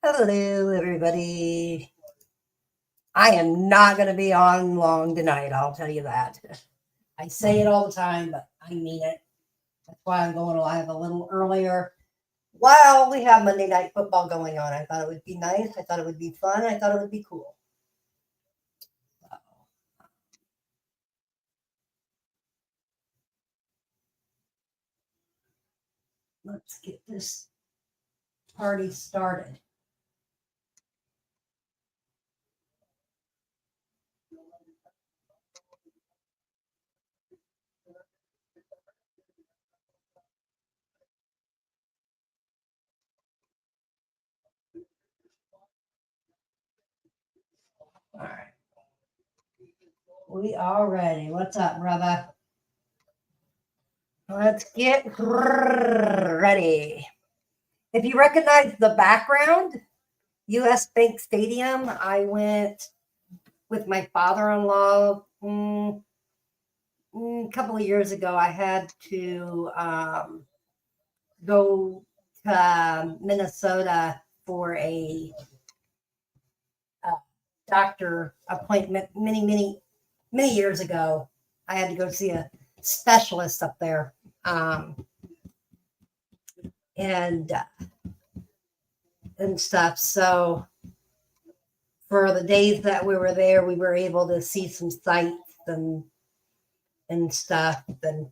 Hello, everybody. I am not going to be on long tonight, I'll tell you that. I say it all the time, but I mean it. That's why I'm going live a little earlier. While we have Monday Night Football going on, I thought it would be nice. I thought it would be fun. I thought it would be cool. So, let's get this party started. All right. We are ready. What's up, brother? Let's get ready. If you recognize the background, US Bank Stadium, I went with my father-in-law a couple of years ago. I had to go to Minnesota for a doctor appointment many years ago. I had to go see a specialist up there, and stuff. So for the days that we were there, we were able to see some sights and stuff, and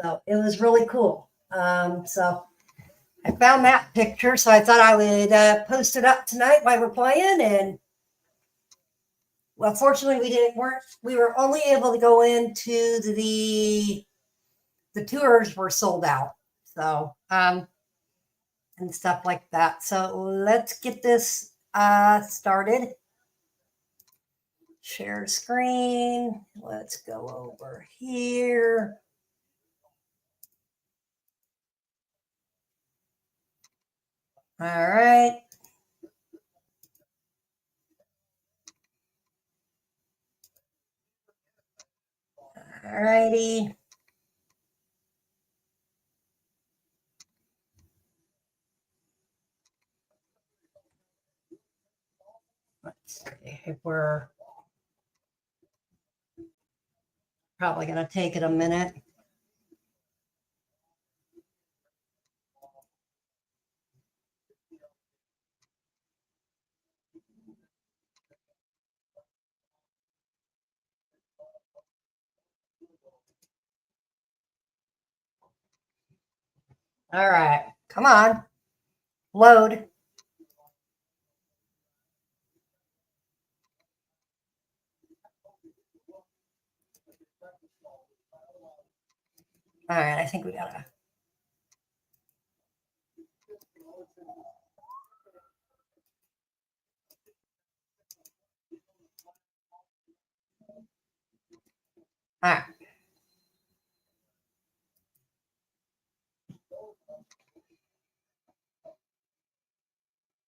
so it was really cool. So I found that picture, so I thought I would post it up tonight while we're playing. And well, fortunately, we were only able to go into the tours were sold out, so and stuff like that. So let's get this started. Share screen. Let's go over here. All right. All righty. Let's see if we're probably going to take it a minute. All right. Come on. Load. All right. I think we got to. All right.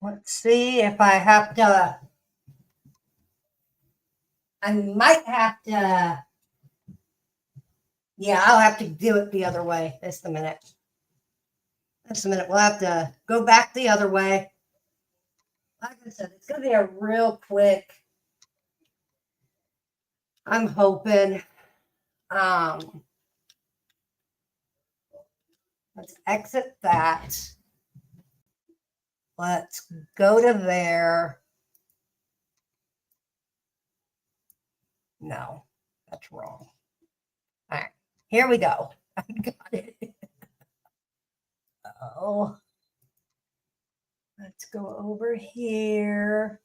Let's see if I have to. I might have to. Yeah, I'll have to do it the other way. Just a minute. Just a minute. We'll have to go back the other way. Like I said, it's going to be a real quick. I'm hoping. Let's exit that. Let's go to there. No, that's wrong. All right, here we go. I got it. Oh, let's go over here.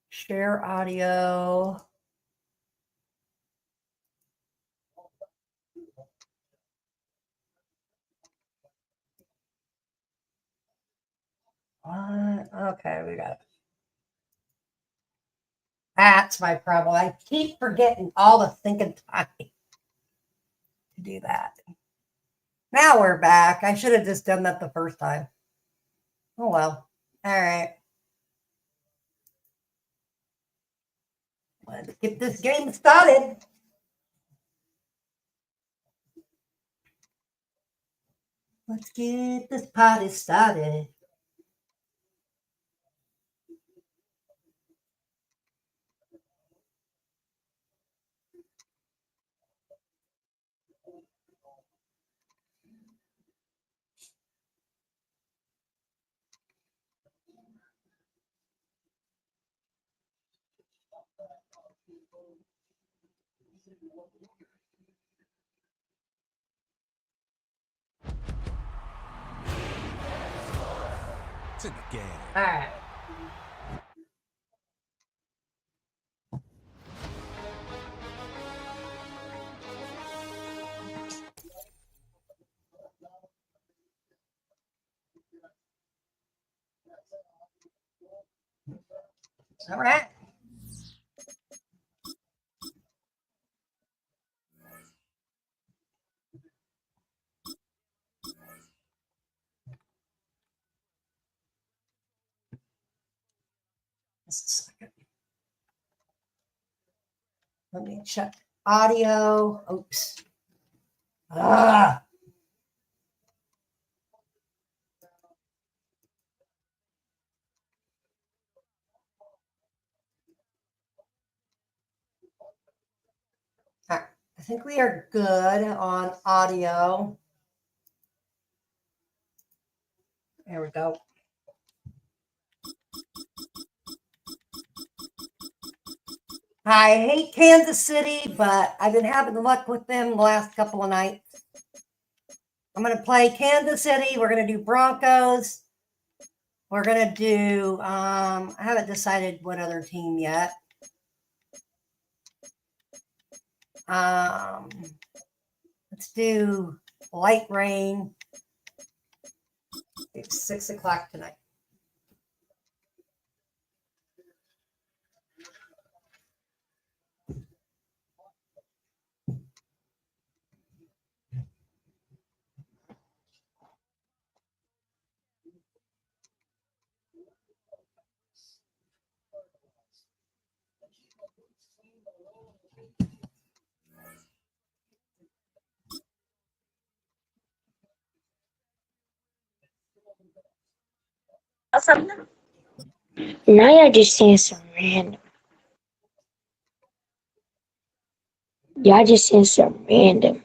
Share audio. Okay, we got it. That's my problem. I keep forgetting all the thinking time to do that. Now we're back. I should have just done that the first time. Oh well. All right. Let's get this game started. Let's get this party started. It's in the game. All right. All right. Just a second. Let me check audio. Oops. Ah. All right. I think we are good on audio. There we go. I hate Kansas City, but I've been having luck with them the last couple of nights. I'm going to play Kansas City. We're going to do Broncos. We're going to do, I haven't decided what other team yet. Let's do light rain. It's 6 o'clock tonight. Now y'all just saying some random. Y'all just saying some random.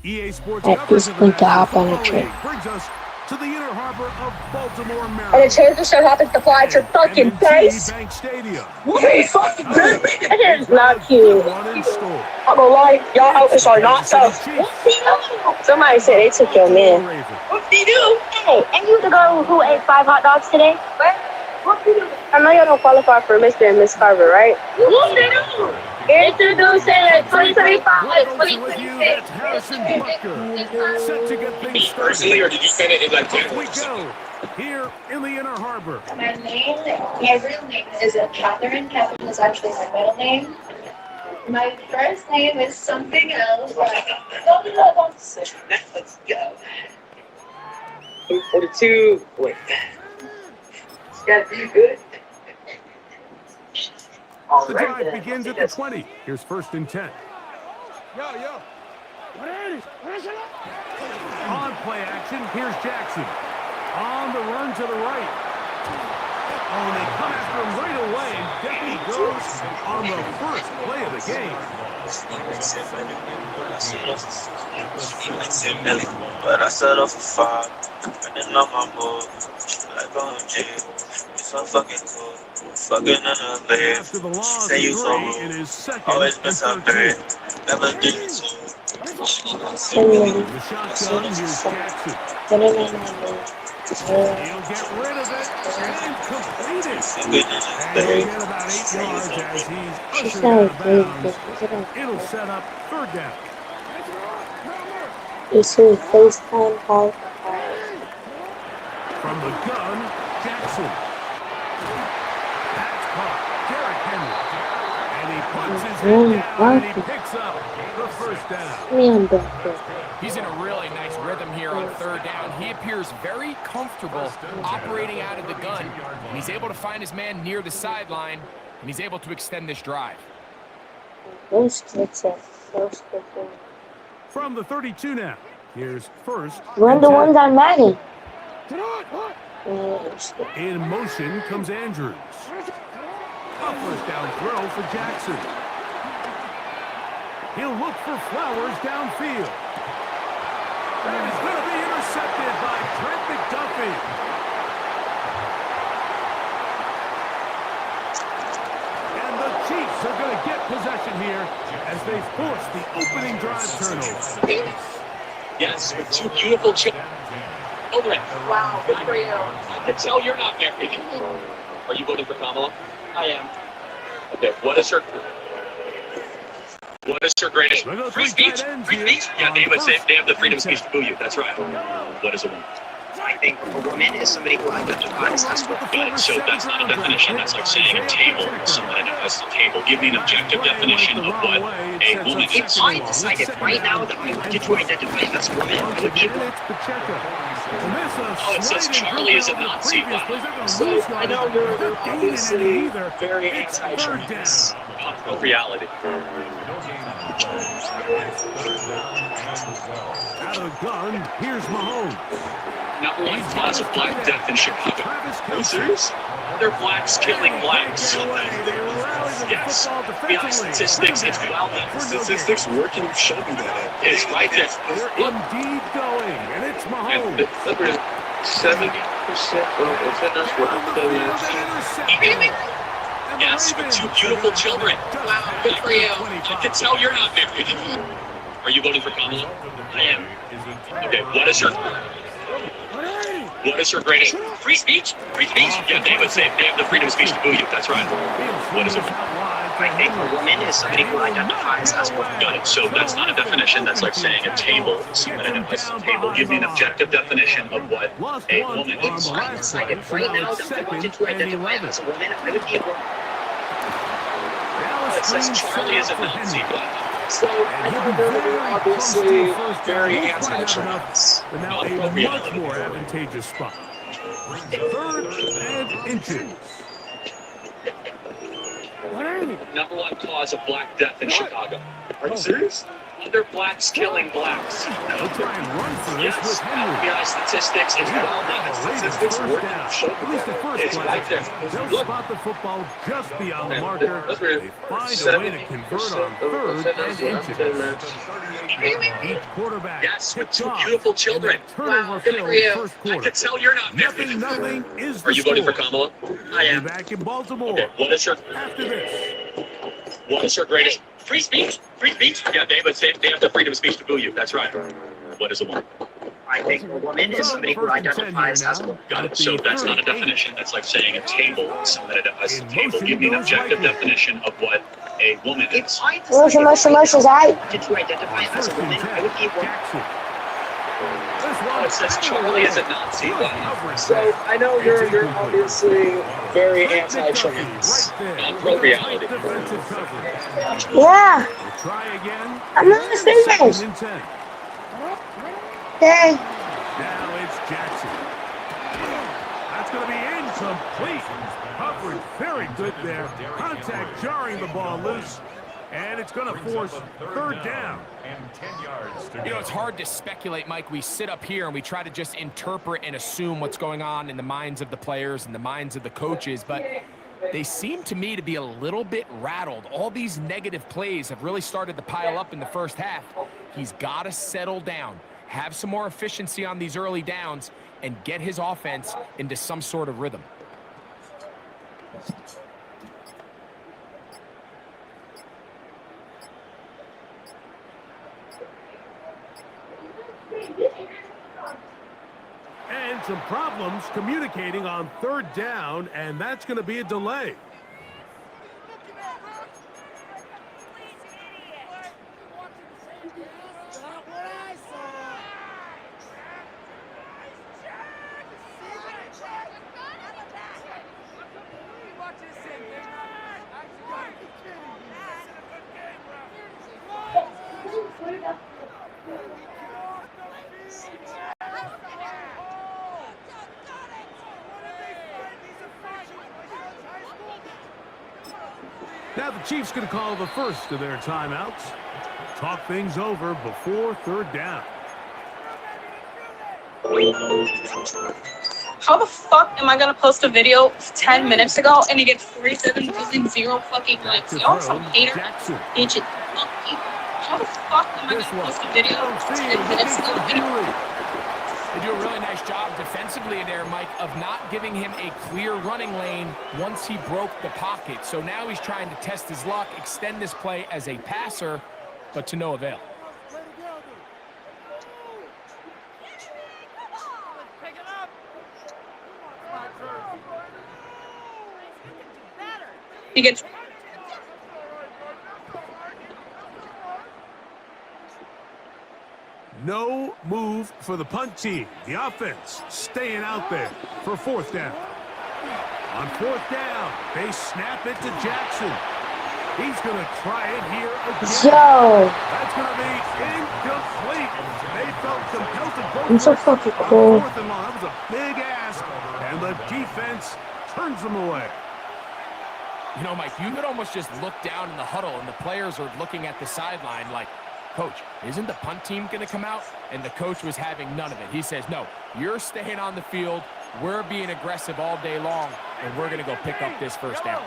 EA Sports At this point, to hop on a trip. brings us to the Inner Harbor of Baltimore, Maryland. And it's here to show happens to fly at your fucking face. Bank Stadium. What are you fucking doing? That is not cute. I'm gonna lie, y'all outfits are not tough. Somebody said they took your man. What did he do? Hey, ain't you the girl who ate 5 hot dogs today? What did you do? I know y'all don't qualify for Mr. and Miss Carver, right? What did you do? Introducing at 2025, 2026. Harrison Butker, set to get things started. Personally, or did you send it in like Here we go, here in the Inner Harbor. My real name is Catherine. Catherine is actually my middle name. My first name is something else. Don't say that. Let's go. 42. Wait. It's gotta be good. The drive begins at the 20. Here's 1st and 10. Yo. On play action, here's Jackson. On the run to the right. Oh, and they come after him right away, and down he goes on the first play of the game. But I settled for 5, running on my board, like OMG. You're so fucking cool, fucking in a bed. After the loss, Say you so it rude, is 2nd always been and so 13. great, never did it to. The shotgun, here's Jackson. He'll get rid of it and complete it. And he'll get about 8 yards as he's ushered out of bounds. It'll set up 3rd down. It's a FaceTime call. From the gun, Jackson. That's caught. Derrick Henry. And he puts his head down and he picks up the 1st down. He's in a really nice rhythm here on 3rd down. He appears very comfortable operating out of the gun, and he's able to find his man near the sideline, and he's able to extend this drive. Those kids are so stupid. From the 32 now, Here's first. Run the ones on Madden. In motion comes Andrews. A first down throw for Jackson. He'll look for Flowers downfield. And it's going to be intercepted by Trent McDuffie. And the Chiefs are going to get possession here as they force the opening drive turnover. Yes, with two beautiful children. Wow, good for you. I can tell you're not married. Are you voting for Kamala? I am. Okay, what is her greatest? Free speech? Free speech? Yeah, they have the freedom of speech to boo you. That's right. What is a woman? I think a woman is somebody who identifies as a Good. So that's not a definition. That's like saying a table. Someone identifies as a table. Give me an objective definition of what a woman If is. I decided right now that I wanted to identify as a woman, I would be a woman. Oh, it says Charlie is a Nazi. Wow. So I know you're obviously very anti-trans. No reality. Out of the gun, here's Mahomes. Number one cause of Black death in Chicago. Are you serious? They're blacks killing blacks. Yes. FBI statistics, it's well done. Statistics, where can you show me that at? It's right there. They're indeed going, and it's Mahomes. 70% of offenders were affiliates. Yes, with two beautiful children. Wow, good for you. I can tell you're not married. Are you voting for Kamala? I am. Okay, what is her greatest? Free speech? Free speech? Yeah, they would say they have the freedom of speech to boo you. That's right. What is it? I think a woman is somebody who identifies as a woman. Got it. So that's not a definition. That's like saying a table. Someone identifies as a table. Give me an objective definition of what a woman is. I decided right now that I wanted to identify as a woman, I would be a woman. It says Charlie is a Nazi. So I know they're obviously very anti-trans. But now a much more advantageous spot. Third and inches. Number one cause of Black death in Chicago. Are you serious? Other blacks killing blacks. They'll try and run for this Yes, with Henry. FBI statistics is well done. Statistics were at least the first It's play. right there. They'll Look. spot the football just beyond the marker. They find a way to convert on third and inches. Each quarterback Yes, with tipped two off beautiful children. in that turnover good for you. filled first I quarter. can tell you're not married. Nothing is the Are you voting for score. Kamala? I am. Back in Baltimore. Okay, what is her greatest? Free speech? Free speech? Yeah, they would say they have the freedom of speech to boo you. That's right. What is a woman? I think a woman is somebody who identifies as a woman. Got it. So that's not a definition. That's like saying a table. Someone that identifies as a table. Give me an objective definition of what a woman If is. I decided Motion, right? wanted to identify as a woman, I would be a woman. Jackson. Oh, it says Charlie is a Nazi. Wow. So I know you're obviously very anti-trans. Pro reality. Yeah, Try again. I'm not serious. 2nd and 10. Okay. Now it's Jackson. That's going to be incomplete. Coverage very good there. Contact jarring the ball loose. And it's going to force third down. You know, it's hard to speculate, Mike. We sit up here and we try to just interpret and assume what's going on in the minds of the players and the minds of the coaches, but they seem to me to be a little bit rattled. All these negative plays have really started to pile up in the first half. He's got to settle down, have some more efficiency on these early downs, and get his offense into some sort of rhythm. And some problems communicating on third down, and that's going to be a delay. Now the Chiefs going to call the first of their timeouts. Talk things over before third down. How the fuck am I gonna post a video 10 minutes ago and it gets 47 losing 0 fucking likes? Y'all some hater bitches. How the fuck am I gonna post a video 10 minutes ago and They do a really nice job defensively there, Mike, of not giving him a clear running lane once he broke the pocket. So now he's trying to test his luck, extend this play as a passer, but to no avail. he gets No move for the punt team. The offense staying out there for 4th down. On 4th down, they snap it to Jackson. He's going to try it here again. Yo. That's going to be incomplete. They felt compelled to go I'm so for it fucking on cool. 4th and long. That was a big ask, and the defense turns them away. You know, Mike, you could almost just look down in the huddle, and the players are looking at the sideline like, Coach, isn't the punt team going to come out? And the coach was having none of it. He says, no, you're staying on the field. We're being aggressive all day long, and we're going to go pick up this 1st down.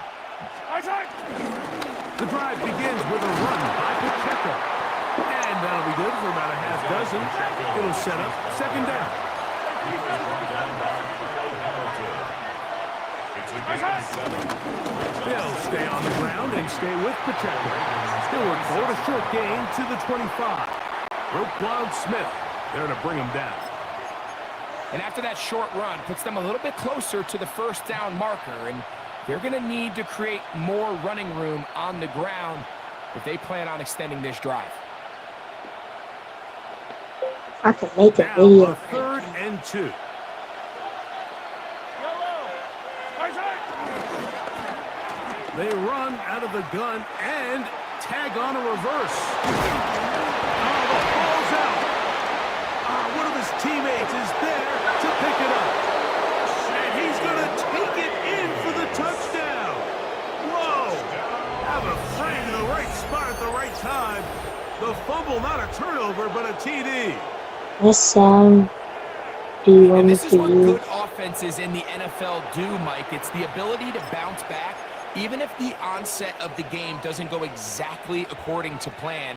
The drive begins with a run by Pacheco. And that'll be good for about a half dozen. It'll set up 2nd down. They'll stay on the ground and stay with Pacheco. Still record a short gain to the 25. Roquan Smith there to bring him down. And after that short run, puts them a little bit closer to the 1st down marker. And they're going to need to create more running room on the ground if they plan on extending this drive. I can make a Now video. a 3rd and 2. They run out of the gun and tag on a reverse. Oh, the ball's out. One of his teammates is there to pick it up. And he's going to take it in for the touchdown. Whoa. Have a friend in the right spot at the right time. The fumble, not a turnover, but a TD. This sound do you want And me this is to what use? good offenses in the NFL do, Mike. It's the ability to bounce back. Even if the onset of the game doesn't go exactly according to plan,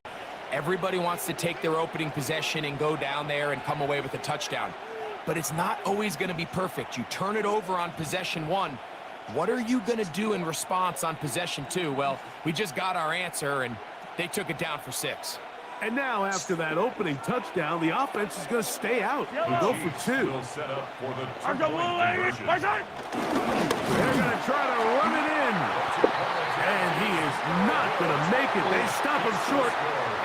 everybody wants to take their opening possession and go down there and come away with a touchdown. But it's not always going to be perfect. You turn it over on possession 1. What are you going to do in response on possession 2? Well, we just got our answer, and they took it down for 6. And now, after that opening touchdown, the offense is going to stay out and go for 2. They're going to try to run it in. And he is not going to make it. They stop him short.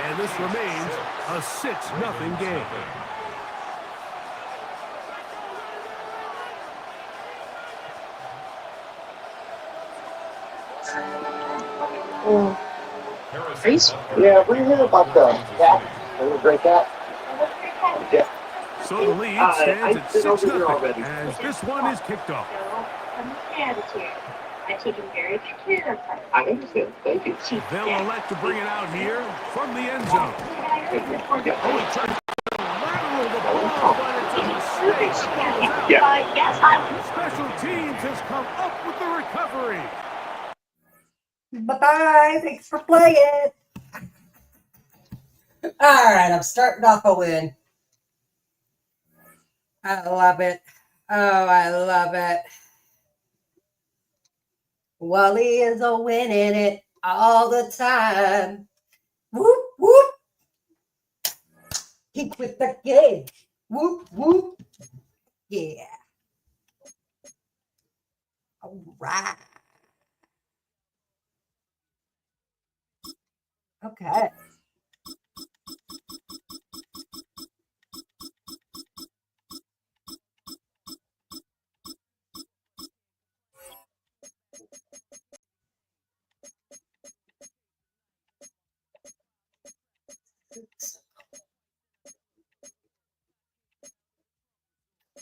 And this remains a 6-0 game. Yeah, what do you hear about the cat? The great cat? Yeah. So the lead stands at 6-0 as this one is kicked off. I take very good care of her. I understand. Thank you. They'll elect to bring it out here from the end zone. Oh, he tried to lateral the ball, but it's a mistake. Special teams has come up with the recovery. Bye-bye. Thanks for playing. All right, I'm starting off a win. I love it. Oh, I love it. Wally is a winning it all the time. Whoop, whoop. He quit the game. Whoop, whoop. Yeah. All right. Okay.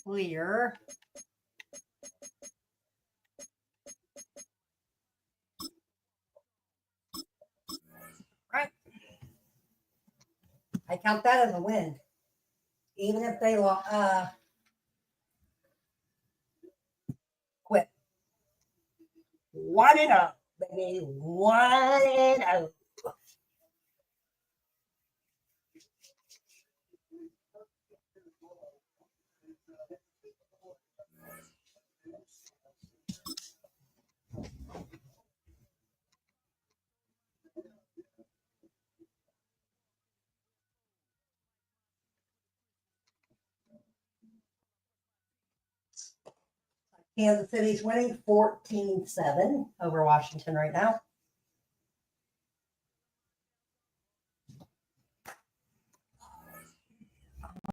Clear. Right. I count that as a win. Even if they lost, 1-0, baby. 1-0. Kansas City's winning 14-7 over Washington right now.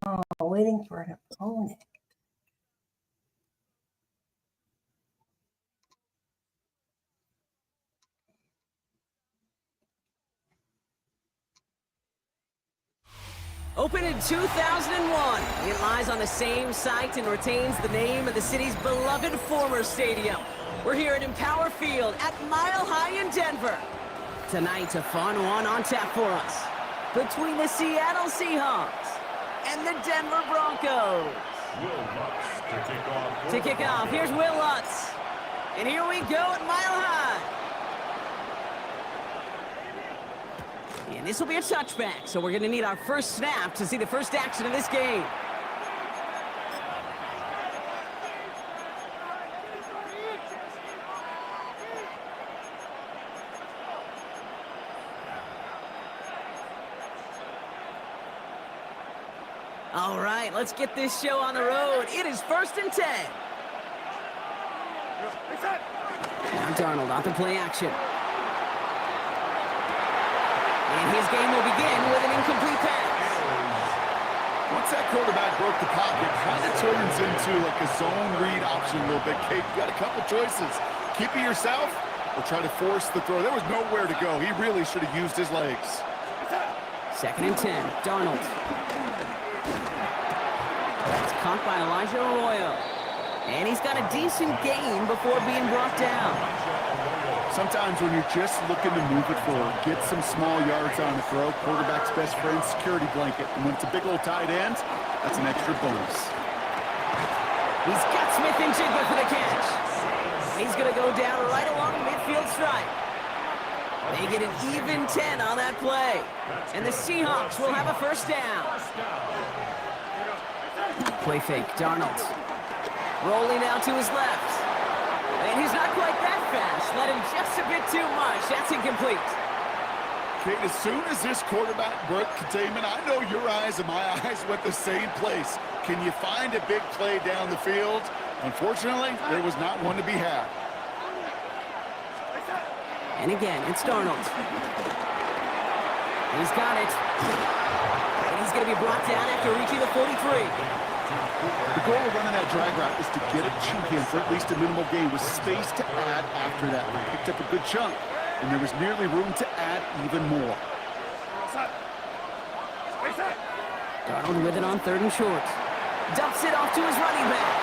Oh, waiting for an opponent. Opened in 2001, it lies on the same site and retains the name of the city's beloved former stadium. We're here at Empower Field at Mile High in Denver. Tonight, a fun one on tap for us between the Seattle Seahawks and the Denver Broncos. To kick off, here's Will Lutz. And here we go at Mile High. And this will be a touchback, so we're going to need our first snap to see the first action of this game. All right, let's get this show on the road. It is 1st and 10. Now Darnold on to play action. And his game will begin with an incomplete pass. Once that quarterback broke the pocket, kind of turns into like a zone read option a little bit. Kate, you got a couple choices. Keep it yourself or try to force the throw. There was nowhere to go. He really should have used his legs. 2nd and 10, Darnold. That's caught by Elijah Arroyo. And he's got a decent gain before being brought down. Sometimes when you're just looking to move it forward, get some small yards on the throw, quarterback's best friend, security blanket. And when it's a big old tight end, that's an extra bonus. He's got Smith and Jigba for the catch. He's going to go down right along the midfield stripe. They get an even 10 on that play. And the Seahawks will have a first down. Play fake, Darnold. Rolling out to his left. And he's not quite that fast. Let him just a bit too much. That's incomplete. Kate, as soon as this quarterback broke containment, I know your eyes and my eyes went the same place. Can you find a big play down the field? Unfortunately, there was not one to be had. And again, it's Darnold. He's got it. And he's going to be brought down after reaching the 43. The goal of running that drag route is to get it to him for at least a minimal gain with space to add after that. He picked up a good chunk, and there was nearly room to add even more. Darnold with it on 3rd and short. Dumps it off to his running back.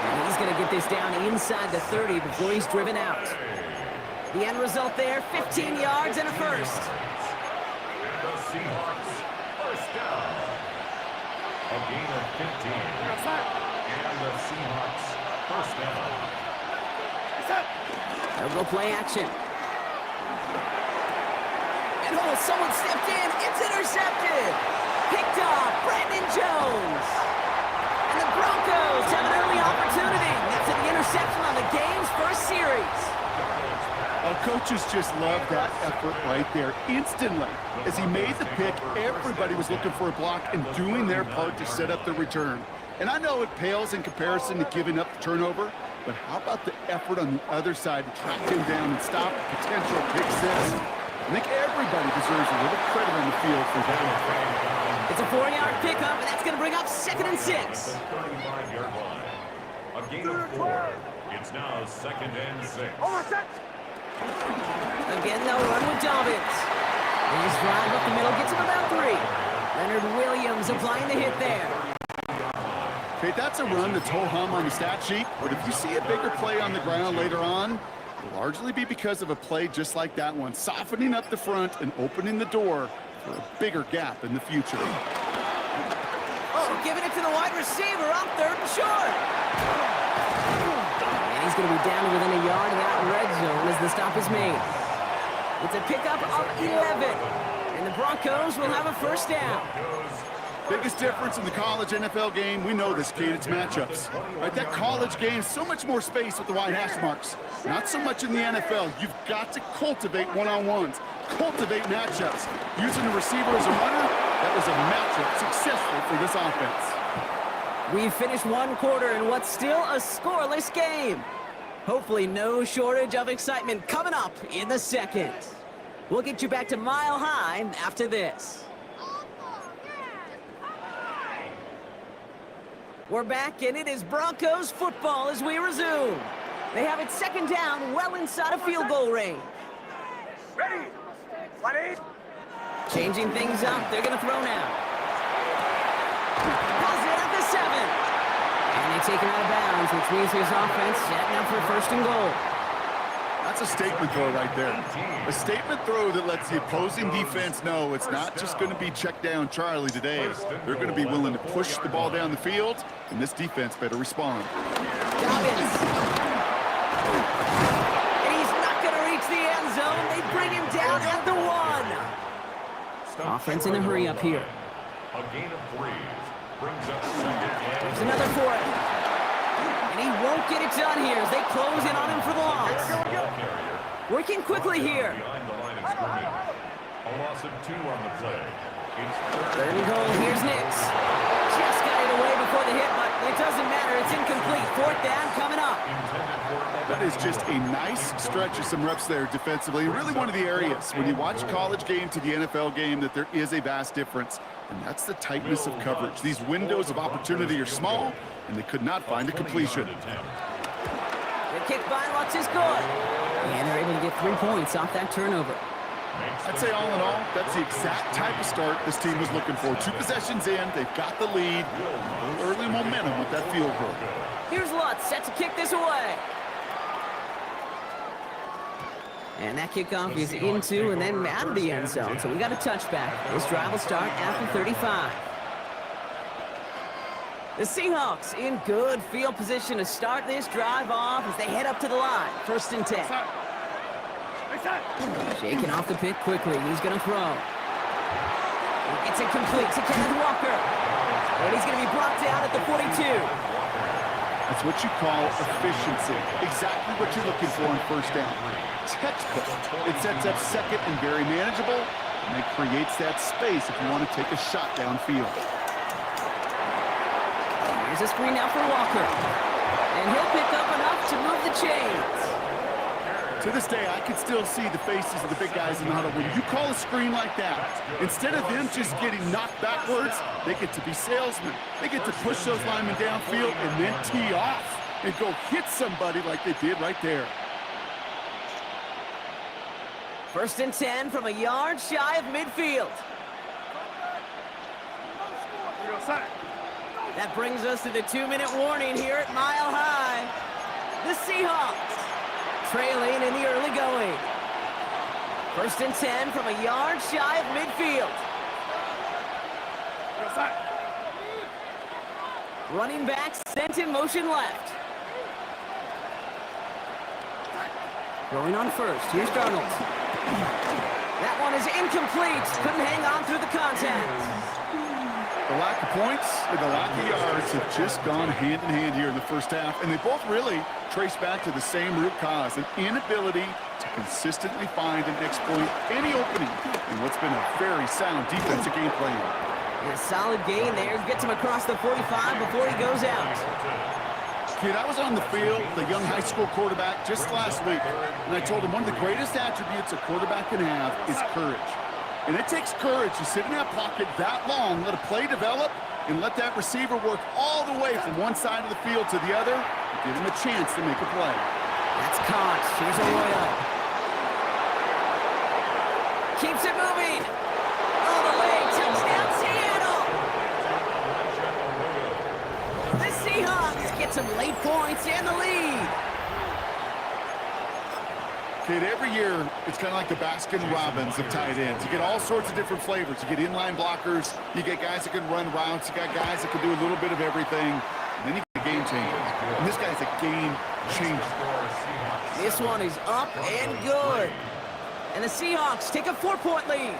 And he's going to get this down inside the 30 before he's driven out. The end result there, 15 yards and a first. The Seahawks, first down. A gain of 15. And the Seahawks, first down. They'll go play action. And oh, someone stepped in. It's intercepted. Picked off Brandon Jones. And the Broncos have an early opportunity. That's an interception on the game's first series. Our coaches just loved that effort right there. Instantly, as he made the pick, everybody was looking for a block and doing their part to set up the return. And I know it pales in comparison to giving up the turnover, but how about the effort on the other side to track him down and stop a potential pick six? I think everybody deserves a little credit on the field for that. It's a 4-yard pickup, and that's going to bring up 2nd and 6. 35-yard line. A gain of 4. It's now 2nd and 6. Again, they'll run with Dobbins. His drive up the middle gets him about 3. Leonard Williams applying the hit there. Okay, that's a run that's ho-hum on the stat sheet, but if you see a bigger play on the ground later on, it'll largely be because of a play just like that one, softening up the front and opening the door for a bigger gap in the future. Oh, giving it to the wide receiver on 3rd and short. And he's is going to be down to within a yard of that red zone as the stop is made. It's a pickup of 11. And the Broncos will have a first down. Biggest difference in the college NFL game, we know this, Kate, it's matchups. Right, that college game, so much more space with the wide hash marks. Not so much in the NFL. You've got to cultivate one-on-ones, cultivate matchups. Using the receiver as a runner, that was a matchup successful for this offense. We've finished one quarter in what's still a scoreless game. Hopefully no shortage of excitement coming up in the second. We'll get you back to Mile High after this. We're back, and it is Broncos football as we resume. They have it second down, well inside of field goal range. Ready? Ready? Changing things up, they're going to throw now. Pulls it at the 7. And they take him out of bounds, which means his offense setting up for first and goal. That's a statement throw right there. A statement throw that lets the opposing defense know it's not just going to be check down Charlie today. They're going to be willing to push the ball down the field, and this defense better respond. Dobbins. And he's not going to reach the end zone. They bring him down at the 1. Offense in a hurry up here. A gain of 3 brings up second. There's another for it. And he won't get it done here as they close in on him for the loss. Working quickly here. Behind the line of scrimmage. A loss of 2 on the play. It's Third and goal. Here's Nix. Just got it away before the hit, but it doesn't matter. It's incomplete. Fourth down coming up. That is just a nice stretch of some reps there defensively. Really one of the areas when you watch college game to the NFL game that there is a vast difference. And that's the tightness of coverage. These windows of opportunity are small, and they could not find a completion. The kick by Lutz is good. And they're able to get 3 points off that turnover. I'd say all in all, that's the exact type of start this team was looking for. 2 possessions in, they've got the lead. A little early momentum with that field goal. Here's Lutz set to kick this away. And that kickoff is into and then out of the end zone. So we got a touchback. This drive will start at the 35. The Seahawks in good field position to start this drive off as they head up to the line. First and 10. Shaking off the pick quickly. He's going to throw. It's incomplete to Kenneth Walker. And he's going to be brought down at the 42. That's what you call efficiency. Exactly what you're looking for in first down. Textbook. It sets up second and very manageable, and it creates that space if you want to take a shot downfield. Here's a screen now for Walker. And he'll pick up enough to move the chains. To this day, I can still see the faces of the big guys in the huddle. When you call a screen like that, instead of them just getting knocked backwards, they get to be salesmen. They get to push those linemen downfield and then tee off and go hit somebody like they did right there. First and 10 from a yard shy of midfield. That brings us to the 2-minute warning here at Mile High. The Seahawks trailing in the early going. First and 10 from a yard shy of midfield. Running back sent in motion left. Going on first. Here's Darnold. That one is incomplete. Couldn't hang on through the contact. The lack of points and the lack of yards have just gone hand in hand here in the first half, and they both really trace back to the same root cause, an inability to consistently find and exploit any opening in what's been a very sound defensive game plan. And a solid gain there. Gets him across the 45 before he goes out. Kid, I was on the field, the young high school quarterback, just last week, and I told him one of the greatest attributes a quarterback can have is courage. And it takes courage to sit in that pocket that long, let a play develop, and let that receiver work all the way from one side of the field to the other, and give him a chance to make a play. That's caught. Here's Arroyo. Keeps it moving. All the way. Touchdown, Seattle. The Seahawks get some late points and the lead. Kid, every year, it's kind of like the Baskin-Robbins of tight ends. You get all sorts of different flavors. You get inline blockers. You get guys that can run routes. You got guys that can do a little bit of everything. And then you get game changer. And this guy's a game changer. This one is up and good. And the Seahawks take a 4-point lead.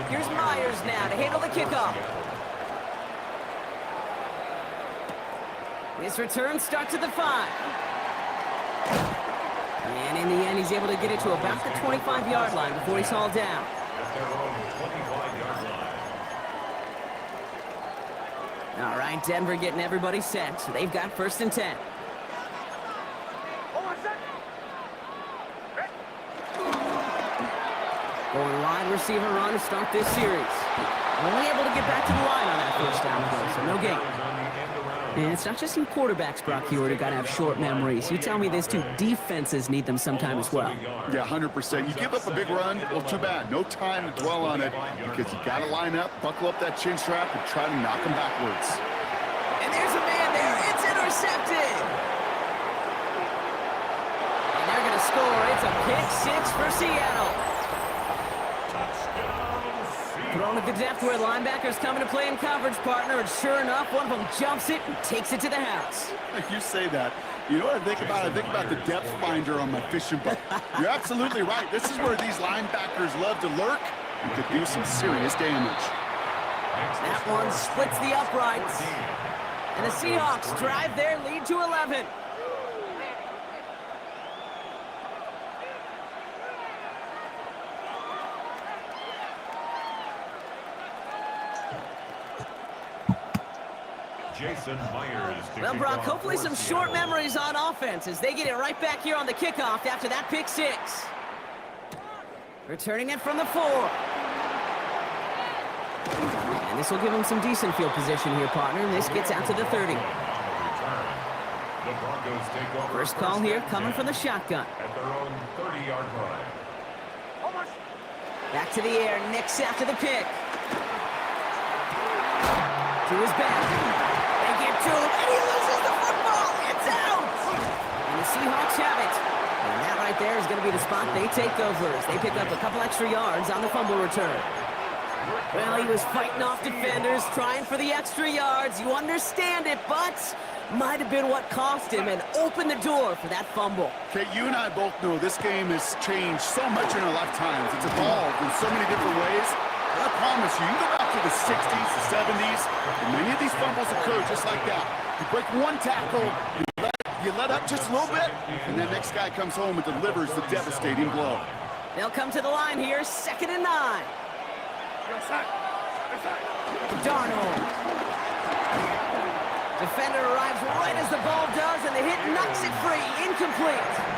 Here's Myers now to handle the kickoff. This return starts at the 5. And in the end, he's able to get it to about the 25-yard line before he's hauled down. All right, Denver getting everybody set. So they've got 1st and 10. Going wide receiver run to start this series. Only able to get back to the line on that 1st down play, so no gain. And it's not just you quarterbacks, Brock Hewitt, who got to have short memories. You tell me these two defenses need them sometime as well. Yeah, 100%. You give up a big run, well, too bad. No time to dwell on it because you got to line up, buckle up that chin strap, and try to knock them backwards. And there's a man there. It's intercepted. And they're going to score. It's a pick 6 for Seattle. Thrown at the depth where linebackers coming to play in coverage, partner, and sure enough, one of them jumps it and takes it to the house. You say that. You know what I think about? I think about the depth finder on my fishing boat. You're absolutely right. This is where these linebackers love to lurk and could do some serious damage. That one splits the uprights. And the Seahawks drive their lead to 11. Jason Myers. Well, Brock, hopefully some short memories on offense as they get it right back here on the kickoff after that pick 6. Returning it from the 4. And this will give him some decent field position here, partner. And this gets out to the 30. First call here coming from the shotgun. At their own 30-yard line. Back to the air, Nix after the pick. To his back. They get to him, and he loses the football. It's out! And the Seahawks have it. And that right there is going to be the spot they take over as they pick up a couple extra yards on the fumble return. Well, he was fighting off defenders, trying for the extra yards. You understand it, but might have been what cost him and opened the door for that fumble. Okay, you and I both know this game has changed so much in our lifetimes. It's evolved in so many different ways. I promise you, you go back to the 60s, the 70s, and many of these fumbles occur just like that. You break one tackle, you let up just a little bit, and that next guy comes home and delivers the devastating blow. They'll come to the line here, 2nd and 9. Darnold. Defender arrives right as the ball does, and the hit knocks it free. Incomplete.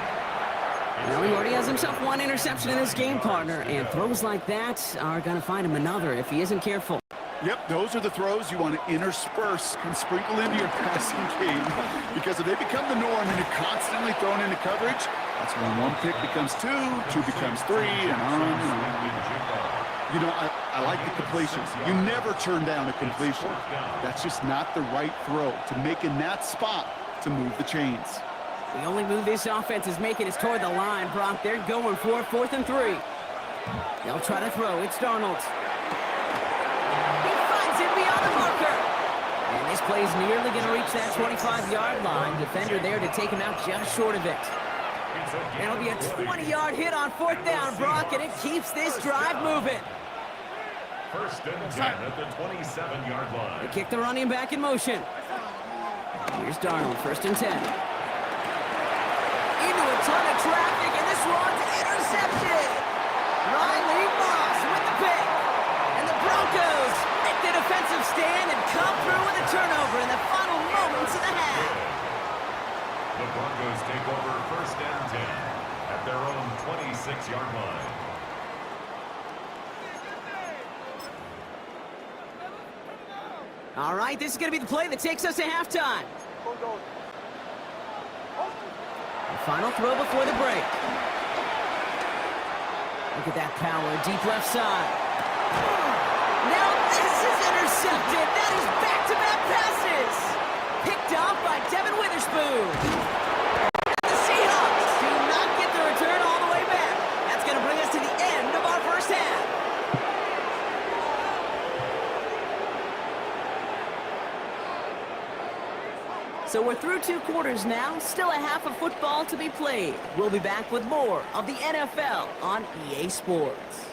Well, he already has himself one interception in this game, partner, and throws like that are going to find him another if he isn't careful. Yep, those are the throws you want to intersperse and sprinkle into your passing game, because if they become the norm and you're constantly thrown into coverage, that's when one pick becomes 2, 2 becomes 3, and on and on. You know, I like the completions. You never turn down a completion. That's just not the right throw to make in that spot to move the chains. The only move this offense is making is toward the line, Brock. They're going for 4th and 3. They'll try to throw. It's Darnold. He finds it beyond the marker. And this play is nearly going to reach that 25-yard line. Defender there to take him out just short of it. That'll be a 20-yard hit on 4th down, Brock, and it keeps this drive moving. 1st and 10 at the 27-yard line. They kick the running back in motion. Here's Darnold, 1st and 10. Into a ton of traffic, and this one's intercepted. Riley Moss with the pick. And the Broncos make the defensive stand and come through with a turnover in the final moments of the half. The Broncos take over 1st and 10 at their own 26-yard line. All right, this is going to be the play that takes us to halftime. The final throw before the break. Look at that power, deep left side. Now this is intercepted. That is back-to-back passes. Picked off by Devin Witherspoon. And the Seahawks do not get the return all the way back. That's going to bring us to the end of our first half. So we're through 2 quarters now, still a half of football to be played. We'll be back with more of the NFL on EA Sports.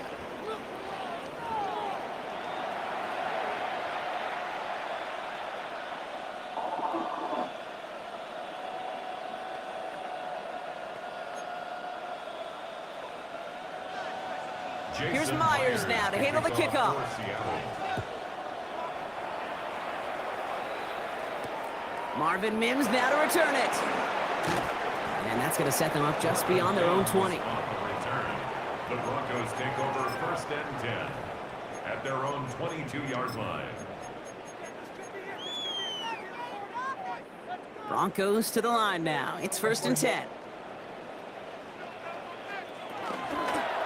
Here's Myers now to handle the kickoff. Marvin Mims now to return it. And that's going to set them up just beyond their own 20. The Broncos take over 1st and 10 at their own 22-yard line. Broncos to the line now. It's 1st and 10.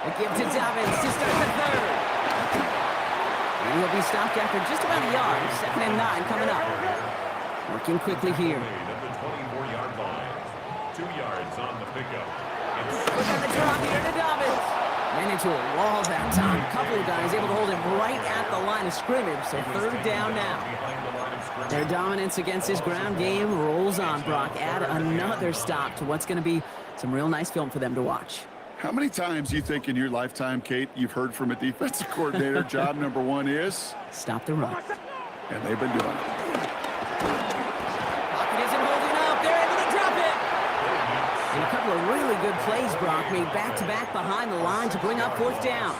A give to Dobbins to start the 3rd. And he'll be stopped after just about a yard. 2nd and 9 coming up. Working quickly here. At the 24-yard line. 2 yards on the pickup. Look at the drop here to Dobbins. Ran into a wall that time. A couple of guys able to hold him right at the line of scrimmage. So 3rd down now. Their dominance against this ground game rolls on, Brock. Add another stop to what's going to be some real nice film for them to watch. How many times do you think in your lifetime, Kate, you've heard from a defensive coordinator, job number 1 is? Stop the run. And they've been doing it. Pocket isn't holding up. They're able to drop it. And a couple of really good plays, Brock, made back-to-back behind the line to bring up 4th down.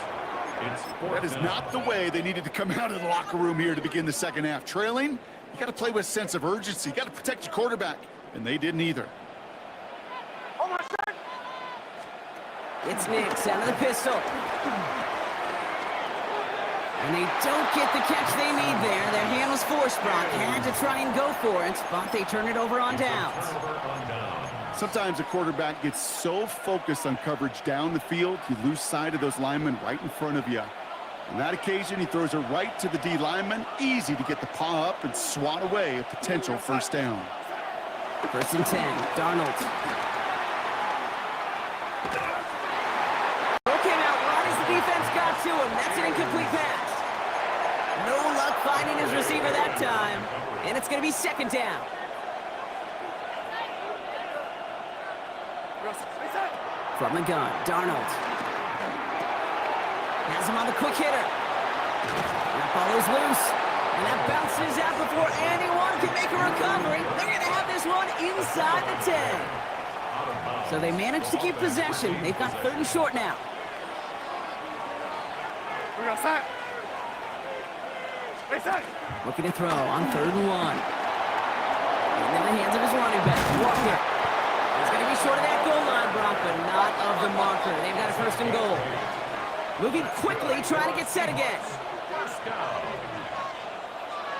That is not the way they needed to come out of the locker room here to begin the second half. Trailing, you got to play with a sense of urgency. You got to protect your quarterback. And they didn't either. It's Nix out of the pistol. And they don't get the catch they need there. Their hand was forced, Brock. Had to try and go for it, but they turn it over on downs. Sometimes a quarterback gets so focused on coverage down the field, you lose sight of those linemen right in front of you. On that occasion, he throws it right to the D lineman. Easy to get the paw up and swat away a potential 1st down. 1st and 10, Darnold. Defense got to him. That's an incomplete pass. No luck finding his receiver that time. And it's going to be 2nd down. From the gun, Darnold. Has him on the quick hitter. That ball is loose. And that bounces out before anyone can make a recovery. They're going to have this one inside the 10. So they managed to keep possession. They've got 3rd and short now. Looking to throw on 3rd and 1. And in the hands of his running back, Walker. It's going to be short of that goal line, Brock, but not of the marker. They've got a 1st and goal. Moving quickly, trying to get set again.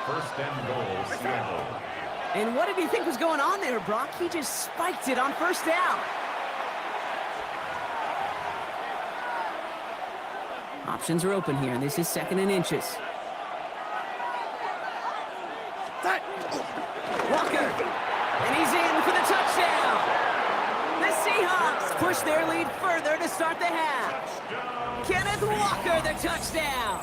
1st and goal, Seattle. And what did he think was going on there, Brock? He just spiked it on 1st down. Options are open here, and this is 2nd and inches. Walker, and he's in for the touchdown. The Seahawks push their lead further to start the half. Kenneth Walker, the touchdown.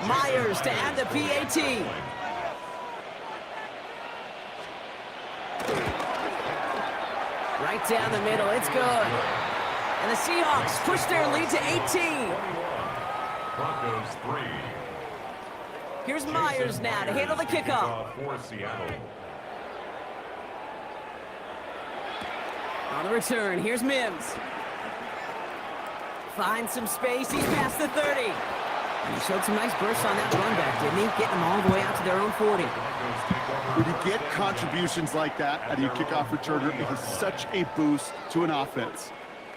Myers to add the PAT. Right down the middle, it's good. And the Seahawks push their lead to 18. Broncos 3. Here's Myers now to handle the kickoff. For Seattle. On the return, here's Mims. Finds some space, he's past the 30. And he showed some nice bursts on that run back, didn't he? Getting them all the way out to their own 40. When you get contributions like that out of your kickoff returner, it is such a boost to an offense.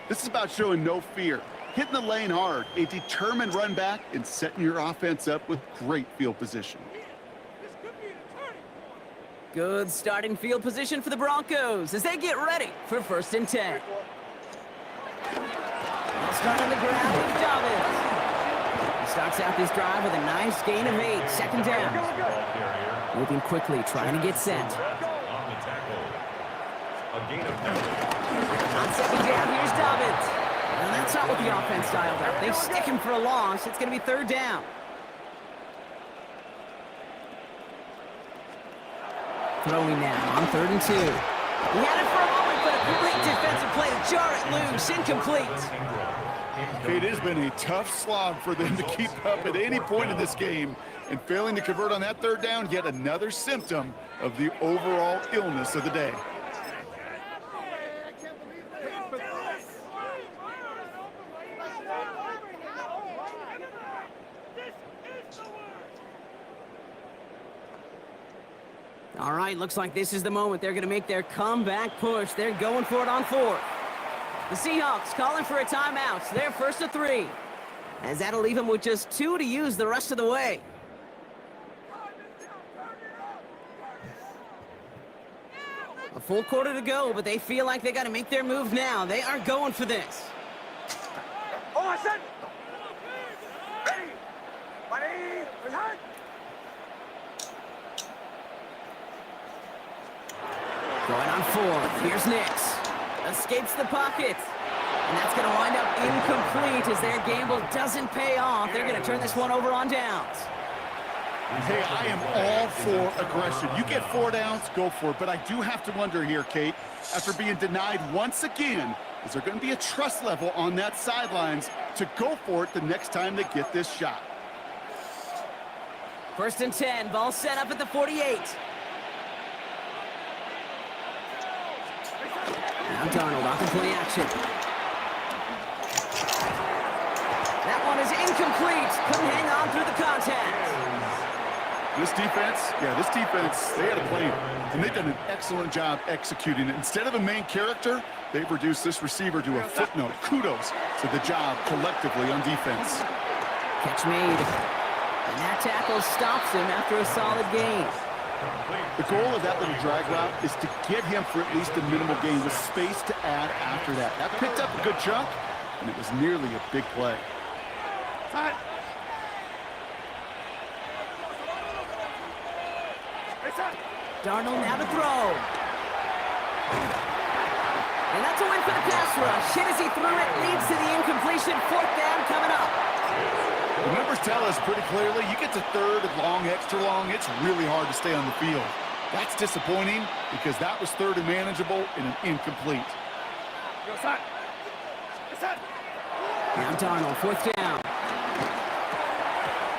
This is about showing no fear, hitting the lane hard, a determined run back, and setting your offense up with great field position. Good starting field position for the Broncos as they get ready for 1st and 10. They'll start on the ground with Dobbins. He starts out this drive with a nice gain of 8, 2nd down. Moving quickly, trying to get set. On the tackle. A A gain of 9. On second down, here's Dobbins. Well, that's not what the offense dialed up. They stick him for a loss. It's going to be third down. Throwing now on 3rd and 2. He had it for a moment, but a great defensive play to jar it loose. Incomplete. It has been a tough slog for them to keep up at any point in this game, and failing to convert on that 3rd down, yet another symptom of the overall illness of the day. All right, looks like this is the moment. They're going to make their comeback push. They're going for it on 4th. The Seahawks calling for a timeout. They're 1st and 3. As that'll leave them with just 2 to use the rest of the way. A full quarter to go, but they feel like they got to make their move now. They are going for this. Oh, I said. Ready. Ready. Ready. Going on 4th. Here's Nix. Escapes the pocket. And that's going to wind up incomplete as their gamble doesn't pay off. They're going to turn this one over on downs. Hey, I am all for aggression. You get 4 downs, go for it. But I do have to wonder here, Kate, after being denied once again, is there going to be a trust level on that sidelines to go for it the next time they get this shot? 1st and 10. Ball set up at the 48. Now Darnold off the play action. That one is incomplete. Couldn't hang on through the contact. This defense, they had a plan, and they've done an excellent job executing it. Instead of a main character, they've reduced this receiver to a footnote. Kudos to the job collectively on defense. Catch made. And that tackle stops him after a solid gain. The goal of that little drag route is to get him for at least a minimal gain with space to add after that. That picked up a good chunk, and it was nearly a big play. Darnold now to throw. And that's a win for the pass rush. Hit as he threw it, leads to the incompletion. 4th down coming up. The numbers tell us pretty clearly, you get to 3rd and long, extra long, it's really hard to stay on the field. That's disappointing because that was 3rd and manageable and an incomplete. Now Darnold, 4th down.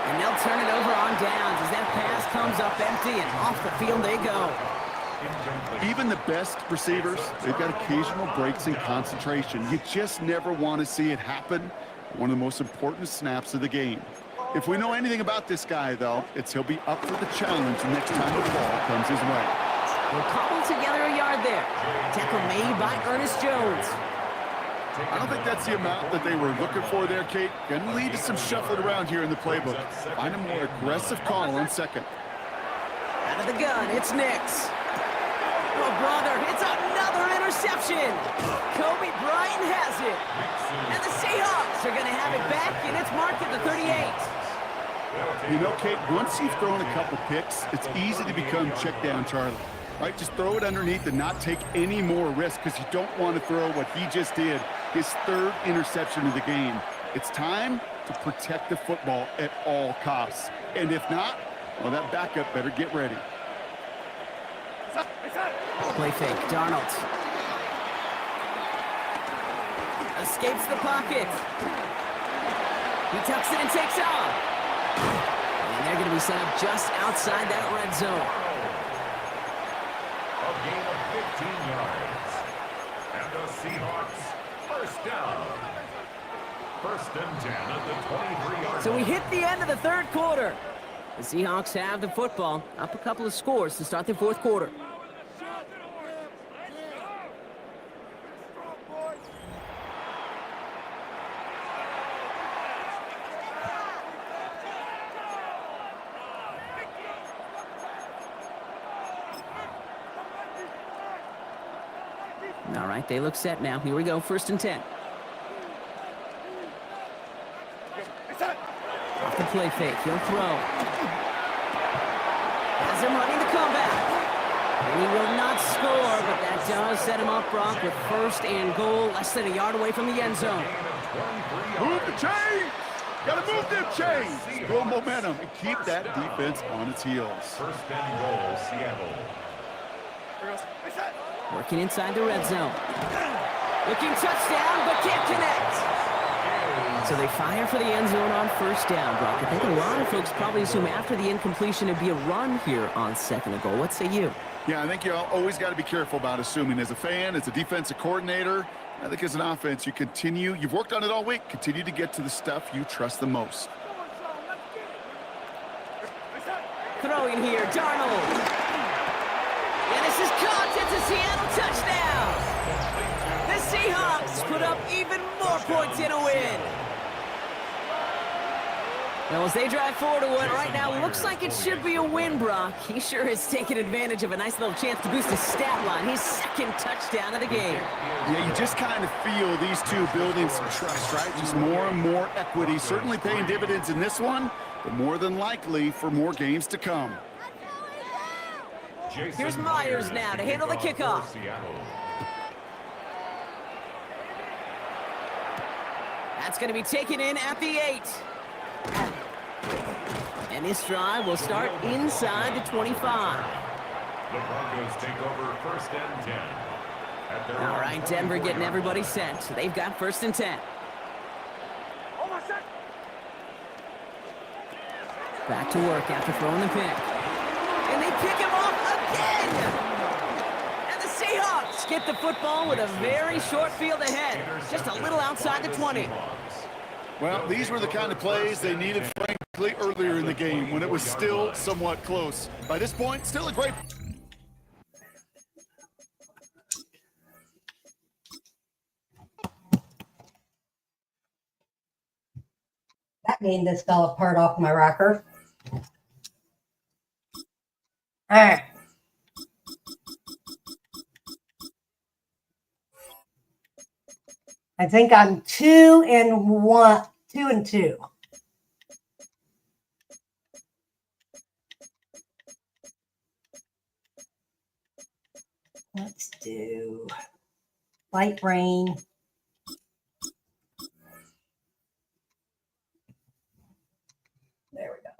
And they'll turn it over on downs as that pass comes up empty and off the field they go. Even the best receivers, they've got occasional breaks in concentration. You just never want to see it happen. One of the most important snaps of the game. If we know anything about this guy, though, it's he'll be up for the challenge next time the ball comes his way. We'll cobble together a yard there. Tackle made by Ernest Jones. I don't think that's the amount that they were looking for there, Kate. Going to lead to some shuffling around here in the playbook. Find a more aggressive call on 2nd. Out of the gun, it's Nix. Oh, brother, it's another interception. Kobe Bryant has it. And the Seahawks are going to have it back, and it's marked at the 38. You know, Kate, once you've thrown a couple picks, it's easy to become check down Charlie. Right, just throw it underneath and not take any more risk because you don't want to throw what he just did, his 3rd interception of the game. It's time to protect the football at all costs. And if not, well, that backup better get ready. Play fake, Darnold. Escapes the pocket. He tucks it and takes off. And they're going to be set up just outside that red zone. A gain of 15 yards. And the Seahawks, 1st down. 1st and 10 at the 23-yard. So we hit the end of the 3rd quarter. The Seahawks have the football, up a couple of scores to start the 4th quarter. All right, they look set now. Here we go, 1st and 10. Off the play fake, he'll throw. Has him running the comeback. And he will not score, but that does set him up, Brock, with first and goal, less than a yard away from the end zone. Move the chains! Gotta move them chains! Build momentum and keep that defense on its heels. First and goal, Seattle. Working inside the red zone. Looking touchdown, but can't connect. So they fire for the end zone on first down, Brock. I think a lot of folks probably assume after the incompletion it'd be a run here on second and goal. What say you? Yeah, I think you always got to be careful about assuming. As a fan, as a defensive coordinator, I think as an offense, you've worked on it all week, continue to get to the stuff you trust the most. Throwing here, Darnold. And this is caught. It's a Seattle touchdown. The Seahawks put up even more points in a win. Well, as they drive forward to what right now looks like it should be a win, Brock. He sure has taken advantage of a nice little chance to boost his stat line. His second touchdown of the game. Yeah, you just kind of feel these two building some trust, right? Just more and more equity. Certainly paying dividends in this one, but more than likely for more games to come. Here's Myers now to handle the kickoff. That's going to be taken in at the 8. And this drive will start inside the 25. The Broncos take over first and 10. All right, Denver getting everybody set. They've got first and 10. Back to work after throwing the pick. And they pick him off again! And the Seahawks get the football with a very short field ahead. Just a little outside the 20. Well, these were the kind of plays they needed, frankly, earlier in the game when it was still somewhat close. By this point, still a great... That game just fell apart off my rocker. All right. I think I'm 2 and 2. Let's do light rain. There we go.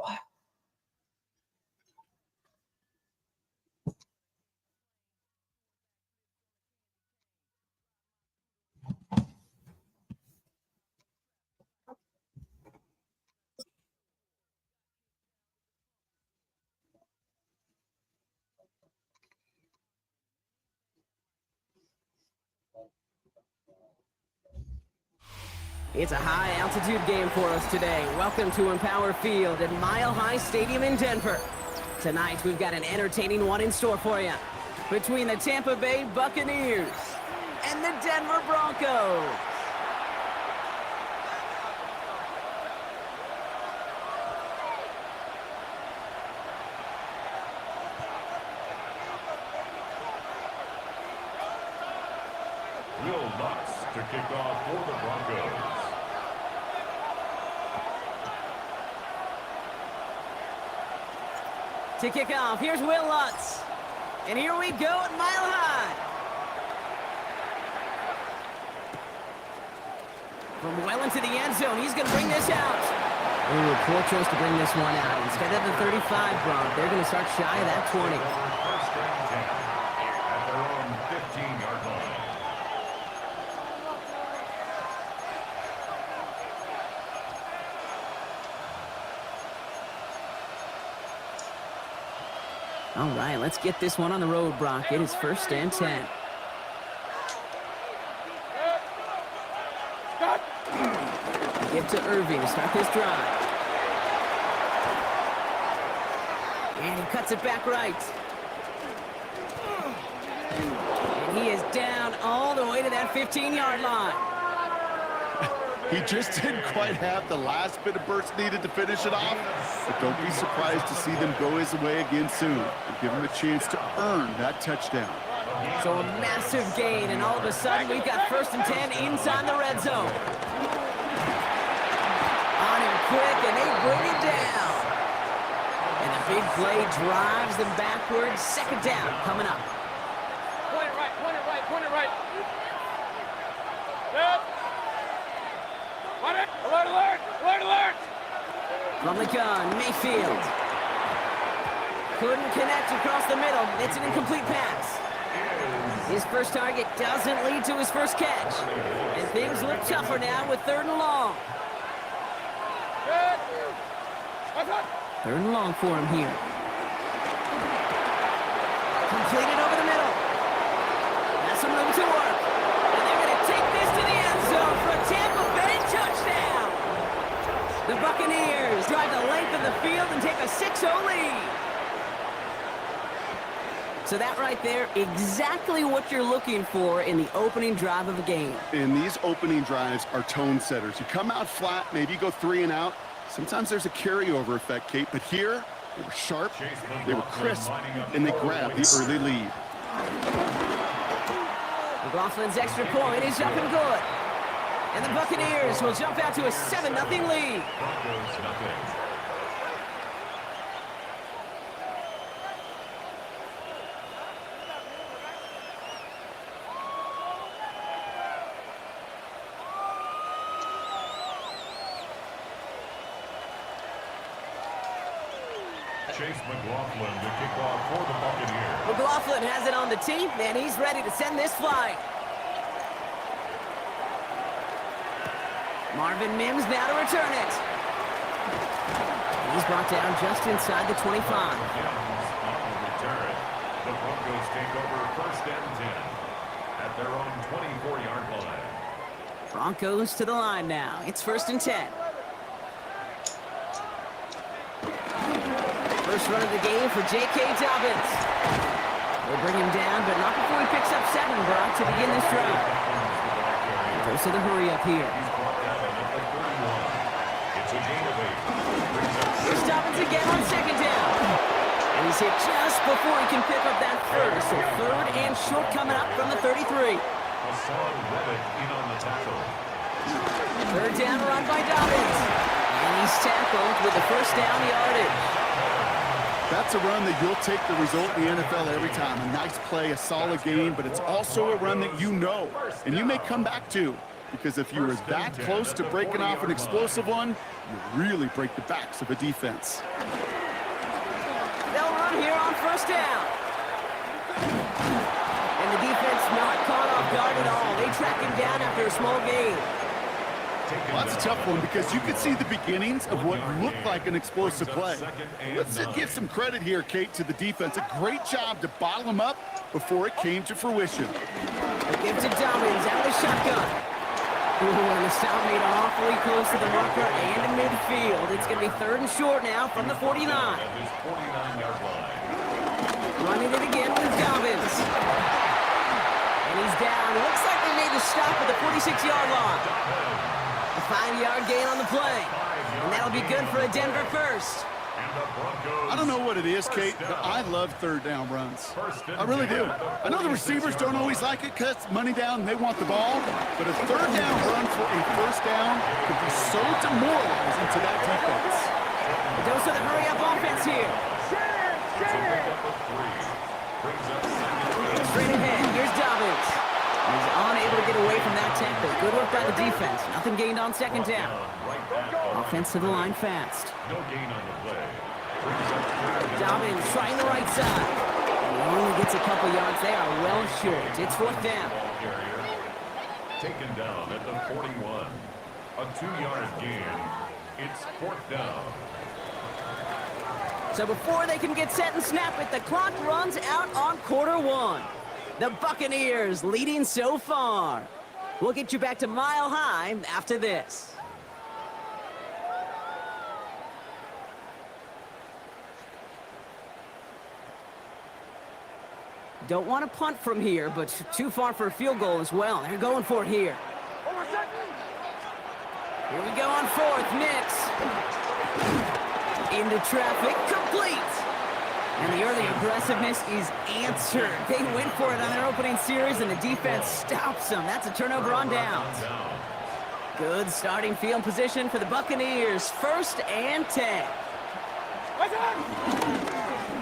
It's a high-altitude game for us today. Welcome to Empower Field at Mile High Stadium in Denver. Tonight, we've got an entertaining one in store for you. Between the Tampa Bay Buccaneers and the Denver Broncos. Will Lutz to kick off for the Broncos. To kick off, here's Will Lutz. And here we go at Mile High. From well into the end zone, he's going to bring this out. Ooh, poor choice to bring this one out. Instead of the 35, Bronc, they're going to start shy of that 20. First and 10 at their own 15-yard line. All right, let's get this one on the road, Brock. It is first and 10. Give to Irving to start this drive. And he cuts it back right. And he is down all the way to that 15-yard line. He just didn't quite have the last bit of burst needed to finish it off. But don't be surprised to see them go his way again soon and give him a chance to earn that touchdown. So a massive gain, and all of a sudden we've got first and 10 inside the red zone. On him quick, and they bring it down. And the big play drives them backwards. Second down coming up. Point it right, point it right, point it right. Good. Point it. Alert, alert, alert, alert. From the gun, Mayfield. Couldn't connect across the middle. It's an incomplete pass. His first target doesn't lead to his first catch. And things look tougher now with 3rd and long. Good. 3rd and long for him here. Completed over the middle. That's some room to work. And they're going to take this to the end zone for a Tampa Bay touchdown. The Buccaneers drive the length of the field and take a 6-0 lead. So that right there, exactly what you're looking for in the opening drive of a game. And these opening drives are tone setters. You come out flat, maybe you go 3 and out. Sometimes there's a carryover effect, Kate, but here, they were sharp, they were crisp, and they grabbed the early lead. McLaughlin's extra point is up and good. And the Buccaneers will jump out to a 7-0 lead. Chase McLaughlin to kick off for the Buccaneers. McLaughlin has it on the tee, and he's ready to send this flight. Marvin Mims now to return it. He's brought down just inside the 25. On the return, the Broncos take over 1st and 10 at their own 24-yard line. Broncos to the line now. It's 1st and 10. First run of the game for J.K. Dobbins. They'll bring him down, but not before he picks up 7, Brock, to begin this drive. Goes to the hurry up here. It's a gain of 8. Here's Dobbins again on 2nd down. And he's hit just before he can pick up that first. So 3rd and short coming up from the 33. Hassan Reddick in on the tackle. 3rd down run by Dobbins. And he's tackled with the first down yardage. That's a run that you'll take the result in the NFL every time. A nice play, a solid game, but it's also a run that you know, and you may come back to, because if you were that close to breaking off an explosive one, you really break the backs of a defense. They'll run here on 1st down. And the defense not caught off guard at all. They track him down after a small gain. Well, that's a tough one because you could see the beginnings of what looked like an explosive play. Let's give some credit here, Kate, to the defense. A great job to bottle him up before it came to fruition. They give to Dobbins out of the shotgun. Ooh, and the stop made awfully close to the marker and in midfield. It's going to be 3rd and short now from the 49. Running it again with Dobbins. And he's down. It looks like they made the stop at the 46-yard line. A 5-yard gain on the play. And that'll be good for a Denver first. I don't know what it is, Kate, but I love 3rd down runs. I really do. I know the receivers don't always like it because it's money down and they want the ball, but a 3rd down run for a 1st down could be so demoralizing to that defense. It goes to the hurry-up offense here. Straight ahead, here's Dobbins. He's unable to get away from that tackle. Good work by the defense. Nothing gained on 2nd down. Offense to the line fast. No gain on the play. Dobbins trying the right side. He only gets a couple yards. They are well short. It's 4th down. Taken down at the 41. A 2-yard gain. It's 4th down. So before they can get set and snap it, the clock runs out on quarter 1. The Buccaneers leading so far. We'll get you back to Mile High after this. Don't want to punt from here, but too far for a field goal as well. They're going for it here. Here we go on 4th. Nix. Into traffic. Complete. And the early aggressiveness is answered. They went for it on their opening series, and the defense stops them. That's a turnover on downs. Good starting field position for the Buccaneers. 1st and 10.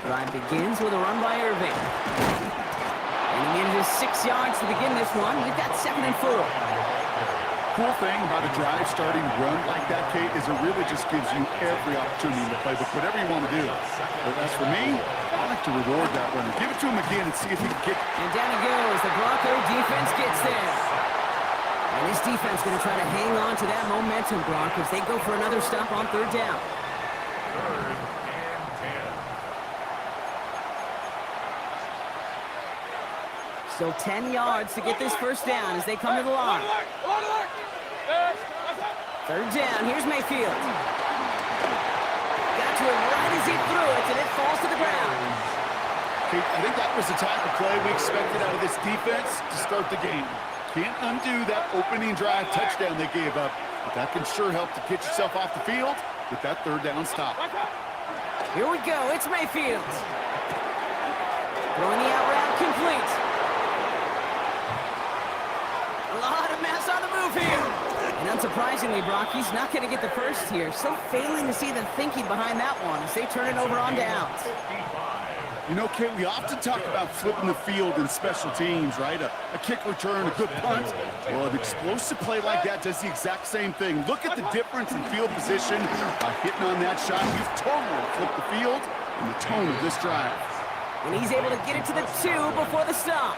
Drive begins with a run by Irving. And he manages 6 yards to begin this one. We've got 2nd and 4. Cool thing about a drive starting run like that, Kate, is it really just gives you every opportunity in the playbook, whatever you want to do. But as for me, I like to reward that runner. Give it to him again and see if he can get. And down he goes. The Bronco defense gets there. And this defense going to try to hang on to that momentum, Bronc, as they go for another stop on 3rd down. 3rd and 10. Still 10 yards to get this 1st down as they come to the line. 3rd down. Here's Mayfield. Got to him right as he threw it, and it falls to the ground. I think that was the type of play we expected out of this defense to start the game. Can't undo that opening drive touchdown they gave up, but that can sure help to get yourself off the field with that 3rd down stop. Here we go. It's Mayfield. Throwing the out route complete. A lot of mess on the move here. And unsurprisingly, Brock, he's not going to get the first here. Still failing to see the thinking behind that one as they turn it over on downs. You know, Kate, we often talk about flipping the field in special teams, right? A kick return, a good punt. Well, an explosive play like that does the exact same thing. Look at the difference in field position by hitting on that shot. You've totally flipped the field and the tone of this drive. And he's able to get it to the 2 before the stop.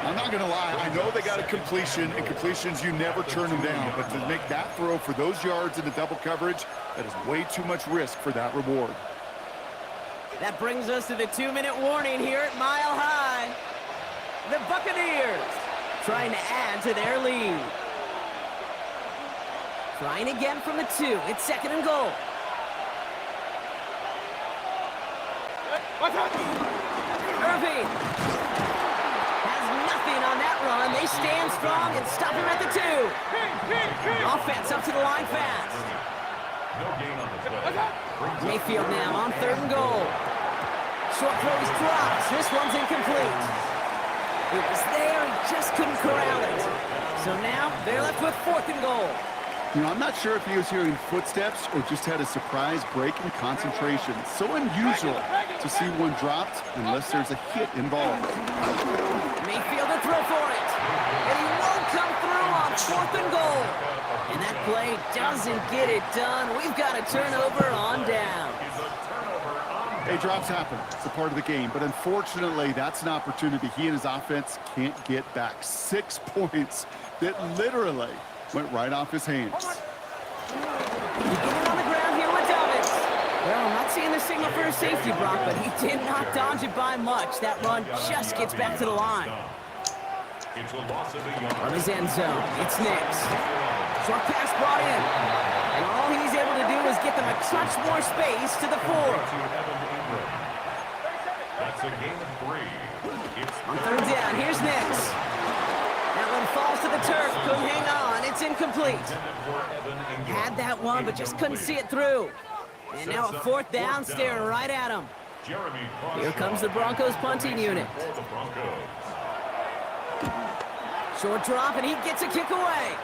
I'm not going to lie. I know they got a completion, and completions, you never turn them down. But to make that throw for those yards in the double coverage, that is way too much risk for that reward. That brings us to the 2-minute warning here at Mile High. The Buccaneers trying to add to their lead. Trying again from the 2. It's 2nd and goal. Irving has nothing on that run. They stand strong and stop him at the 2. Offense up to the line fast. No gain on the play. Mayfield now on 3rd and goal. Short throws drops. This one's incomplete. It was there, he just couldn't corral it. So now they're left with 4th and goal. You know, I'm not sure if he was hearing footsteps or just had a surprise break in concentration. It's so unusual to see one dropped unless there's a hit involved. Mayfield to throw for it. And he won't come through on 4th and goal. And that play doesn't get it done. We've got a turnover on down. Hey, drops happen. It's a part of the game. But unfortunately, that's an opportunity he and his offense can't get back. 6 points that literally went right off his hands. Beginning on the ground here with Dobbins. Well, I'm not seeing the signal for a safety, Brock, but he did not dodge it by much. That run just gets back to the line. From his end zone, it's Nix. Short pass brought in. And all he's able to do is get them a touch more space to the 4. That's a gain of 3. On 3rd down, here's Nix. That one falls to the turf. Couldn't hang on. It's incomplete. Had that one, but just couldn't see it through. And now a 4th down, staring right at him. Here comes the Broncos punting unit. Short drop, and he gets a kick away.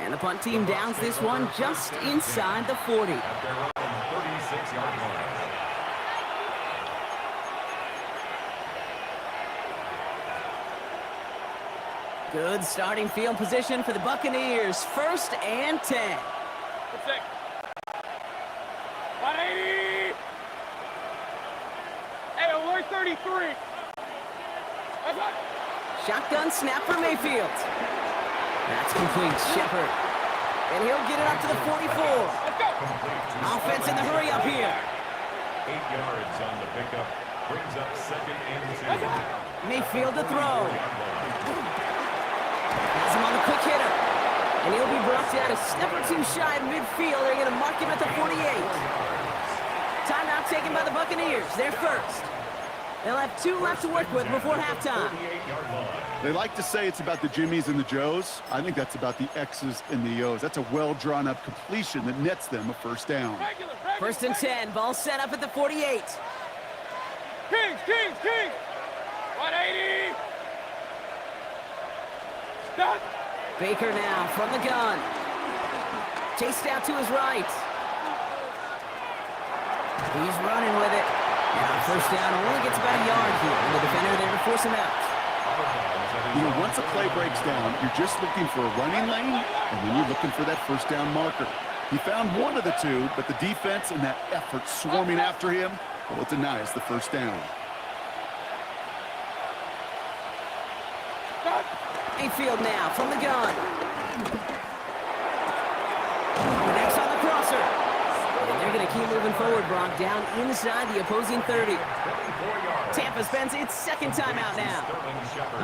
And the punt team downs this one just inside the 40. 36-yard line. Good starting field position for the Buccaneers. 1st and 10. 180. Hey, alert 33. Shotgun snap for Mayfield. That's complete. Shepard. And he'll get it up to the 44. Offense in the hurry up here. 8 yards on the pickup. Brings up 2nd and 2. Mayfield to throw. Has him on the quick hitter. And he'll be brought down a step or 2 shy of midfield. They're going to mark him at the 48. Timeout taken by the Buccaneers. They're first. They'll have 2 left to work with before halftime. They like to say it's about the Jimmies and the Joes. I think that's about the X's and the O's. That's a well-drawn-up completion that nets them a 1st down. 1st and 10. Ball set up at the 48. Kings! 180. Stop. Baker now from the gun. Chased out to his right. He's running with it. And on first down, only gets about a yard here. And the defender there to force him out. You know, once a play breaks down, you're just looking for a running lane, and then you're looking for that first down marker. He found one of the two, but the defense and that effort swarming after him, well, it denies the first down. Mayfield now from the gun. Next on the crosser. And they're going to keep moving forward, Brock, down inside the opposing 30. Tampa spends its second timeout now.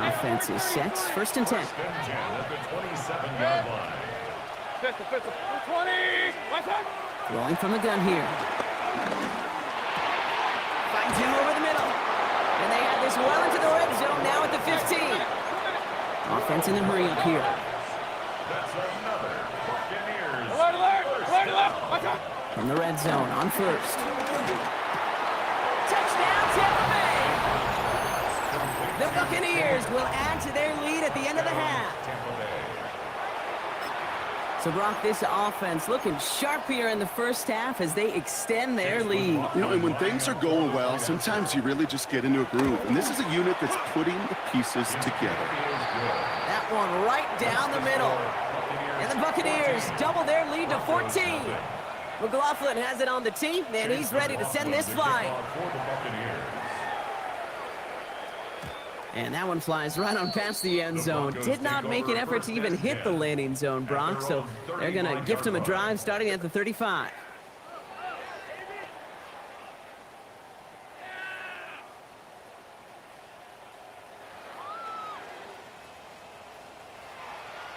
Offense is set. First and 10. Rolling from the gun here. Finds him over the middle. And they have this well into the red zone now at the 15. Offense in the hurry up here. From the red zone on first. Touchdown, Tampa Bay! The Buccaneers will add to their lead at the end of the half. So, Brock, this offense looking sharp here in the first half as they extend their lead. You know, and when things are going well, sometimes you really just get into a groove. And this is a unit that's putting the pieces together. That one right down the middle. And the Buccaneers double their lead to 14. McLaughlin has it on the tee, and he's ready to send this flying. And that one flies right on past the end zone. Did not make an effort to even hit the landing zone, Brock, so they're going to gift him a drive starting at the 35.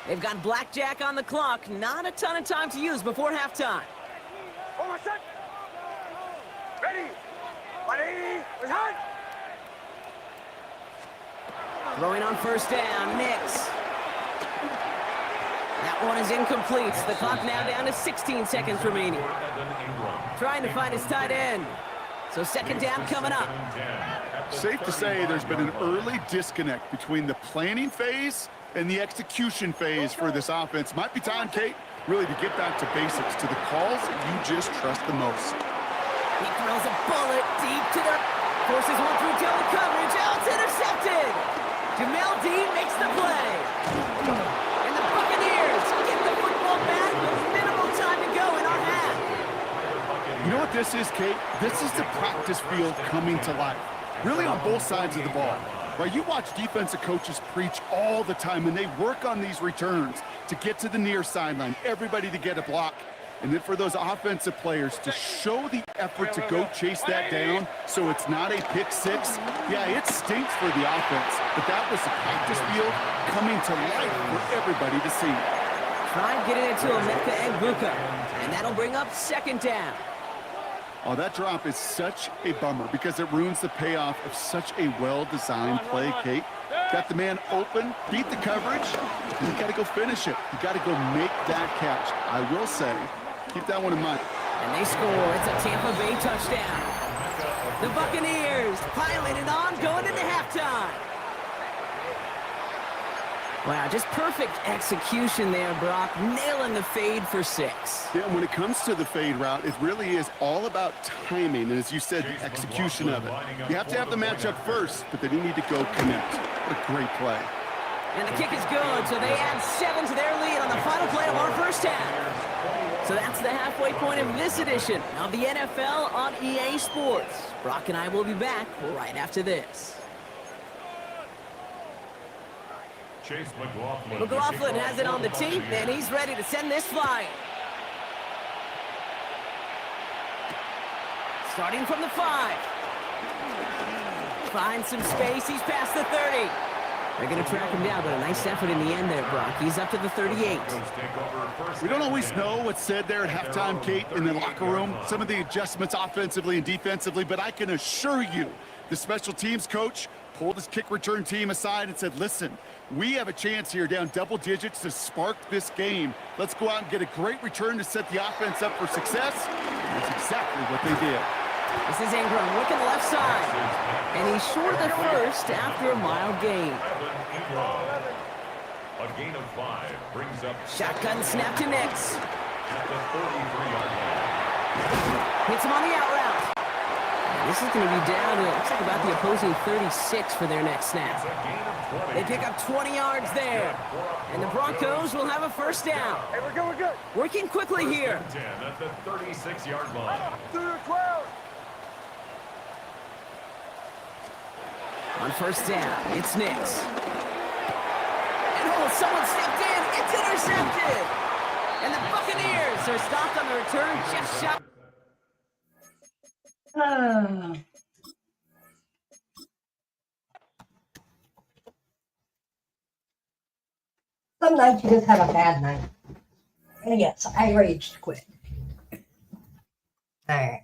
They've got blackjack on the clock. Not a ton of time to use before halftime. Ready? 180. Return. Throwing on first down, Nix. That one is incomplete. The clock now down to 16 seconds remaining. Trying to find his tight end. So second down coming up. Safe to say there's been an early disconnect between the planning phase and the execution phase for this offense. Might be time, Kate, really to get back to basics, to the calls that you just trust the most. He throws a bullet deep to the... Forces one through double coverage. Oh, it's intercepted! Jamel Dean makes the play. And the Buccaneers get the football back with minimal time to go in our half. You know what this is, Kate? This is the practice field coming to life. Really on both sides of the ball. Right, you watch defensive coaches preach all the time, and they work on these returns to get to the near sideline, everybody to get a block. And then for those offensive players to show the effort to go chase that down so it's not a pick six. Yeah, it stinks for the offense, but that was the practice field coming to life for everybody to see. Try getting it to Emeka Egbuka, and that'll bring up second down. Oh, that drop is such a bummer because it ruins the payoff of such a well-designed play, Kate. Got the man open, beat the coverage, and you got to go finish it. You got to go make that catch. I will say, keep that one in mind. And they score. It's a Tampa Bay touchdown. The Buccaneers piling it on, going into halftime. Wow, just perfect execution there, Brock. Nailing the fade for 6. Yeah, when it comes to the fade route, it really is all about timing, and as you said, the execution of it. You have to have the matchup first, but then you need to go connect. What a great play. And the kick is good, so they add 7 to their lead on the final play of our first half. So that's the halfway point of this edition of the NFL on EA Sports. Brock and I will be back right after this. Chase McLaughlin. McLaughlin has it on the tee, and he's ready to send this flying. Starting from the 5. Finds some space. He's past the 30. They're going to track him down, but a nice effort in the end there, Brock. He's up to the 38. We don't always know what's said there at halftime, Kate, in the locker room. Some of the adjustments offensively and defensively, but I can assure you the special teams coach pulled his kick return team aside and said, listen, we have a chance here down double digits to spark this game. Let's go out and get a great return to set the offense up for success. And that's exactly what they did. This is Ingram looking left side. And he's short of the first after a mild gain. A gain of 5 brings up Shotgun snap to Nix. at the 33-yard line. Hits him on the out route. This is going to be down to, it looks like about the opposing 36 for their next snap. They pick up 20 yards there. And the Broncos will have a first down. Hey, we're good, we're good. Working quickly here. First and 10 at the 36-yard line. Through the crowd. On first down, it's Nix. And someone stepped in. It's intercepted. And the Buccaneers are stopped on the return just shy. Some nights you just have a bad night. And yes, I raged quit. Alright.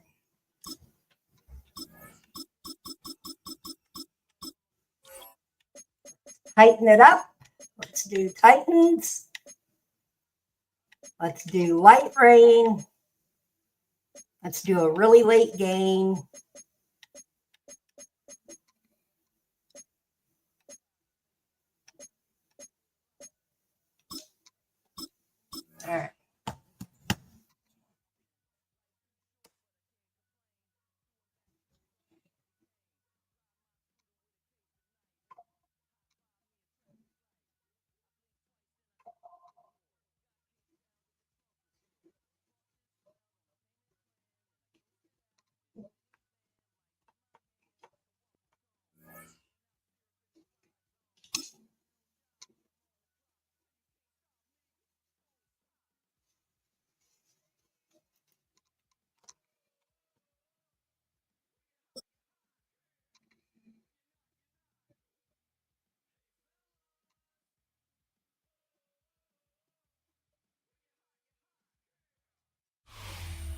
Tighten it up. Let's do Titans. Let's do light rain. Let's do a really late game. All right.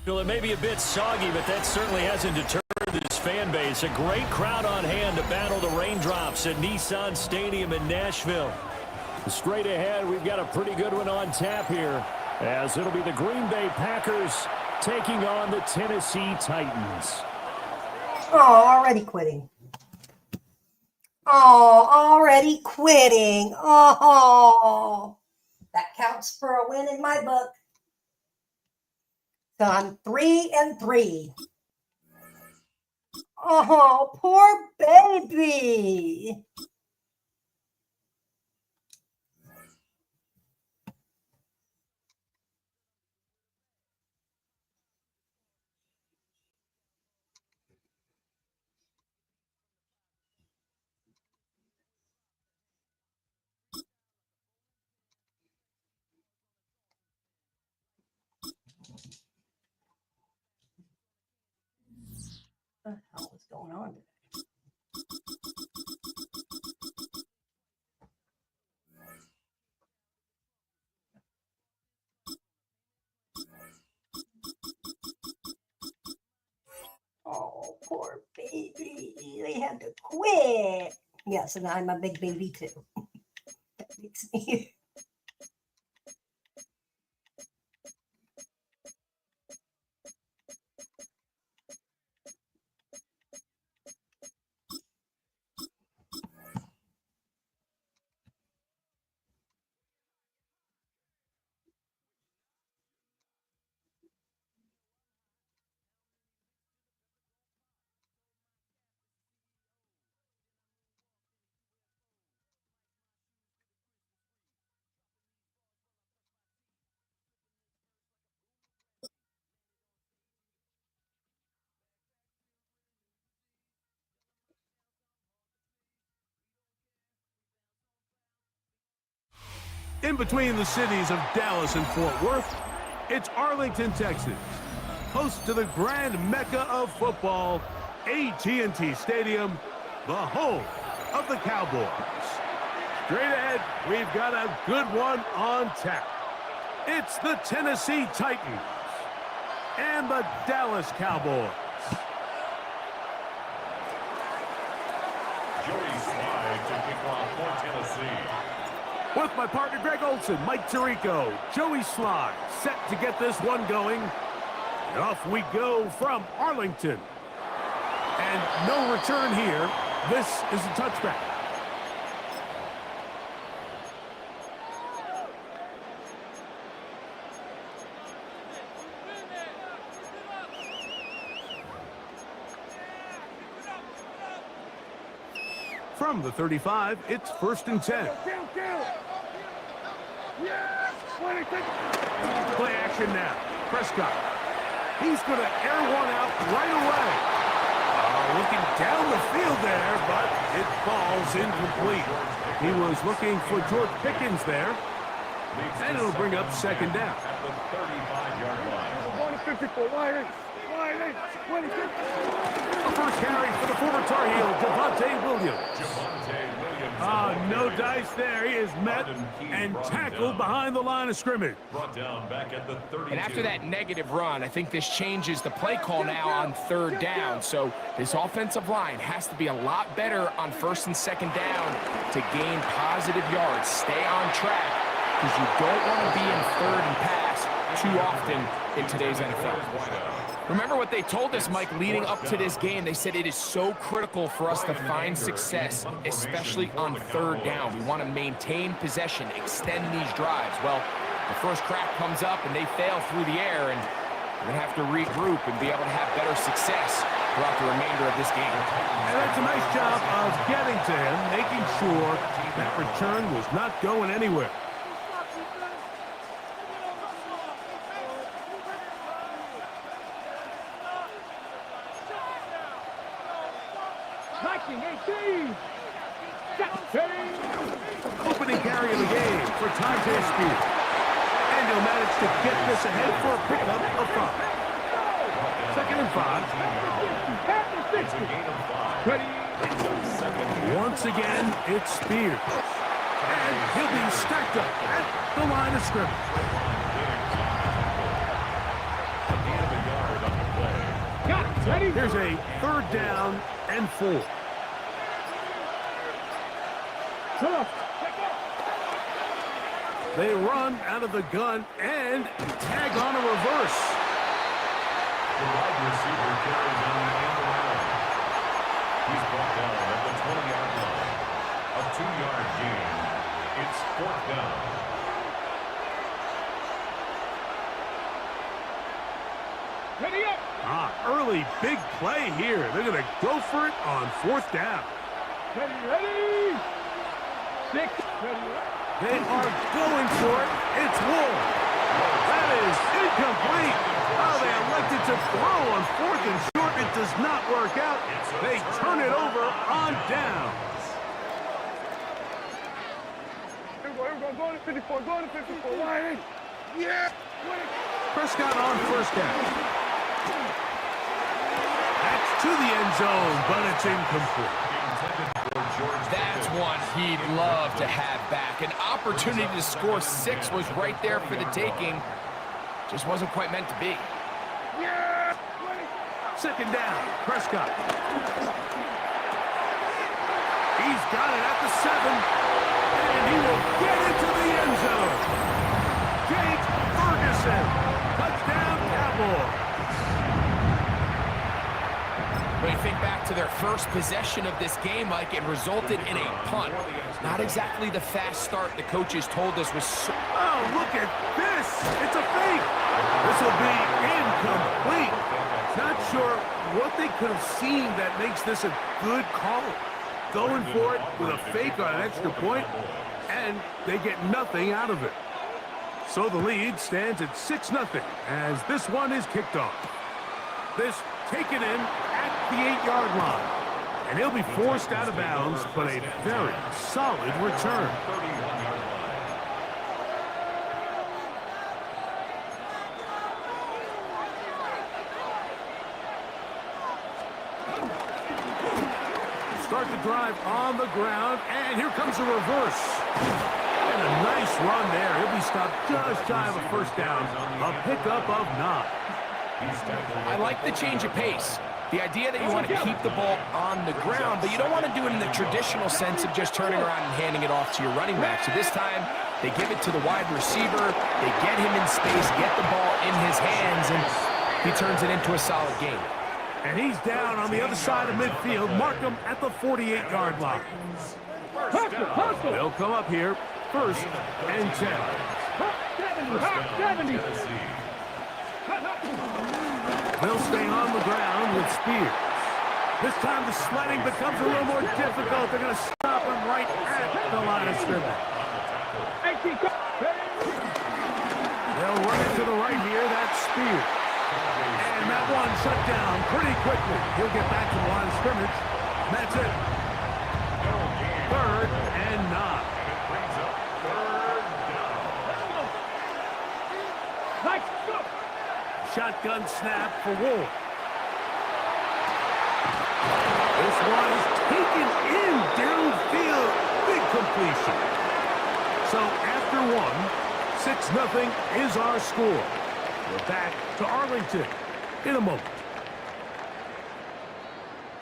Well, it may be a bit soggy, but that certainly hasn't deterred this fan base. A great crowd on hand to battle the raindrops at Nissan Stadium in Nashville. Straight ahead, we've got a pretty good one on tap here, as it'll be the Green Bay Packers taking on the Tennessee Titans. Oh, already quitting. Oh, already quitting. Oh, that counts for a win in my book. So I'm 3-3. Oh, poor baby. What the hell is going on today? Oh, poor baby. They had to quit. Yes, and I'm a big baby too. That makes me. In between the cities of Dallas and Fort Worth, it's Arlington, Texas, host to the grand mecca of football, AT&T Stadium, the home of the Cowboys. Straight ahead, we've got a good one on tap. It's the Tennessee Titans and the Dallas Cowboys. Joey Slye to kick off for Tennessee. With my partner Greg Olson, Mike Tirico, Joey Slye set to get this one going. And off we go from Arlington. And no return here. This is a touchback. From the 35, it's 1st and 10. Play action now. Prescott. He's going to air one out right away. Looking down the field there, but it falls incomplete. He was looking for George Pickens there. And it'll bring up 2nd down. At the 35-yard line. The first carry for the former Tar Heel, Javonte Williams. No dice there. He is met and tackled behind the line of scrimmage. Brought down back at the 32. And after that negative run, I think this changes the play call now on 3rd down. So this offensive line has to be a lot better on 1st and 2nd down to gain positive yards. Stay on track, because you don't want to be in 3rd and pass too often in today's NFL. Remember what they told us, Mike, leading up to this game. They said it is so critical for us to find success, especially on 3rd down. We want to maintain possession, extend these drives. Well, the first crack comes up and they fail through the air, and we're going to have to regroup and be able to have better success throughout the remainder of this game. And that's a nice job of getting to him, making sure that return was not going anywhere. Opening carry of the game for Tajay Spears. And he'll manage to get this ahead for a pickup of 5. 2nd and 5. Once again, it's Spears. And he'll be stacked up at the line of scrimmage. Here's a 3rd down and 4. They run out of the gun and tag on a reverse. The wide receiver carries on the end around. He's brought down at the 20-yard line. A 2-yard gain. It's 4th down. Early big play here. They're going to go for it on 4th down. Ready. 6. They are going for it. It's Ward. That is incomplete. Oh, they elected to throw on 4th and short. It does not work out. They turn it over on downs. Going to 54. Going to 54. Wide. Yeah. Prescott on 1st down. That's to the end zone, but it's incomplete. That's one he'd love to have back. An opportunity to score 6 was right there for the taking. Just wasn't quite meant to be. Yeah! 2nd down, Prescott. He's got it at the 7, and he will get into the end zone. Jake Ferguson, touchdown Cowboys. When you think back to their first possession of this game, Mike, it resulted in a punt. Not exactly the fast start the coaches told us was so... Oh, look at this! It's a fake! This will be incomplete. Not sure what they could have seen that makes this a good call. Going for it with a fake on an extra point, and they get nothing out of it. So the lead stands at 6-0 as this one is kicked off. This taken in at the 8-yard line. And he'll be forced out of bounds, but a very solid return. Start the drive on the ground, and here comes a reverse. And a nice run there. He'll be stopped just shy of a 1st down. A pickup of 9. I like the change of pace. The idea that you want to keep the ball on the ground, but you don't want to do it in the traditional sense of just turning around and handing it off to your running back. So this time, they give it to the wide receiver, they get him in space, get the ball in his hands, and he turns it into a solid game. And he's down on the other side of midfield. Mark him at the 48-yard line. They'll come up here, 1st and 10. 70. They'll stay on the ground with Spears. This time the sledding becomes a little more difficult. They're going to stop him right at the line of scrimmage. They'll run it to the right here. That's Spear. And that one shut down pretty quickly. He'll get back to the line of scrimmage. That's it. 3rd and 9. Shotgun snap for Wolf. This one is taken in downfield. Big completion. So after 1, 6-0 is our score. We're back to Arlington in a moment.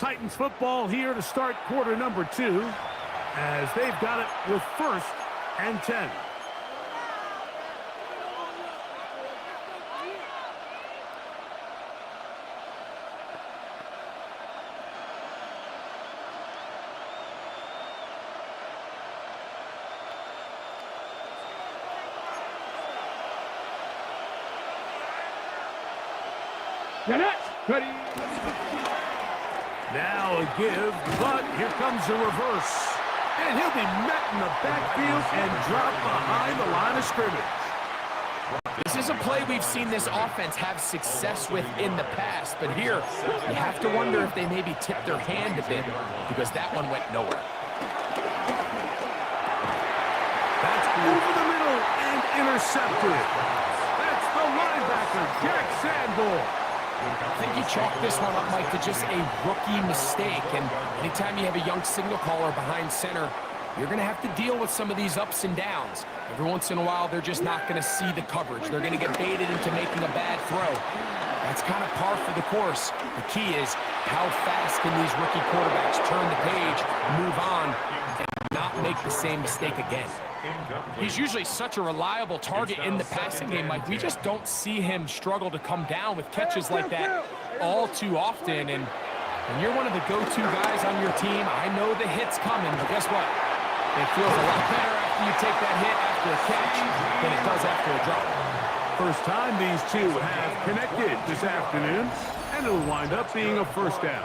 Titans football here to start quarter number 2 as they've got it with 1st and 10. Now a give, but here comes a reverse. And he'll be met in the backfield and dropped behind the line of scrimmage. This is a play we've seen this offense have success with in the past, but here you have to wonder if they maybe tipped their hand a bit because that one went nowhere. That's over the middle and intercepted. That's the linebacker, Jack Sanborn. I think he chalked this one up, Mike, to just a rookie mistake. And anytime you have a young signal caller behind center, you're going to have to deal with some of these ups and downs. Every once in a while, they're just not going to see the coverage. They're going to get baited into making a bad throw. That's kind of par for the course. The key is how fast can these rookie quarterbacks turn the page, move on, and not make the same mistake again. He's usually such a reliable target in the passing game, Mike. We just don't see him struggle to come down with catches like that all too often. And when you're one of the go-to guys on your team, I know the hit's coming, but guess what? It feels a lot better after you take that hit after a catch than it does after a drop. First time these two have connected this afternoon, and it'll wind up being a 1st down.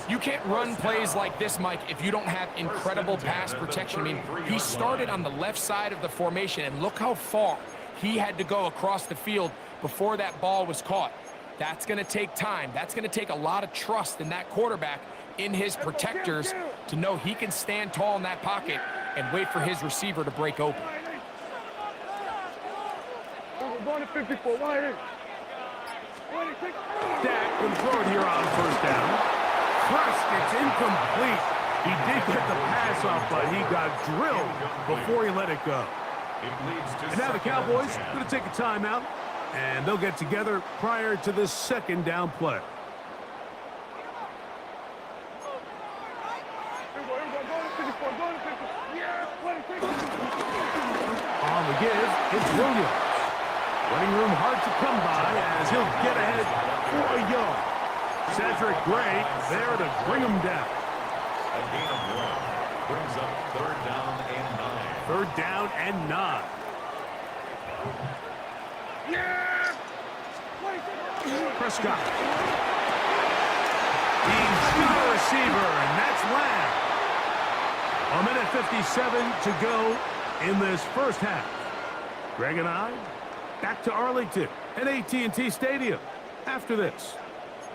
You can't run plays like this, Mike, if you don't have incredible pass protection. I mean, he started on the left side of the formation, and look how far he had to go across the field before that ball was caught. That's going to take time. That's going to take a lot of trust in that quarterback, in his protectors, to know he can stand tall in that pocket and wait for his receiver to break open. Dak will throw it here on 1st down. Crushed, it's incomplete. He did get the pass off, but he got drilled before he let it go. And now the Cowboys are going to take a timeout, and they'll get together prior to this 2nd down play. On the give, it's Williams. Running room hard to come by as he'll get ahead for a yard. Cedric Gray there to bring him down. A gain of 1 brings up 3rd down and 9. 3rd down and 9. Prescott. He's got a receiver, and that's Lamb. 1:57 to go in this 1st half. Greg and I back to Arlington at AT&T Stadium after this.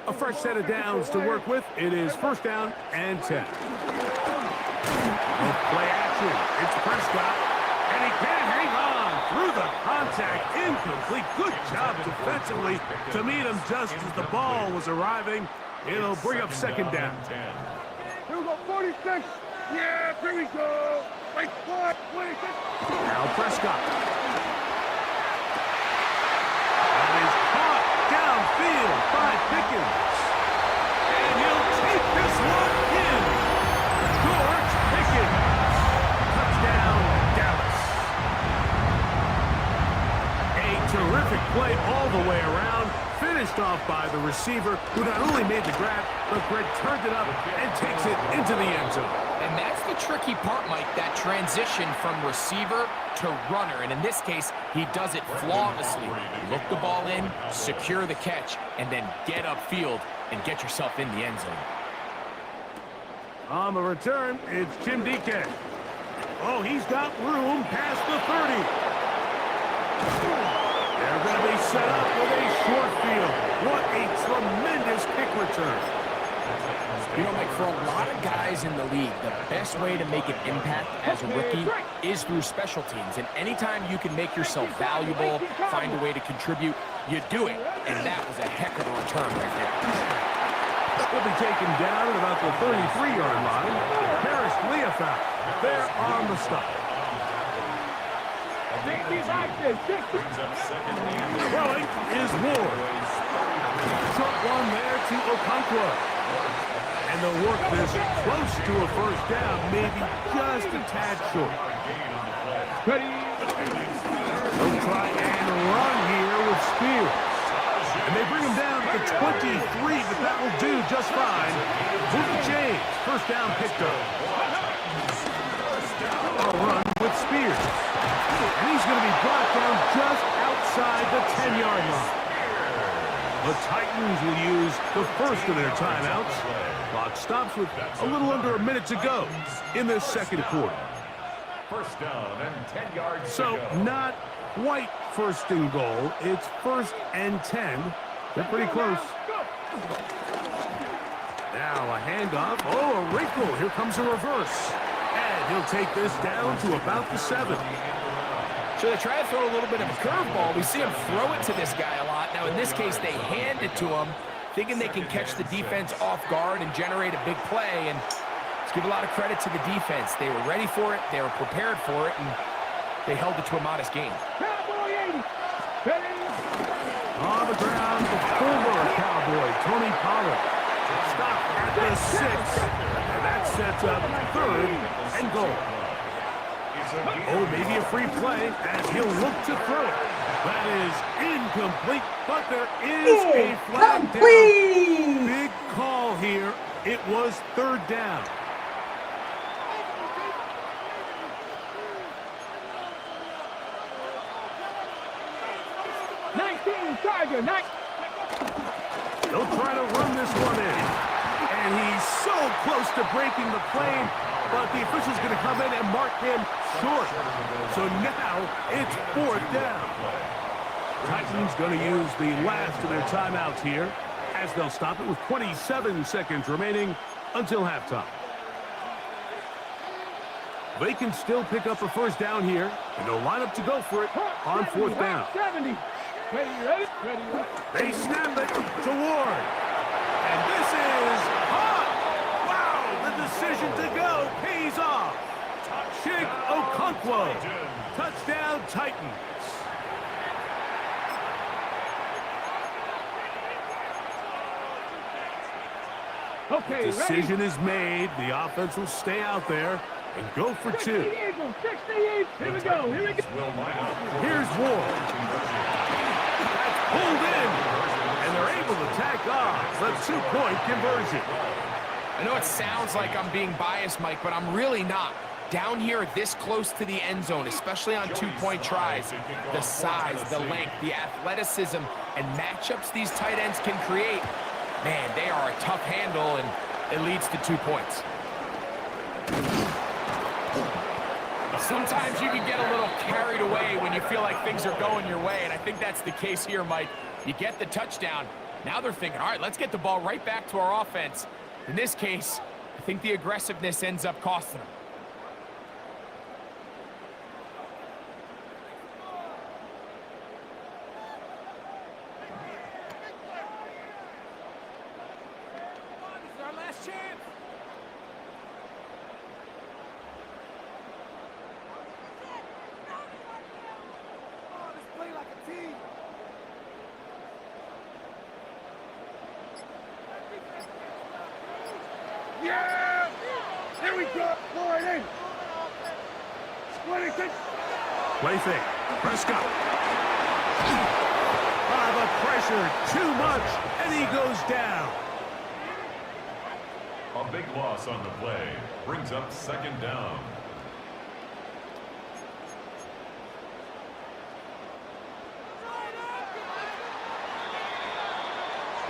A fresh set of downs to work with. It is 1st down and 10. Play action. It's Prescott. And he can't hang on through the contact. Incomplete. Good job defensively to meet him just as the ball was arriving. It'll bring up 2nd down. Here we go, 46. Yeah, here we go. Right spot, 26. Now Prescott. That is caught downfield by Pickens. And he'll take this one in. George Pickens. Touchdown, Dallas. A terrific play all the way around. Finished off by the receiver, who not only made the grab, but Greg turned it up and takes it into the end zone. And that's the tricky part, Mike, that transition from receiver to runner. And in this case, he does it flawlessly. Look the ball in, secure the catch, and then get upfield and get yourself in the end zone. On the return, it's Jim Dike. Oh, he's got room past the 30. They're going to be set up with a short field. What a tremendous kick return. You know, Mike, for a lot of guys in the league, the best way to make an impact as a rookie is through special teams. And anytime you can make yourself valuable, find a way to contribute, you do it. And that was a heck of a return right there. Will be taken down at about the 33-yard line. Paris Leofau, there on the stop. Throwing is Ward. Short one there to Okonkwo. And they'll work this close to a first down, maybe just a tad short. They'll try and run here with Spears. And they bring him down to 23, but that will do just fine. Move the chains. First down picked up. A run with Spears. And he's going to be brought down just outside the 10-yard line. The Titans will use the first of their timeouts. Clock stops with a little under a minute to go in this second quarter. First down and 10 yards. So not quite first and goal. It's first and 10. They're pretty close. Now a handoff. Oh, a wrinkle. Here comes a reverse. And he'll take this down to about the 7. So they try to throw a little bit of a curveball. We see him throw it to this guy a lot. Now, in this case, they hand it to him, thinking they can catch the defense off guard and generate a big play. And let's give a lot of credit to the defense. They were ready for it. They were prepared for it. And they held it to a modest gain. On the ground, the former Cowboy, Tony Pollard. Stop at the 6. And that sets up third and goal. Oh, maybe a free play as he'll look to throw it. That is incomplete, but there is a flag down. Big call here. It was third down. They'll try to run this one in. And he's so close to breaking the plane, but the official's going to come in and mark him short. So now it's fourth down. Titans going to use the last of their timeouts here as they'll stop it with 27 seconds remaining until halftime. They can still pick up a first down here, and they'll line up to go for it on fourth down. They snap it to Ward. And this is hot. Wow, the decision to go pays off. Chig Okonkwo. Touchdown, Titans. Okay, decision is made. The offense will stay out there and go for 2. Here we go. Here's Ward. That's pulled in. And they're able to tack off the 2-point conversion. I know it sounds like I'm being biased, Mike, but I'm really not. Down here this close to the end zone, especially on 2-point tries, the size, the length, the athleticism, and matchups these tight ends can create, man, they are a tough handle, and it leads to 2 points. Sometimes you can get a little carried away when you feel like things are going your way, and I think that's the case here, Mike. You get the touchdown. Now they're thinking, all right, let's get the ball right back to our offense. In this case, I think the aggressiveness ends up costing them. This is our last chance. Yeah! Here we go. Pull it in. Split it. Play fake. Prescott. The pressure too much, and he goes down. A big loss on the play brings up second down.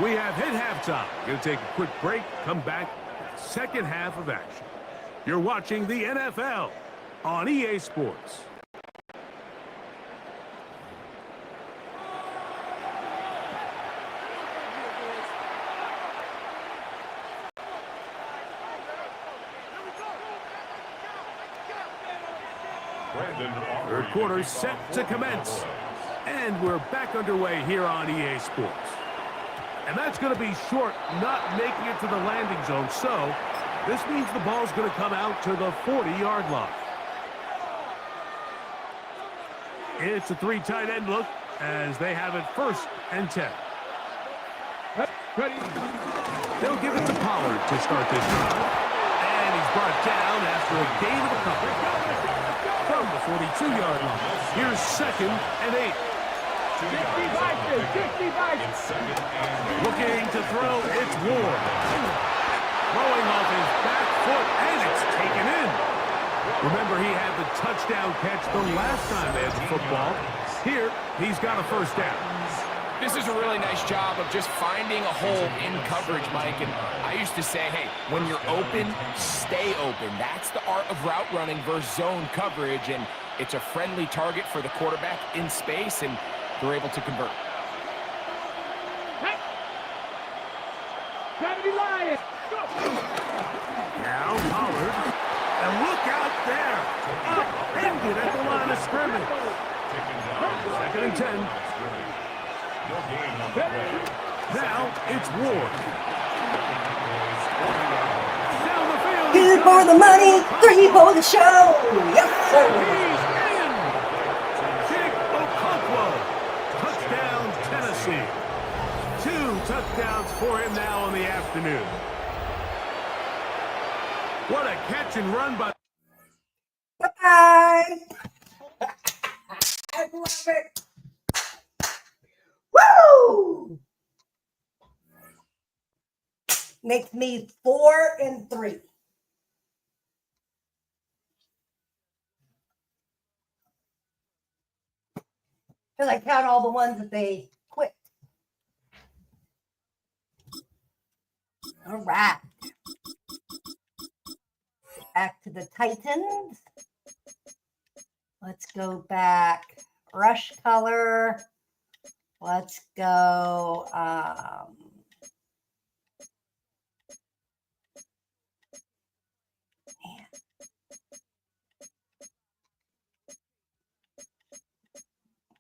We have hit halftime. Going to take a quick break, come back, second half of action. You're watching the NFL on EA Sports. Third quarter set to commence. And we're back underway here on EA Sports. And that's going to be short, not making it to the landing zone. So this means the ball's going to come out to the 40-yard line. It's a 3 tight end look as they have it 1st and 10. They'll give it to Pollard to start this drive. And he's brought down after a gain of a couple. From the 42-yard line. Here's 2nd and 8. 65. Looking to throw, it's Ward. Throwing off his back foot, and it's taken in. Remember, he had the touchdown catch the last time they had the football. Here, he's got a 1st down. This is a really nice job of just finding a hole in coverage, Mike. And I used to say, hey, when you're open, stay open. That's the art of route running versus zone coverage. And it's a friendly target for the quarterback in space, and they're able to convert. Now Pollard, and look out there, upended at the line of scrimmage. 2nd and 10. Now it's Ward. Down the field. 2 for the money, 3 for the show. Yes, sir. Tennessee. 2 touchdowns for him now in the afternoon. What a catch and run by... Bye-bye. I love it. Woo! Makes me 4 and 3. Because I count all the ones that they quit. All right. Back to the Titans. Let's go back. Brush color. Let's go.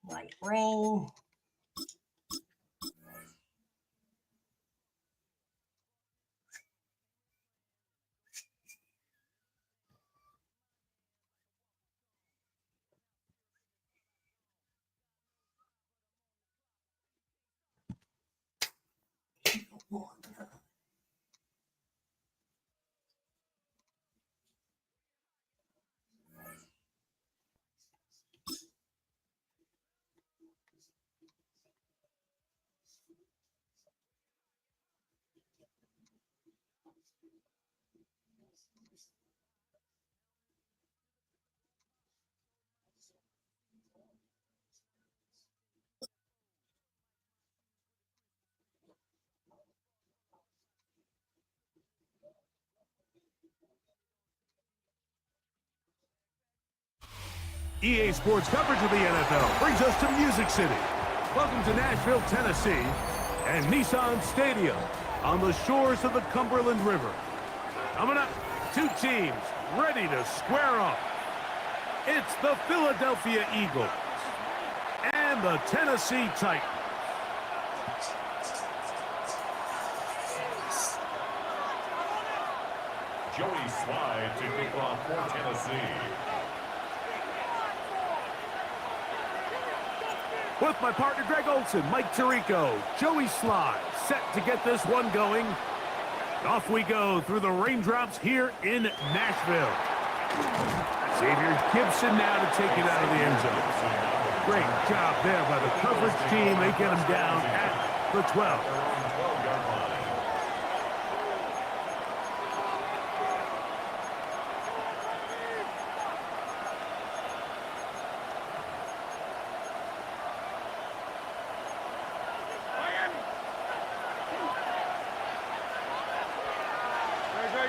Light rain. EA Sports coverage of the NFL brings us to Music City. Welcome to Nashville, Tennessee, and Nissan Stadium on the shores of the Cumberland River. Coming up, 2 teams ready to square off. It's the Philadelphia Eagles and the Tennessee Titans. Joey Slide to kick off for Tennessee. With my partner Greg Olson, Mike Tirico, Joey Slide, set to get this one going. Off we go through the raindrops here in Nashville. Xavier Gibson now to take it out of the end zone. Great job there by the coverage team. They get him down at the 12.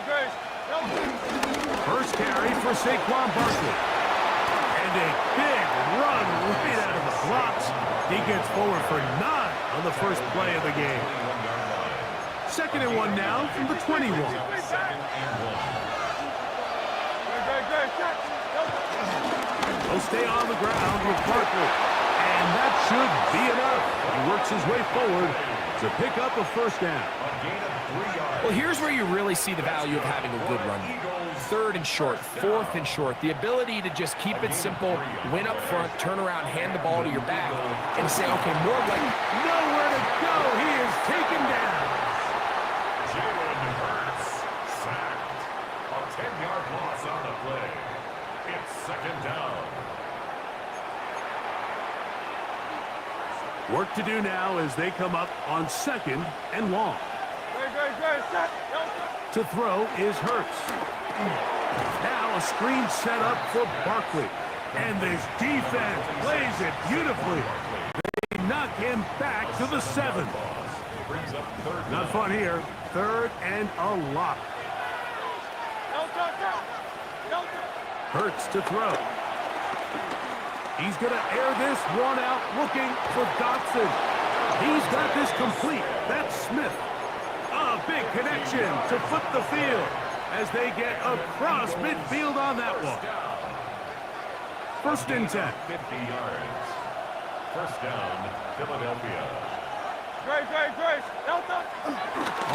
Go, First carry for Saquon Barkley. And a big run right out of the blocks. He gets forward for 9 on the first play of the game. 2nd and 1 now from the 21. He'll stay on the ground with Barkley. And that should be enough. He works his way forward to pick up a first down. Well, here's where you really see the value of having a good run. 3rd and short, 4th and short. The ability to just keep it simple, win up front, turn around, hand the ball to your back, and say, okay, more like nowhere to go. He is taken down. Jalen Hurts sacked. A 10-yard loss on the play. It's 2nd down. Work to do now as they come up on 2nd and long. To throw is Hurts. Now a screen set up for Barkley. And this defense plays it beautifully. They knock him back to the 7. Not fun here. 3rd and a lot. Hurts to throw. He's going to air this one out looking for Dotson. He's got this complete. That's Smith. A big connection to flip the field as they get across midfield on that one. 1st and 10. 50 yards. First down, Philadelphia.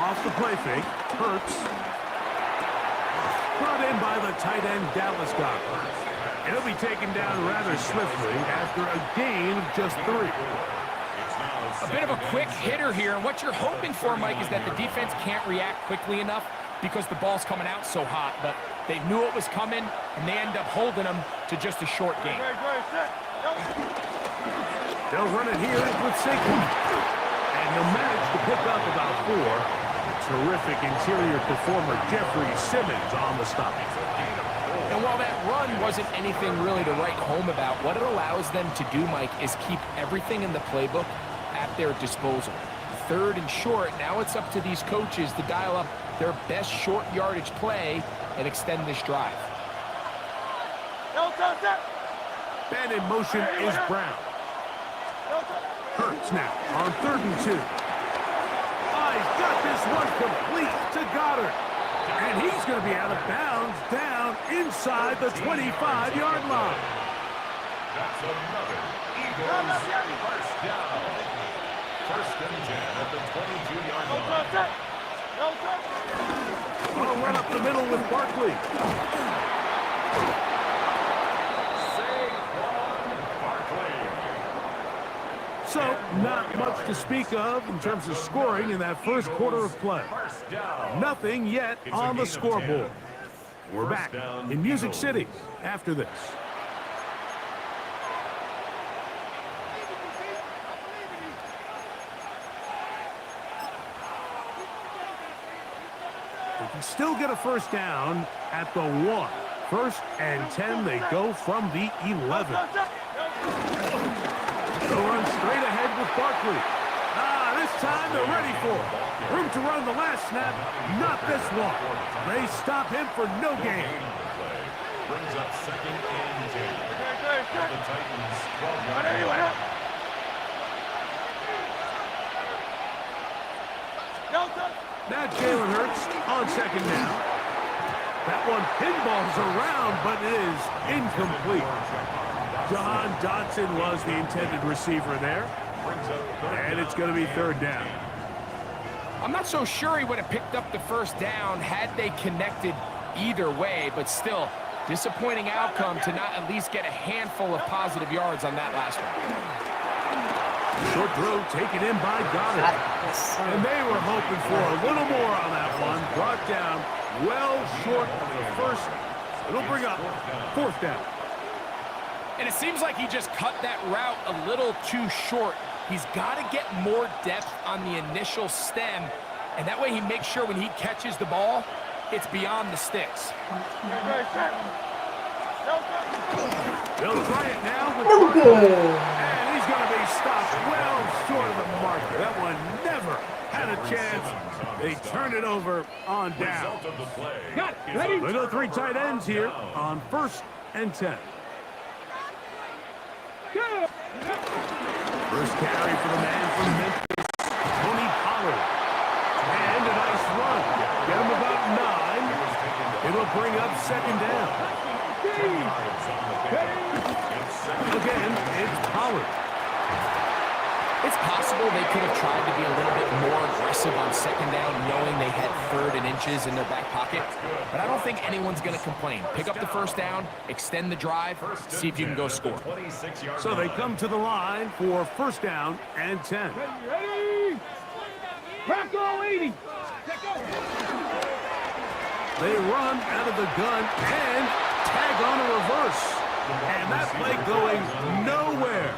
Off the play fake. Hurts. Brought in by the tight end Dallas Goedert. And he'll be taken down rather swiftly after a gain of just 3. a bit of a quick hitter here. And what you're hoping for, Mike, is that the defense can't react quickly enough because the ball's coming out so hot. But they knew it was coming, and they end up holding them to just a short game. They'll run it here with Saquon. And he'll manage to pick up about 4. Terrific interior performer Jeffrey Simmons on the stop. And while that run wasn't anything really to write home about, what it allows them to do, Mike, is keep everything in the playbook at their disposal. 3rd and short, now it's up to these coaches to dial up their best short yardage play and extend this drive. And in motion is Brown. Hurts now on 3rd and 2. He's got this one complete to Goddard. And he's going to be out of bounds down inside the 25-yard line. That's another Eagles first down. 1st and 10 at the 22-yard line. On a run up the middle with Barkley. So, not much to speak of in terms of scoring in that first quarter of play. Nothing yet on the scoreboard. We're back in Music City after this. They can still get a first down at the 1. 1st and 10, they go from the 11. They'll run straight ahead with Barkley. This time they're ready for it. Room to run the last snap, not this one. They stop him for no gain. Brings up 2nd and 10. The Titans 12-yard line. Now Jalen Hurts on 2nd down. That one pinballs around, but it is incomplete. John Dotson was the intended receiver there. And it's going to be 3rd down. I'm not so sure he would have picked up the first down had they connected either way, but still, disappointing outcome to not at least get a handful of positive yards on that last one. Short throw taken in by Goddard. And they were hoping for a little more on that one. Brought down well short of the first. It'll bring up 4th down. And it seems like he just cut that route a little too short. He's got to get more depth on the initial stem, and that way he makes sure when he catches the ball, it's beyond the sticks. They'll try it now with Barkley. And he's is going to be stopped well short of the marker. That one never had a chance. They turn it over on down. They go 3 tight ends here on 1st and 10. First carry for the man from Memphis, Tony Pollard. And a nice run. Get him about 9. It'll bring up 2nd down. Again, it's Pollard. It's possible they could have tried to be a little bit more aggressive on 2nd down, knowing they had 3rd and inches in their back pocket. But I don't think anyone's going to complain. Pick up the 1st down, extend the drive, see if you can go score. So they come to the line for 1st down and 10. Ready? Rocco 80. They run out of the gun and tag on a reverse. And that play going nowhere.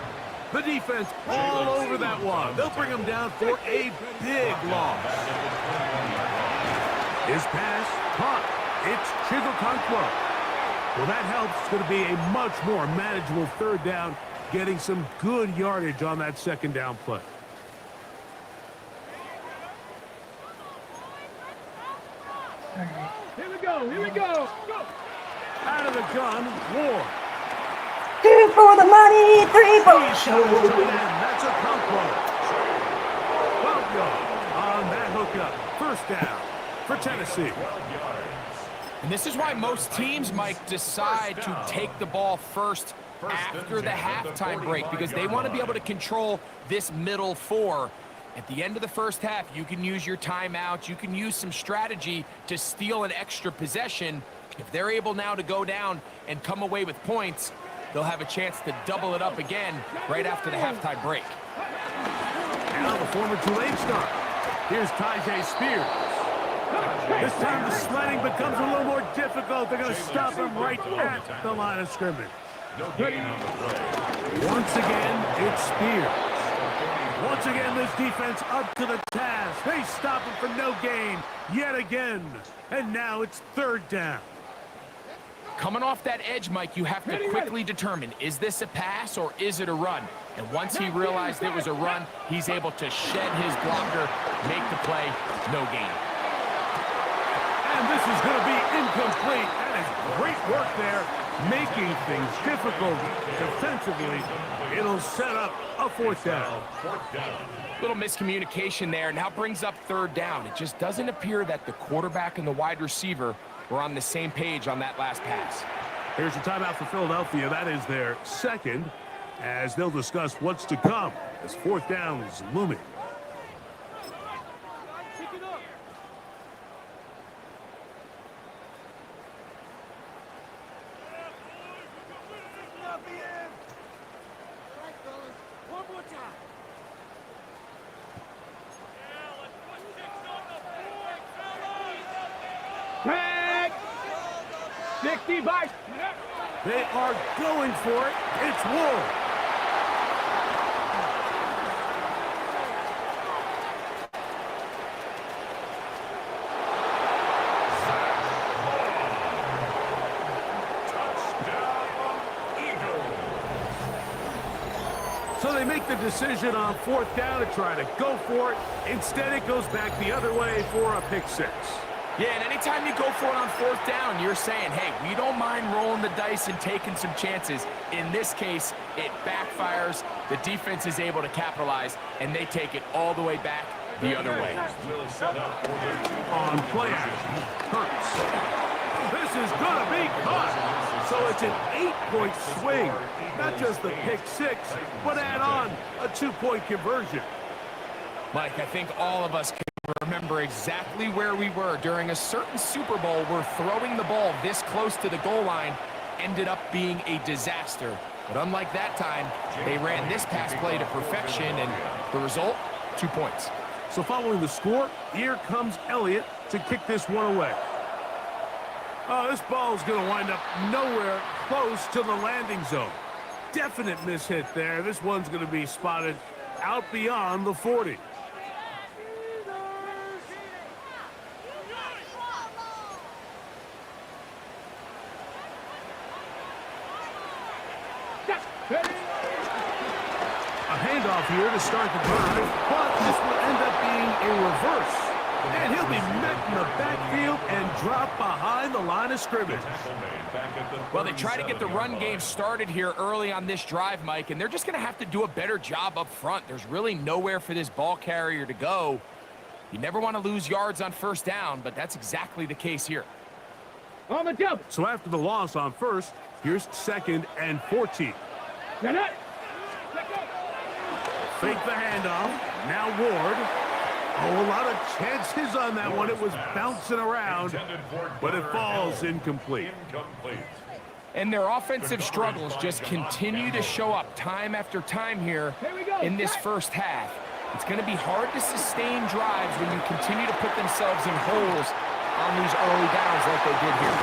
The defense all over that one. They'll bring him down for a big loss. His pass, caught. It's Chigokonkwo. Well, that helps. It's going to be a much more manageable 3rd down, getting some good yardage on that 2nd down play. Here we go. Here we go. Go. Out of the gun, Ward. 2 for the money, 3 for the show. That's a Konkwo. 12 yards on that hookup. 1st down for Tennessee. And this is why most teams, Mike, decide to take the ball first after the halftime break, because they want to be able to control this middle 4. At the end of the 1st half, you can use your timeouts. You can use some strategy to steal an extra possession. If they're able now to go down and come away with points, they'll have a chance to double it up again right after the halftime break. Now the former Tulane star. Here's Tyjae Spears. This time the sledding becomes a little more difficult. They're going to stop him right at the line of scrimmage. Once again, it's Spears. Once again, this defense up to the task. They stop him for no gain yet again. And now it's 3rd down. Coming off that edge, Mike, you have to quickly determine, is this a pass or is it a run? And once he realized it was a run, he's able to shed his blocker, make the play, no gain. And this is going to be incomplete. That is great work there, making things difficult defensively. It'll set up a 4th down. Little miscommunication there. Now brings up 3rd down. It just doesn't appear that the quarterback and the wide receiver were on the same page on that last pass. Here's a timeout for Philadelphia. That is their 2nd, as they'll discuss what's to come as 4th down is looming. Tag. 60 by. They are going for it. It's Ward. So they make the decision on 4th down to try to go for it. Instead, it goes back the other way for a pick 6. Yeah, and anytime you go for it on 4th down, you're saying, hey, we don't mind rolling the dice and taking some chances. In this case, it backfires. The defense is able to capitalize, and they take it all the way back the other way. On play action, Hurts. This is going to be caught. So it's an 8-point swing. Not just the pick 6, but add on a 2-point conversion. Mike, I think all of us can remember exactly where we were during a certain Super Bowl where throwing the ball this close to the goal line ended up being a disaster. But unlike that time, they ran this pass play to perfection, and the result, 2 points. So following the score, here comes Elliott to kick this one away. Oh, this ball is going to wind up nowhere close to the landing zone. Definite mishit there. This one's going to be spotted out beyond the 40. to start the drive, but this will end up being a reverse. And he'll be met in the backfield and dropped behind the line of scrimmage. Well, they try to get the run game started here early on this drive, Mike, and they're just going to have to do a better job up front. There's really nowhere for this ball carrier to go. You never want to lose yards on first down, but that's exactly the case here. On the jump. So after the loss on first, here's 2nd and 14. Fake the handoff. Now Ward. Oh, a lot of chances on that one. It was bouncing around, but it falls incomplete. And their offensive struggles just continue to show up time after time here in this first half. It's going to be hard to sustain drives when you continue to put themselves in holes on these early downs like they did here.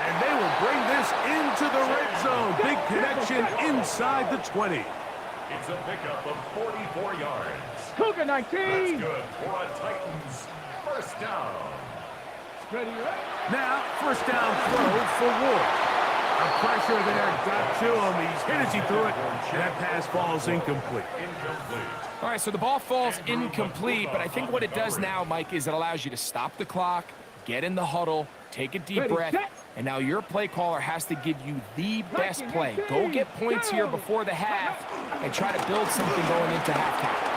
And they will bring this into the red zone. Big connection inside the 20. It's a pickup of 44 yards. Cougar 19. That's good for a Titans first down. Now, first down throw for Ward. The pressure there got to him. He's hit as he threw it, and that pass falls incomplete. All right, so the ball falls incomplete, but I think what it does now, Mike, is it allows you to stop the clock, get in the huddle, take a deep breath, and now your play caller has to give you the best play. Go get points here before the half and try to build something going into halftime.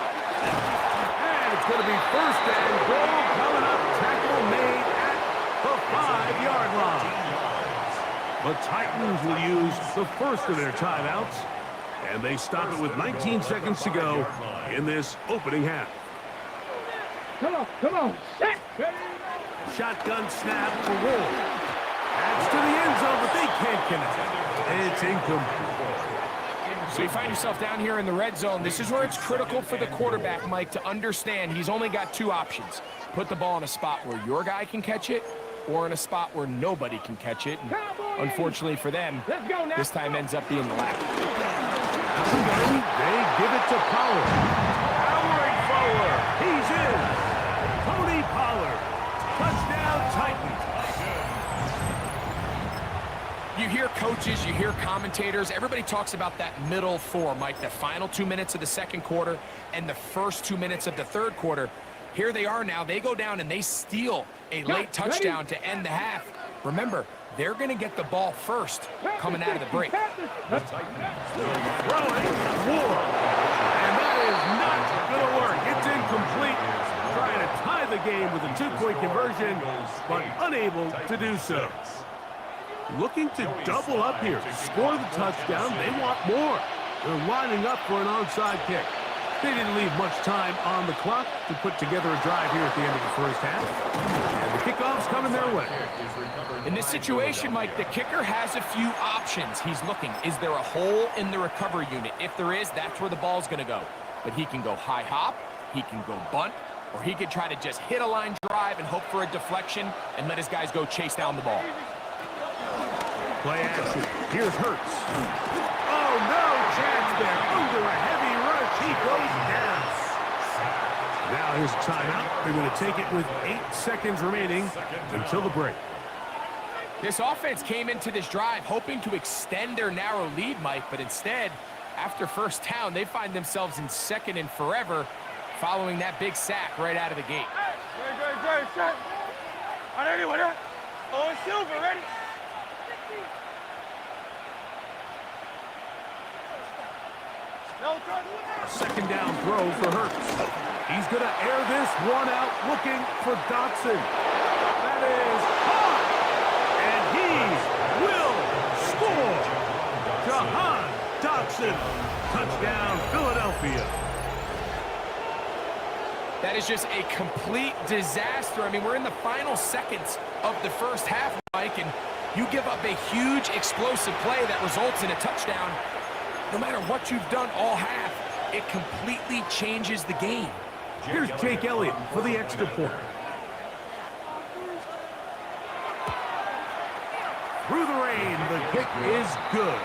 And it's going to be first and goal coming up. Tackle made at the 5-yard line. The Titans will use the first of their timeouts, and they stop it with 19 seconds to go in this opening half. Come on. Set. Shotgun snap for Ward. That's to the end zone, but they can't connect. It's incomplete. So you find yourself down here in the red zone. This is where it's critical for the quarterback, Mike, to understand he's only got 2 options. Put the ball in a spot where your guy can catch it, or in a spot where nobody can catch it. And unfortunately for them, this time ends up being the latter. They give it to Pollard. Powering forward. He's in. Tony Pollard. Touchdown Titans. You hear coaches, you hear commentators, everybody talks about that middle 4, Mike, the final 2 minutes of the second quarter and the first 2 minutes of the third quarter. Here they are now. They go down and they steal a late touchdown to end the half. Remember, they're going to get the ball first coming out of the break. Throwing Ward. And that is not going to work. It's incomplete. Trying to tie the game with a 2-point conversion, but unable to do so. Looking to double up here, score the touchdown. They want more. They're lining up for an onside kick. They didn't leave much time on the clock to put together a drive here at the end of the first half. And the kickoff's coming their way. In this situation, Mike, the kicker has a few options. He's looking. Is there a hole in the recovery unit? If there is, that's where the ball's going to go. But he can go high hop, he can go bunt, or he could try to just hit a line drive and hope for a deflection and let his guys go chase down the ball. Play action. Here's Hurts. Oh, no chance there. Under a heavy rush, he goes down. Now here's a timeout. They're going to take it with 8 seconds remaining until the break. This offense came into this drive hoping to extend their narrow lead, Mike, but instead, after first down, they find themselves in 2nd and forever following that big sack right out of the gate. Good, shot. On anyone, huh? Oh, it's Silver, ready? Second down throw for Hurts. He's going to air this one out looking for Dotson. That is hot. And he will score. Jahan Dotson. Touchdown, Philadelphia. That is just a complete disaster. I mean, we're in the final seconds of the first half, Mike, and you give up a huge explosive play that results in a touchdown. No matter what you've done all half, it completely changes the game. Here's Jake Elliott for the extra point. Through the rain, the kick is good.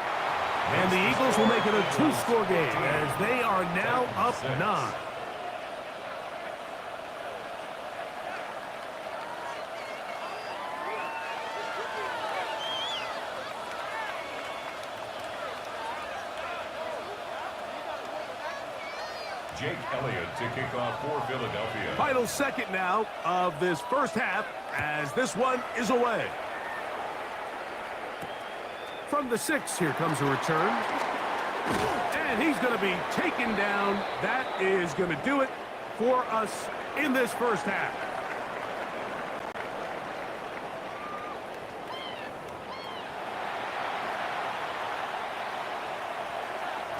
And the Eagles will make it a 2-score game as they are now up 9. Jake Elliott to kick off for Philadelphia. Final second now of this first half as this one is away. From the 6, here comes a return. And he's going to be taken down. That is going to do it for us in this first half.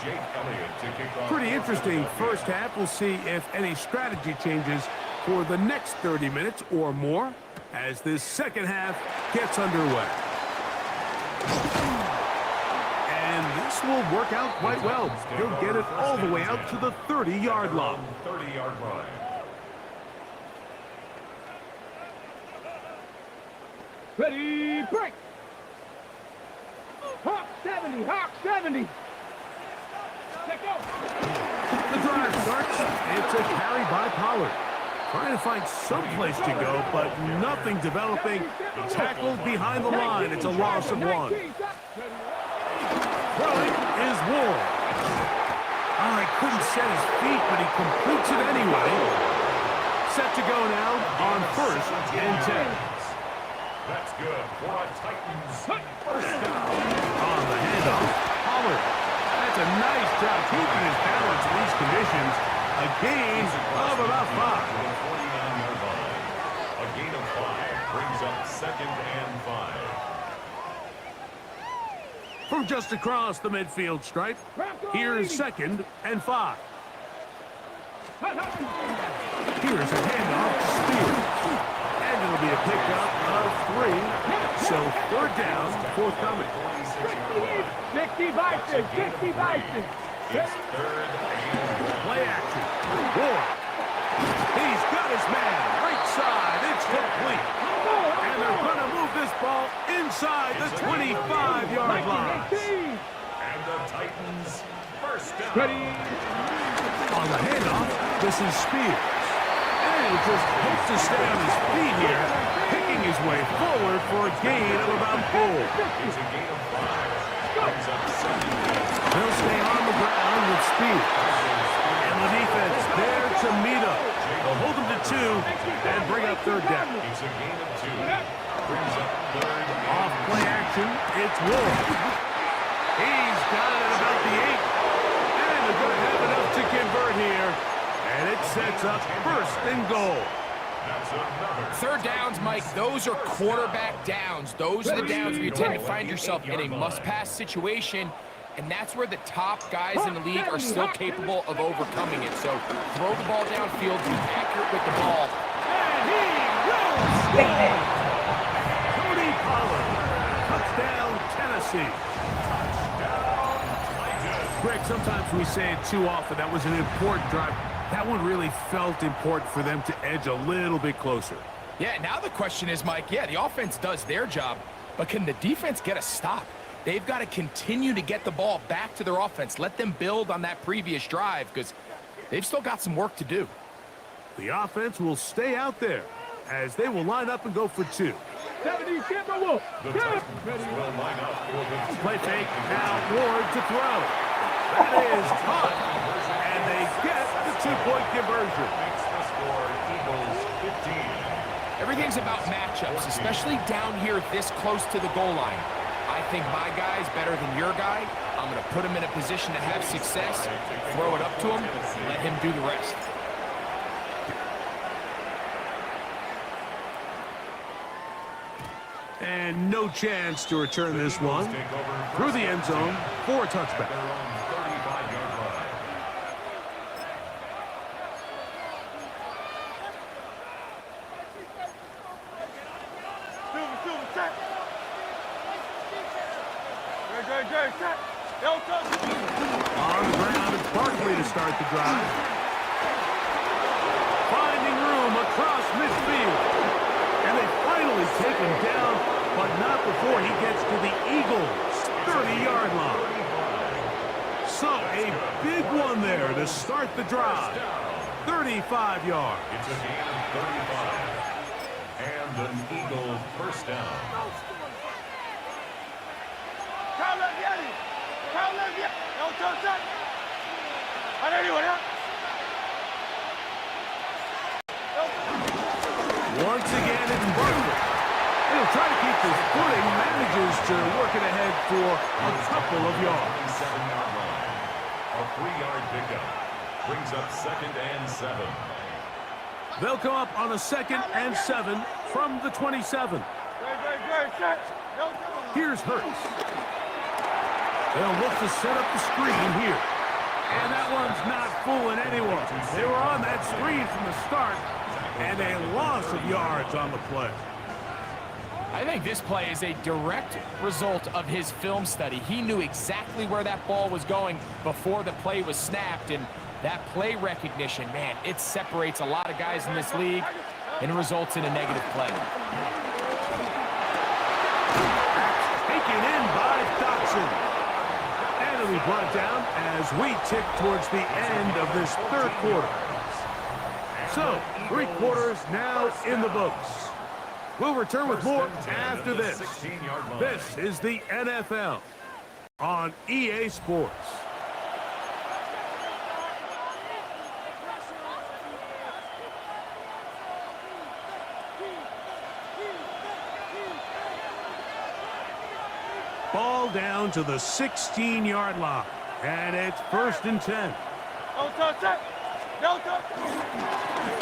Jake Elliott to kick off. Pretty interesting first half. We'll see if any strategy changes for the next 30 minutes or more as this second half gets underway. And this will work out quite well. He'll get it all the way out to the 30-yard line. 30-yard line. Ready, break! Hawk 70, Hawk 70! Let go! The drive starts. It's a carry by Pollard. Trying to find some place to go, but nothing developing. Tackled behind the line. It's a loss of 1. Throwing is Ward. Oh, he couldn't set his feet, but he completes it anyway. Set to go now on 1st and 10. That's good for a Titans first down. On the handoff, Pollard. That's a nice job keeping his balance in these conditions. A gain of about 5. 49-yard line. A gain of 5 brings up 2nd and 5. From just across the midfield stripe, here's 2nd and 5. Here's a handoff to Spears. And it'll be a pickup of 3. So 3rd down, forthcoming. 60 Vikings, 60 Vikings! It's 3rd and Play action. Ward. He's got his man. Right side. It's complete. And they're going to move this ball inside the 25-yard line. And the Titans first down. Ready? On the handoff, this is Spears. And he just hopes to stay on his feet here, picking his way forward for a gain of about 4. It's a gain of 5. Brings up 2nd and 5. They'll stay on the ground with Spears. And the defense there to meet up. They'll hold them to 2 and bring up 3rd down. It's a gain of 2. Brings up 3rd and Off play action, it's Ward. He's got it at about the 8. And they're going to have enough to convert here. And it sets up 1st and goal. That's another 3rd downs, Mike, those are quarterback downs. Those are the downs where you tend to find yourself in a must-pass situation, and that's where the top guys in the league are still capable of overcoming it. So throw the ball downfield, be accurate with the ball. And he will score! Cody Pollard, touchdown Tennessee. Greg, sometimes we say it too often. That was an important drive. That one really felt important for them to edge a little bit closer. Yeah, now the question is, Mike, yeah, the offense does their job, but can the defense get a stop? They've got to continue to get the ball back to their offense. Let them build on that previous drive because they've still got some work to do. The offense will stay out there as they will line up and go for 2. 70 Timberwolves! The Titans will line up for the Play fake, now Ward to throw. That is caught, and they get the 2-point conversion. makes the score Eagles 15. Everything's about matchups, especially down here this close to the goal line. I think my guy's better than your guy. I'm going to put him in a position to have success, throw it up to him, let him do the rest. And no chance to return this one through the end zone for a touchback. Their own 35-yard line. Silver, set! Jerry, set! Delta! On the ground, it's Barkley to start the drive. Finding room across midfield. And they finally take him down, but not before he gets to the Eagles' 30-yard line. So a big one there to start the drive. 35 yards. It's a gain of 35. And an Eagle first down. Delta, set! I know you want Once again, it's Barkley. He'll try to keep his footing, manages to work it ahead for a couple of yards. 7-yard line. A 3-yard pickup. Brings up 2nd and 7. They'll come up on a 2nd and 7 from the 27. Here's Hurts. They'll look to set up the screen here. And that one's not fooling anyone. They were on that screen from the start, and a loss of yards on the play. I think this play is a direct result of his film study. He knew exactly where that ball was going before the play was snapped, and that play recognition, man, it separates a lot of guys in this league and results in a negative play. Taken in by Dotson. And it'll be brought down as we tick towards the end of this third quarter. So, 3 quarters now in the books. We'll return with more after this. This is the NFL on EA Sports. Ball down to the 16-yard line, and it's 1st and 10.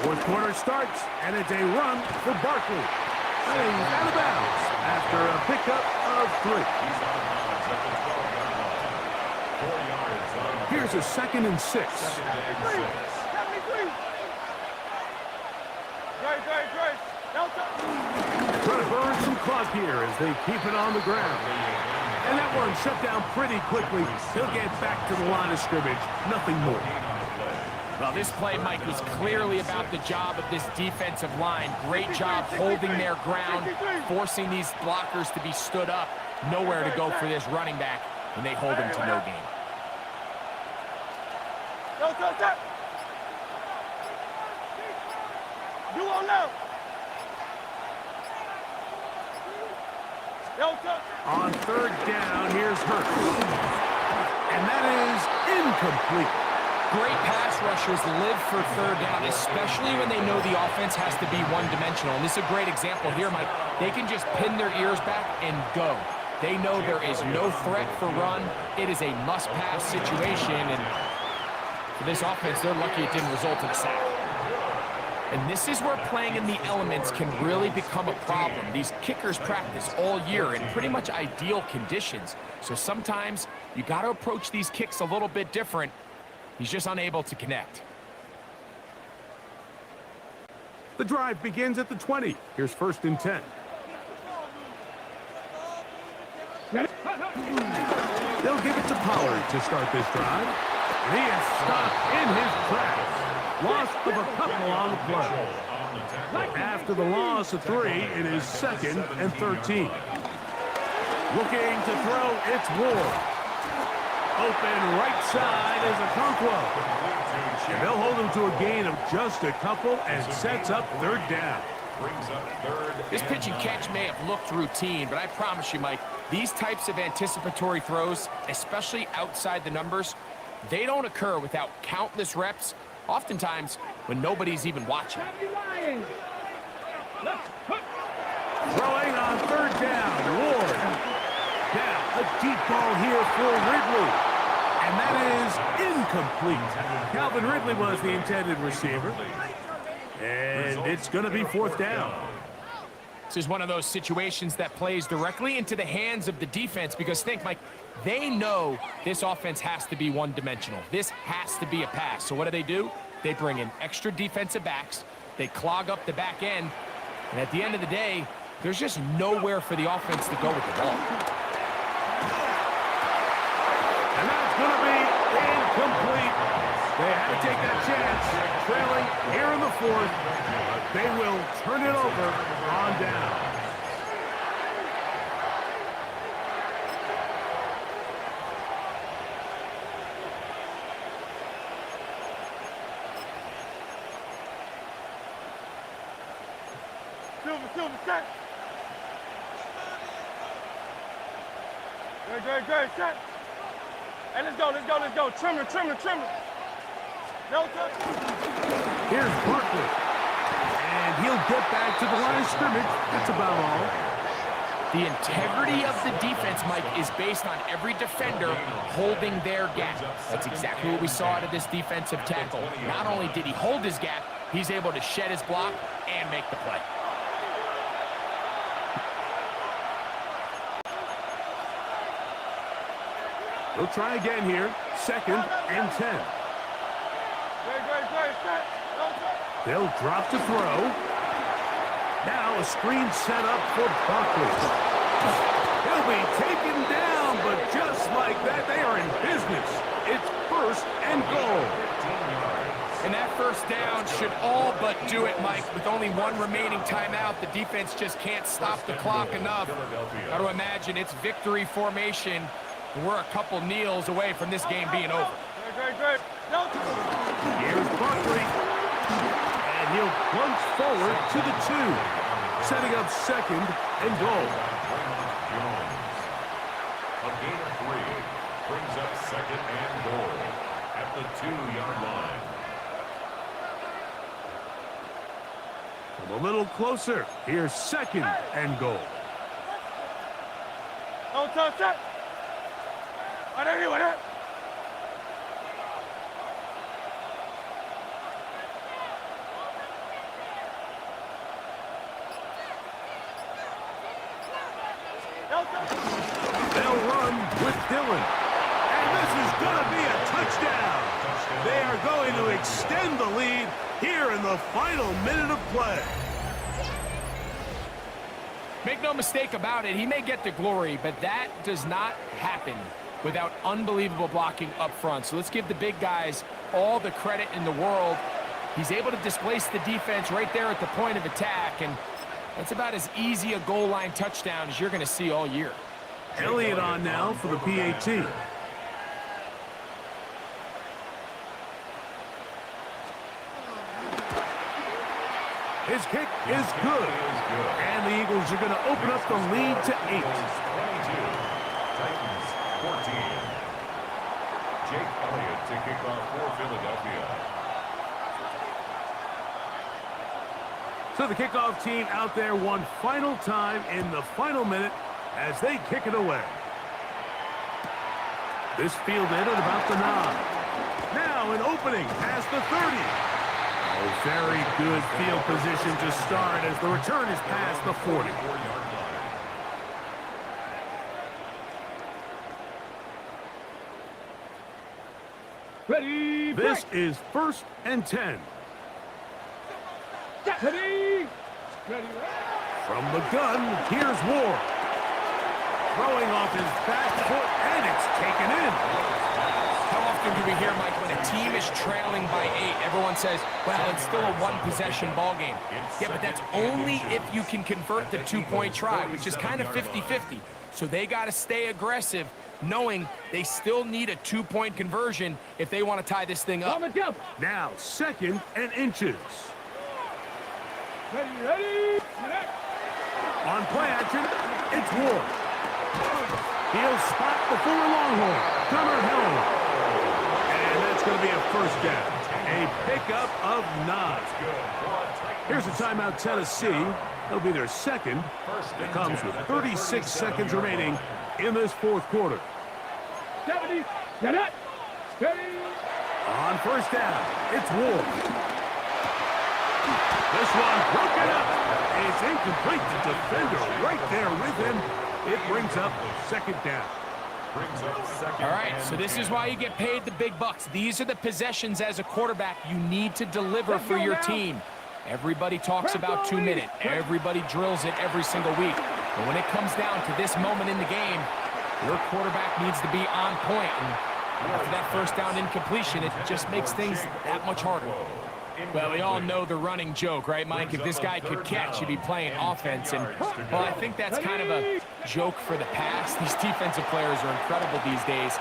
Fourth quarter starts, and it's a run for Barkley. And he's out of bounds after a pickup of 3. Here's a 2nd and 6. Trying to burn some clock here as they keep it on the ground. And that one shut down pretty quickly. He'll get back to the line of scrimmage. Nothing more. Well, this play, Mike, was clearly about the job of this defensive line. Great job holding their ground, forcing these blockers to be stood up. Nowhere to go for this running back, and they hold him to no gain. On 3rd down, here's Hurts. And that is incomplete. Great pass rushers live for 3rd down, especially when they know the offense has to be one-dimensional. And this is a great example here, Mike. They can just pin their ears back and go. They know there is no threat for run. It is a must-pass situation. And for this offense, they're lucky it didn't result in a sack. And this is where playing in the elements can really become a problem. These kickers practice all year in pretty much ideal conditions. So sometimes you got to approach these kicks a little bit different. He's just unable to connect. The drive begins at the 20. Here's 1st and 10. They'll give it to Pollard to start this drive. And he is stopped in his tracks. Loss of a couple on the play. After the loss of 3, it is 2nd and 13. Looking to throw, it's Ward. Open right side is Okonkwo. And they'll hold him to a gain of just a couple and sets up 3rd down. This pitch and catch may have looked routine, but I promise you, Mike, these types of anticipatory throws, especially outside the numbers, they don't occur without countless reps, oftentimes when nobody's even watching. Throwing on 3rd down, Ward. Now, a deep ball here for Ridley. And that is incomplete. Calvin Ridley was the intended receiver. And it's going to be 4th down. This is one of those situations that plays directly into the hands of the defense because think, Mike, they know this offense has to be one-dimensional. This has to be a pass. So what do? They bring in extra defensive backs. They clog up the back end. And at the end of the day, there's just nowhere for the offense to go with the ball. And that's going to be incomplete. They had to take that chance, trailing here in the 4th, but they will turn it over on down. Silver, set. Great, set. Hey, let's go. Trimmer. No touch. Here's Barkley. And he'll get back to the line of scrimmage. That's about all. The integrity of the defense, Mike, is based on every defender holding their gap. That's exactly what we saw out of this defensive tackle. Not only did he hold his gap, he's able to shed his block and make the play. We'll try again here. 2nd and 10. They'll drop to throw. Now a screen set up for Barkley. He'll be taken down, but just like that, they are in business. It's 1st and goal. And that first down should all but do it, Mike. With only one remaining timeout, the defense just can't stop the clock enough. Got to imagine it's victory formation. We're a couple kneels away from this game being over. Here's Barkley. And he'll plunge forward to the 2. Setting up 2nd and goal. A gain of 3 brings up 2nd and goal at the 2-yard line. Come a little closer. Here's 2nd and goal. They'll run with Dillon. And this is going to be a touchdown. They are going to extend the lead here in the final minute of play. Make no mistake about it, he may get the glory, but that does not happen without unbelievable blocking up front. So let's give the big guys all the credit in the world. He's able to displace the defense right there at the point of attack, and that's about as easy a goal line touchdown as you're going to see all year. Elliott on now for the PAT. His kick is good. And the Eagles are going to open up the lead to 8. Titans 14. Jake Elliott to kick off for Philadelphia. So the kickoff team out there one final time in the final minute as they kick it away. This fielded at about the 9. Now an opening past the 30. Oh, very good field position to start as the return is past the 40. Ready, this is 1st and 10. Ready. From the gun, here's Ward. Throwing off his back foot, and it's taken in. How often do we hear, Mike, when a team is trailing by 8, everyone says, well, it's still a one-possession ball game. Yeah, but that's only if you can convert the 2-point try, which is kind of 50-50. So they got to stay aggressive, knowing they still need a 2-point conversion if they want to tie this thing up. Now 2nd and inches. Ready. On play action, it's Ward. He'll spot the former Longhorn, Gunnar Hill. And that's going to be a 1st down. A pickup of 9. Here's a timeout, Tennessee. It'll be their 2nd. It comes with 36 seconds remaining in this 4th quarter. 70. Steady. On 1st down, it's Ward. This one broken up. It's incomplete. The defender right there with him. It brings up 2nd down. All right, so this is why you get paid the big bucks. These are the possessions as a quarterback you need to deliver for your team. Everybody talks about 2 minutes. Everybody drills it every single week. But when it comes down to this moment in the game, your quarterback needs to be on point. And after that 1st down incompletion, it just makes things that much harder. Well, we all know the running joke, right, Mike? If this guy could catch, he'd be playing offense. And, well, I think that's kind of a joke for the past. These defensive players are incredible these days.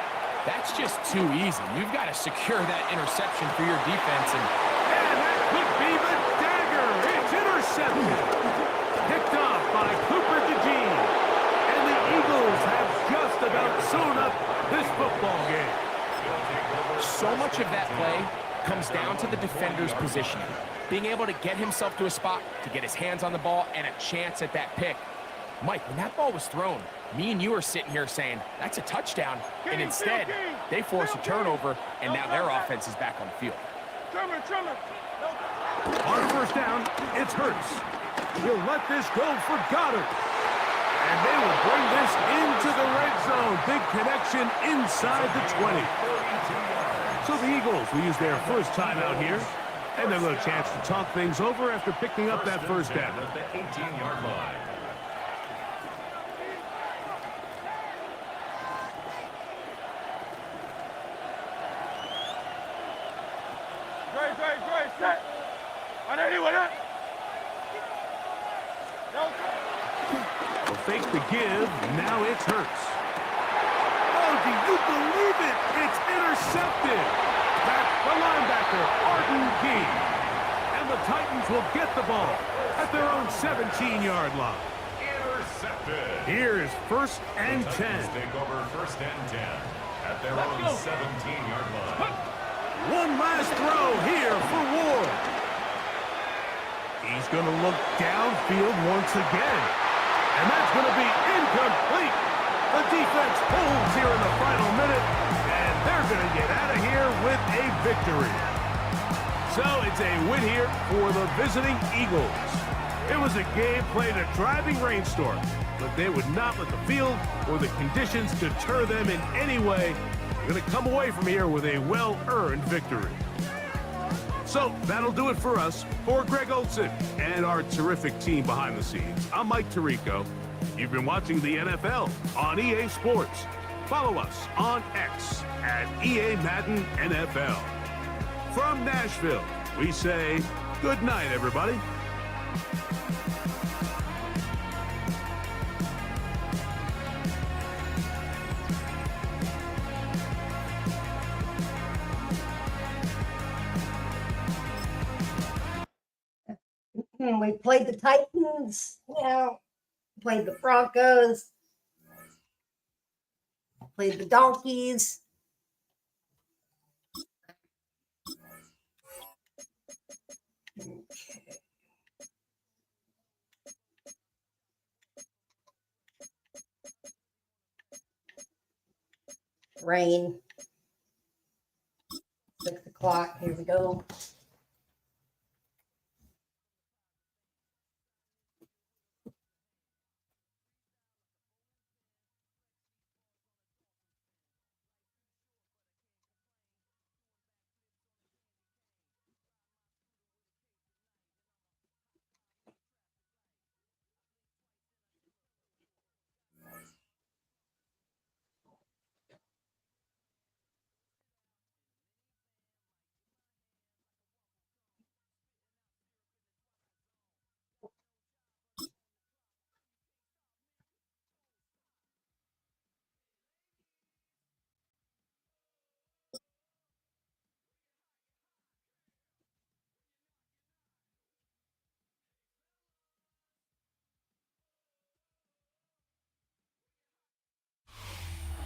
That's just too easy. You've got to secure that interception for your defense. And that could be the dagger. It's intercepted. Picked off by Cooper DeJean. And the Eagles have just about sewn up this football game. So much of that play comes down to the defender's positioning. being able to get himself to a spot, to get his hands on the ball, and a chance at that pick. Mike, when that ball was thrown, me and you are sitting here saying, that's a touchdown, and instead, they force a turnover, and now their offense is back on the field. On first down, it's Hurts. He'll let this go for Goddard. And they will bring this into the red zone. Big connection inside the 20. So the Eagles will use their first timeout here. And a little chance to talk things over after picking up that first down. At the 18-yard line. Will fake the give. Now it's Hurts. Oh, do you believe it? It's intercepted. That's the linebacker, Arden Key. And the Titans will get the ball at their own 17-yard line. Intercepted. Here's first and 10. Take over first and 10 at their own 17-yard line. One last throw here for Ward. He's going to look downfield once again. And that's going to be incomplete. The defense holds here in the final minute, and they're going to get out of here with a victory. So it's a win here for the visiting Eagles. It was a game played in a driving rainstorm, but they would not let the field or the conditions deter them in any way. They're going to come away from here with a well-earned victory. So that'll do it for us. For Greg Olson and our terrific team behind the scenes, I'm Mike Tirico. You've been watching the NFL on EA Sports. Follow us on X at EA Madden NFL. From Nashville, we say good night, everybody. We played the Titans, played the Broncos, played the Donkeys. Rain. 6 o'clock, here we go.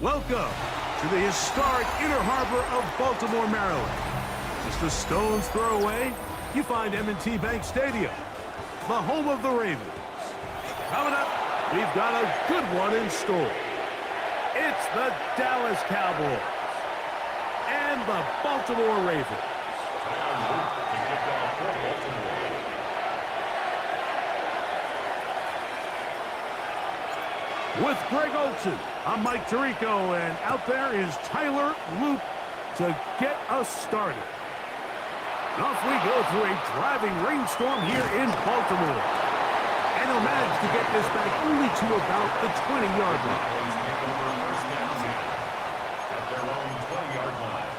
Welcome to the historic Inner Harbor of Baltimore, Maryland. Just a stone's throw away, you find M&T Bank Stadium, the home of the Ravens. Coming up, we've got a good one in store. It's the Dallas Cowboys and the Baltimore Ravens. With Greg Olson, I'm Mike Tirico, and out there is Tyler Loop to get us started. And off we go through a driving rainstorm here in Baltimore. And he'll manage to get this back only to about the 20-yard line. At their own 20-yard line.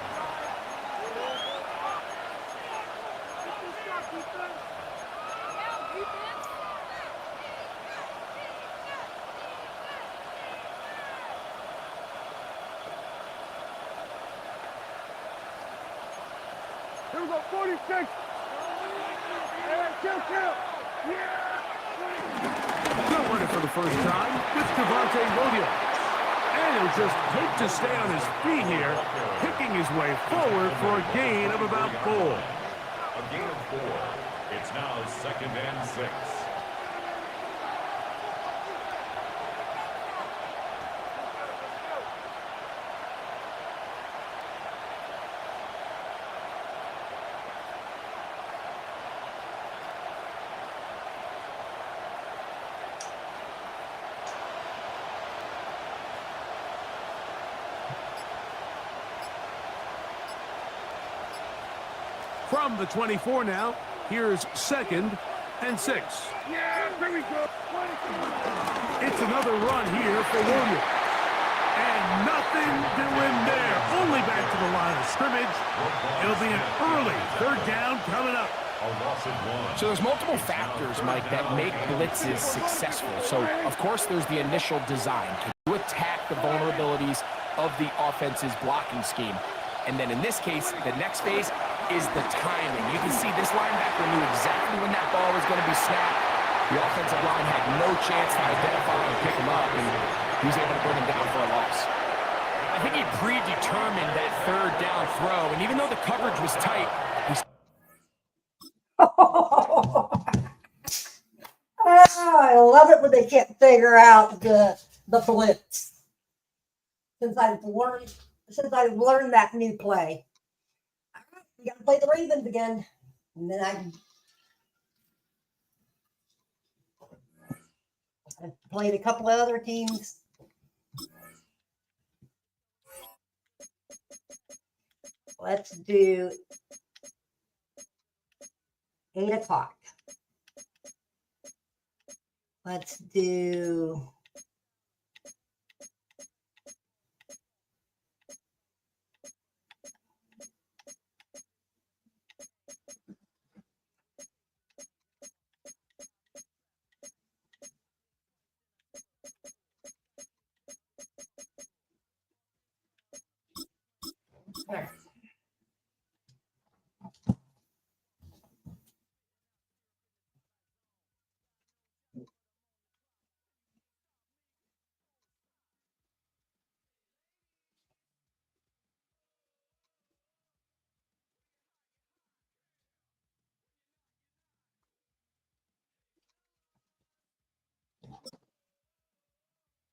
Here we go, 46. Yeah, kill. Yeah. Good running for the first time with Devontae Williams. And he'll just hope to stay on his feet here, picking his way forward for a gain of about 4. A gain of 4. Now 2nd and 6. From the 24 now, here's 2nd and 6. Yeah, here we go. It's another run here for Williams. And nothing doing there. Only back to the line of scrimmage. It'll be an early 3rd down coming up. So there's multiple factors, Mike, that make blitzes successful. So, of course, there's the initial design. Can you attack the vulnerabilities of the offense's blocking scheme? And then in this case, the next phase is the timing. You can see this linebacker knew exactly when that ball was going to be snapped. The offensive line had no chance to identify and pick him up, and he was able to bring him down for a loss. I think he predetermined that 3rd down throw, and even though the coverage was tight, he I love it when they can't figure out the blitz. Since I've learned that new play. We got to play the Ravens again. And then I played a couple of other teams. Let's do 8 o'clock. Let's do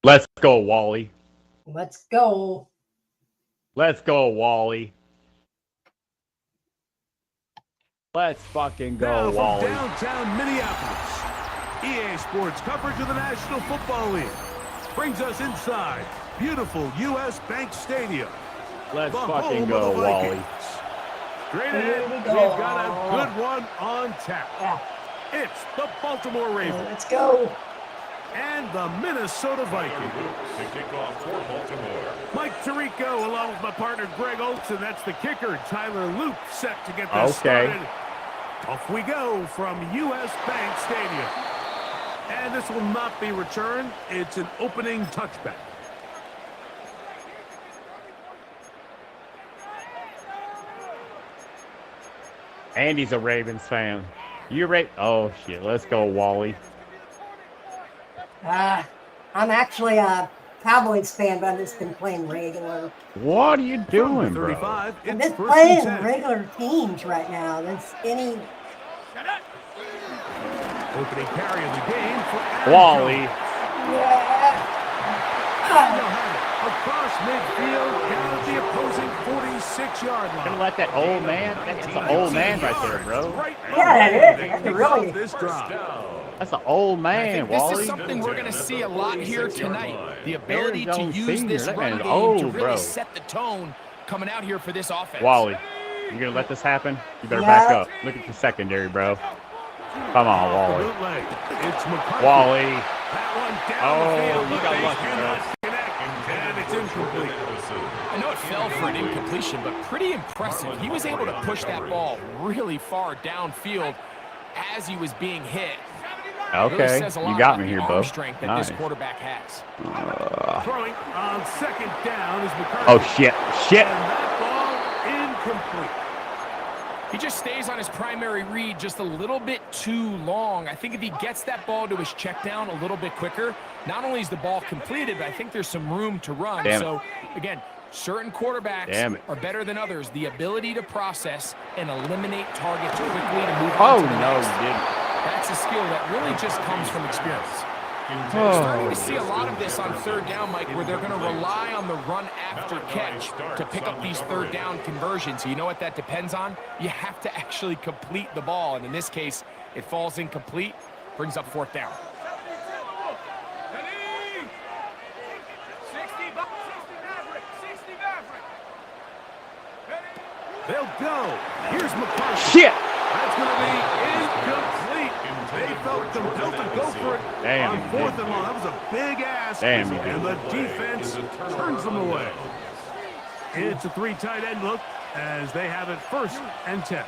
Let's go, Wally. Let's go. Let's go, Wally. Let's fucking go, Now from Wally. downtown Minneapolis, EA Sports coverage of the National Football League brings us inside beautiful U.S. Bank Stadium. Let's the fucking home go, of the Wally. Vikings. Straight ahead, we've got a good one on tap. Yeah. It's the Baltimore Ravens. Let's go. And the Minnesota Vikings. To kick off for Baltimore. Mike Tirico along with my partner Greg Olson. That's the kicker. Tyler Luke set to get this started. Off we go from U.S. Bank Stadium. And this will not be returned. It's an opening touchback. Andy's a Ravens fan. You Oh, shit. Let's go, Wally. I'm actually a Cowboys fan, but I've just been playing regular. What are you doing, bro? I'm just playing regular teams right now. There's any... Opening carry of the game for Wally. Yeah. Across midfield, down at the opposing 46-yard line. Gonna let that old man? That's an old man right there, bro. Yeah, it is. That's really... This drive. That's an old man, this Wally. is something we're going to see a lot here tonight. The ability to Arizona use senior. this That run man's game old, to really bro. set the tone coming out here for this offense. Wally, you gonna let this happen? You better back up. Look at the secondary, bro. Come on, Wally. It's McCarthy. Wally. That one down the field, you but got they lucky, cannot bro. connect, and it's incomplete. I know it fell for an incompletion, but pretty impressive. He was able to push that ball really far downfield as he was being hit. Okay, really says a lot you got about me the here, arm Bo. strength that Nice. this quarterback has. Throwing on 2nd down is McCarthy. Oh, shit. Shit. And that ball incomplete. He just stays on his primary read just a little bit too long. I think if he gets that ball to his check down a little bit quicker, not only is the ball completed, but I think there's some room to run. Damn it. So, again, Certain quarterbacks are better than others. The ability to process and eliminate targets quickly to move on to the next. You didn't. That's a skill that really just comes from experience. We're starting to see a lot of this on third down, Mike, where they're going to rely on the run after catch to pick up these third down conversions. So you know what that depends on? You have to actually complete the ball. And in this case, it falls incomplete, brings up fourth down. They'll go. Here's McCarthy. Shit. That's going to be incomplete. They felt compelled to go for it on fourth and long. That was a big ask. And the defense turns them away. It's a 3 tight end look as they have it 1st and 10.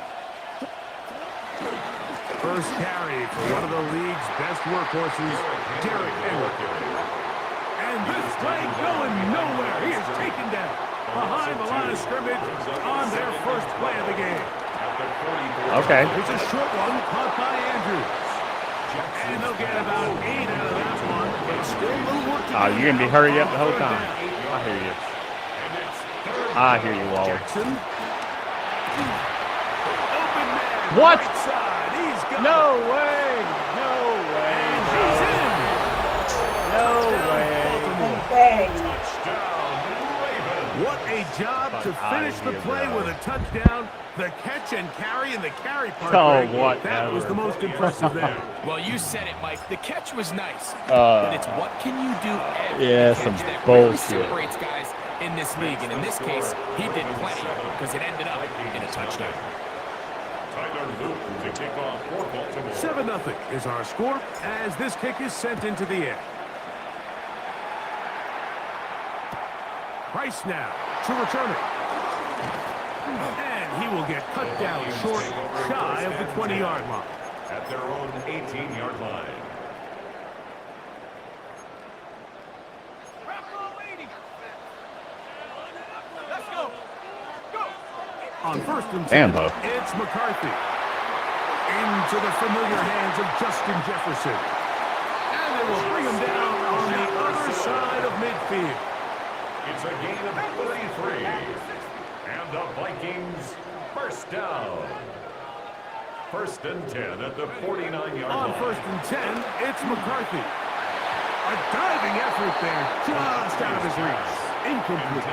First carry for one of the league's best workhorses, Derrick Henry. And this play going nowhere. He is taken down behind the line of scrimmage on their first play of the game. Okay. It's a short one caught by Andrews. And they'll get about 8 out of that one, but still a little work to do. You're going to be hurry up the whole time. I hear you. I hear you, Waller. What? No way. No way. No way. What a job to finish the play with a touchdown. The catch and carry and the carry part. That was the most impressive there. Well, you said it, Mike. The catch was nice. But it's what can you do every some catch that bullshit. really separates guys in this league. And in this case, he did plenty because it ended up in a touchdown. 7-0 is our score as this kick is sent into the air. Price now to return it. And he will get cut down short, shy of the 20-yard line. At their own 18-yard line. Let's go. On 1st and 10, Damn, it's McCarthy. Into the familiar hands of Justin Jefferson. And they will bring him down on the other side of midfield. It's a gain of 33. And the Vikings first down. 1st and 10 at the 49-yard line. On 1st and 10, it's McCarthy. A diving effort there, just out of his reach. Incomplete.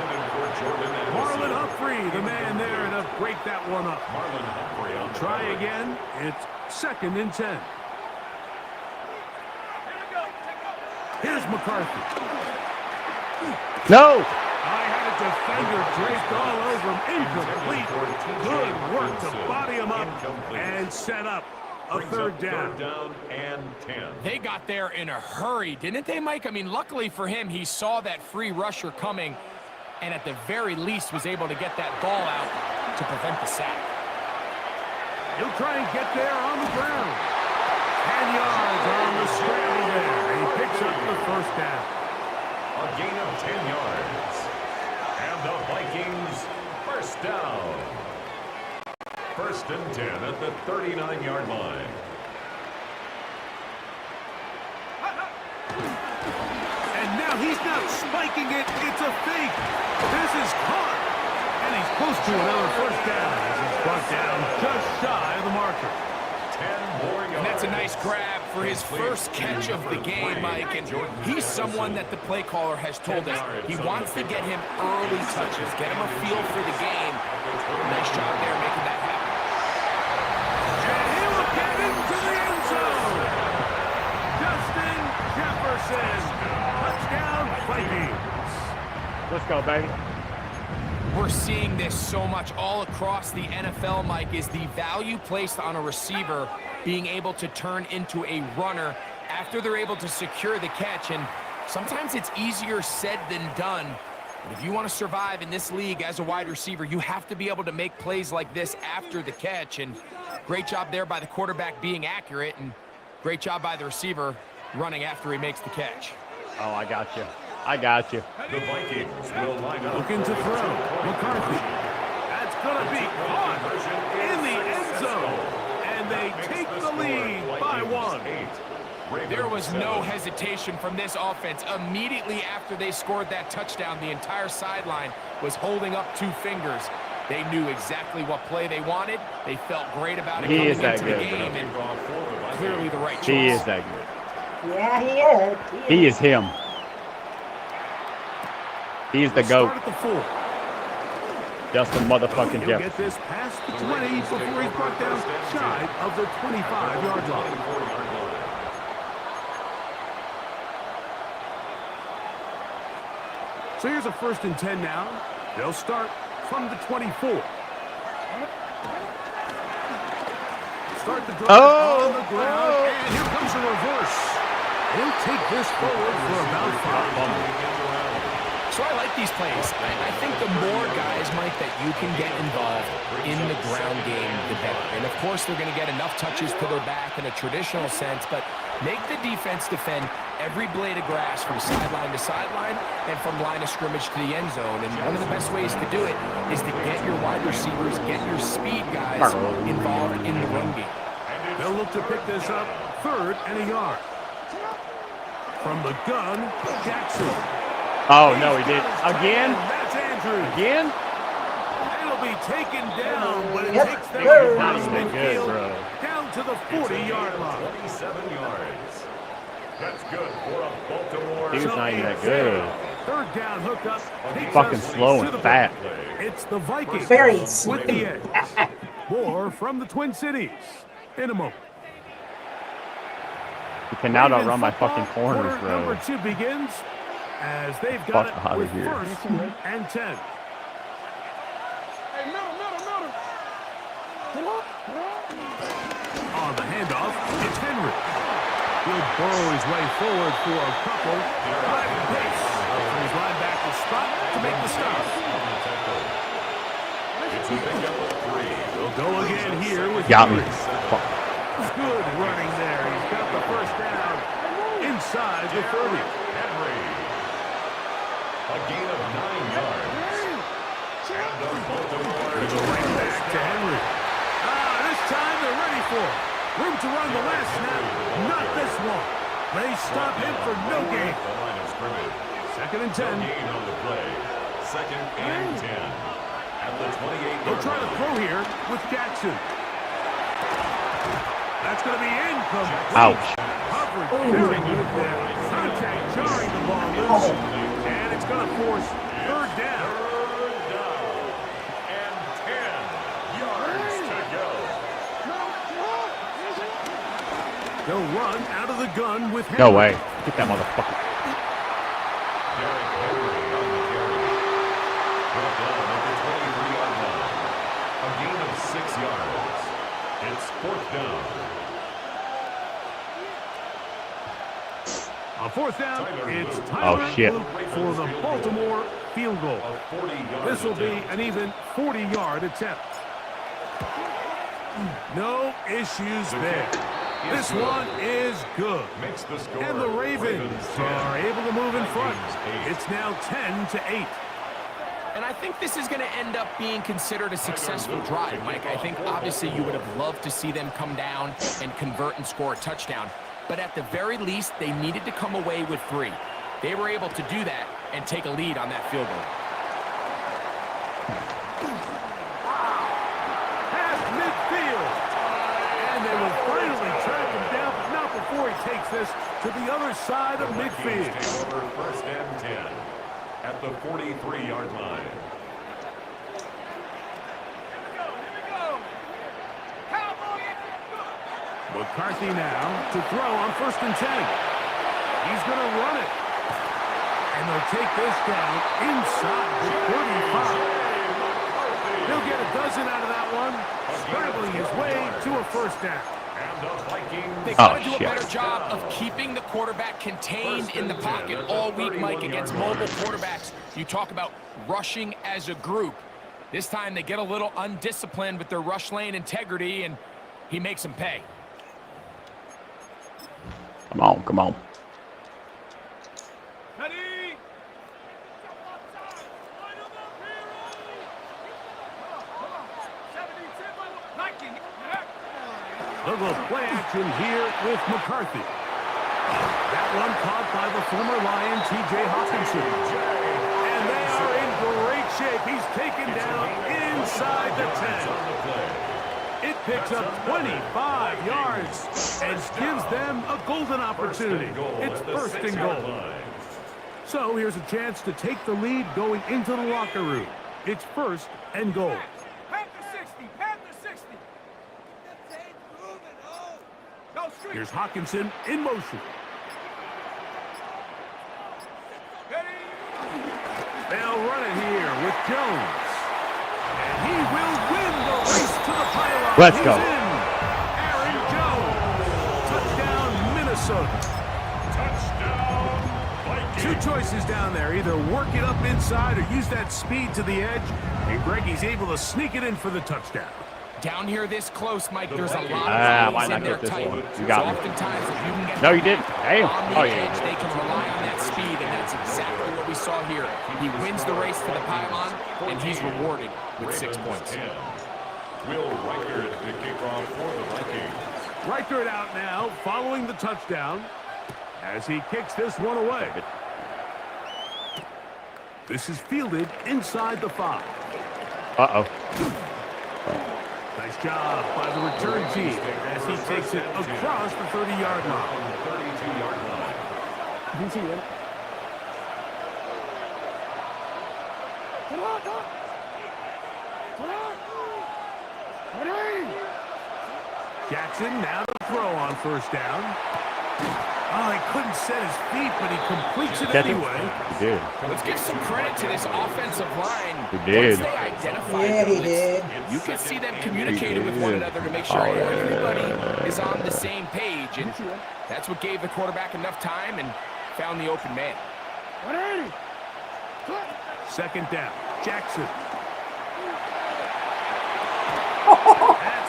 Marlon Humphrey, the man there to break that one up. Marlon Humphrey on Try again. It's 2nd and 10. Here's McCarthy. No. I had a defender draped all over him. Incomplete. Good work to body him up and set up a 3rd down. 3rd down and 10. They got there in a hurry, didn't they, Mike? I mean, luckily for him, he saw that free rusher coming and at the very least was able to get that ball out to prevent the sack. He'll try and get there on the ground. 10 yards on the scramble there. He picks up the 1st down. A gain of 10 yards. And the Vikings first down. 1st and 10 at the 39-yard line. And now he's not spiking it. It's a fake. This is caught. And he's close to another 1st down. He's brought down just shy of the marker. 10 more yards. And that's a nice grab for his first catch of the game, Mike. And he's someone that the play caller has told us he wants to get him early touches, get him a feel for the game. Nice job there making that happen. And he will get into the end zone. Justin Jefferson. Touchdown, Vikings. Let's go, baby. We're seeing this so much all across the NFL, Mike, is the value placed on a receiver being able to turn into a runner after they're able to secure the catch. And sometimes it's easier said than done. But if you want to survive in this league as a wide receiver, you have to be able to make plays like this after the catch. And great job there by the quarterback being accurate, and great job by the receiver running after he makes the catch. Oh, I got you. I got you. The Vikings will line up. Looking to throw. McCarthy. That's going to be caught in the end zone. And they take the lead by 1. There was no hesitation from this offense. Immediately after they scored that touchdown, the entire sideline was holding up 2 fingers. They knew exactly what play they wanted. They felt great about it coming into the game, and clearly the right choice. He is that good. Yeah, he is. He is him. He is the GOAT. Justin motherfucking He'll Jefferson. get this past the 20 before he's brought down shy of the 25-yard line. So here's a 1st and 10 now. They'll start from the 24. Start the drive on the ground, and here comes a reverse. He'll take this forward for about 5. So I like these plays. I think the more guys, Mike, that you can get involved in the ground game, the better. And, of course, they're going to get enough touches to their back in a traditional sense, but make the defense defend every blade of grass from sideline to sideline and from line of scrimmage to the end zone. And one of the best ways to do it is to get your wide receivers, get your speed guys involved in the run game. They'll look to pick this up 3rd and a yard. From the gun, Jackson. Oh, no, he did. Again? That's Andrews. Again? It'll be taken down, but it takes them Not even good, bro. down to the 40-yard line. 27 yards. That's good for a Baltimore. He was not even that good. 3rd down hookup. Fucking slow and fat. It's the Vikings Very with the edge. More from the Twin Cities in a moment. You cannot outrun my fucking corners, Quarter number bro. 2 begins as they've got Fuck it outta with here. 1st and 10. On the handoff, it's Henry. He'll burrow his way forward for a couple. Driving pace. Up to his linebacker spot to make the stop. We'll go again here with Got me. Henry. Good running there. He's got the 1st down inside the 30. Henry. A gain of 9 yards. And the Baltimore. We go right back to Henry. This time they're ready for it. Room to run the last snap. Not this one. They stop him for no gain. The line of scrimmage. 2nd and 10. No gain on the play. 2nd and 10. At the 28. They'll try to throw here with Jackson. That's going to be incomplete. Ouch. Coverage very good there. Contact jarring the ball loose. And it's going to force 3rd down. And 10 yards to go. They'll run out of the gun with Henry. No way. Get that motherfucker. Derrick Henry on the carry. Brought down at the 23-yard line. A gain of 6 yards. It's 4th down. On 4th down, it's Tyler shit. Luke for the Baltimore field goal. This will be an even 40-yard attempt. No issues there. This one is good. Makes the score. And the Ravens are able to move in front. It's now 10-8. And I think this is going to end up being considered a successful drive, Mike. I think obviously you would have loved to see them come down and convert and score a touchdown. But at the very least, they needed to come away with 3. They were able to do that and take a lead on that field goal. Past midfield. And they will finally track him down, but not before he takes this to the other side of midfield. Take over 1st and 10 at the 43-yard line. McCarthy now to throw on 1st and 10. He's going to run it. And they'll take this down inside the 35. He'll get a dozen out of that one, scrambling his way to a 1st down. And the Vikings. They got to do a better job of keeping the quarterback contained in the pocket all week, Mike, against mobile quarterbacks. You talk about rushing as a group. This time they get a little undisciplined with their rush lane integrity, and he makes them pay. Come on, come on. They'll go play action here with McCarthy. That one caught by the former Lion, T.J. Hawkinson. And they are in great shape. He's taken down inside the 10. It picks up 25 yards and gives them a golden opportunity. It's first and goal. So here's a chance to take the lead going into the locker room. It's first and goal. Here's Hawkinson in motion. They'll run it here with Jones. And he will win the race to the pylon. Let's He's go. in. Aaron Jones. Touchdown, Minnesota. Two choices down there. Either work it up inside or use that speed to the edge. And Greggy's able to sneak it in for the touchdown. Down here this close, Mike, there's a lot of why plays not in there get this tight. one? You got so me. oftentimes, if you can get No, you didn't. Damn. on the Oh, edge, yeah. they can rely on that speed, and that's exactly what we saw here. He wins the race to the pylon, and he's rewarded with 6 points. Will Reichert, the kickoff for the Vikings. Reichert out now, following the touchdown, as he kicks this one away. This is fielded inside the 5. Uh-oh. Nice job by the return team as he takes it across the 30-yard line. Jackson now to throw on first down. Oh, he couldn't set his feet, but he completes it anyway. He did. Let's give some credit to this offensive line. He did. Once they identified Yeah, he them, did. you can see them communicating with one another to make sure everybody is on the same page. And that's what gave the quarterback enough time and found the open man. Second down, Jackson.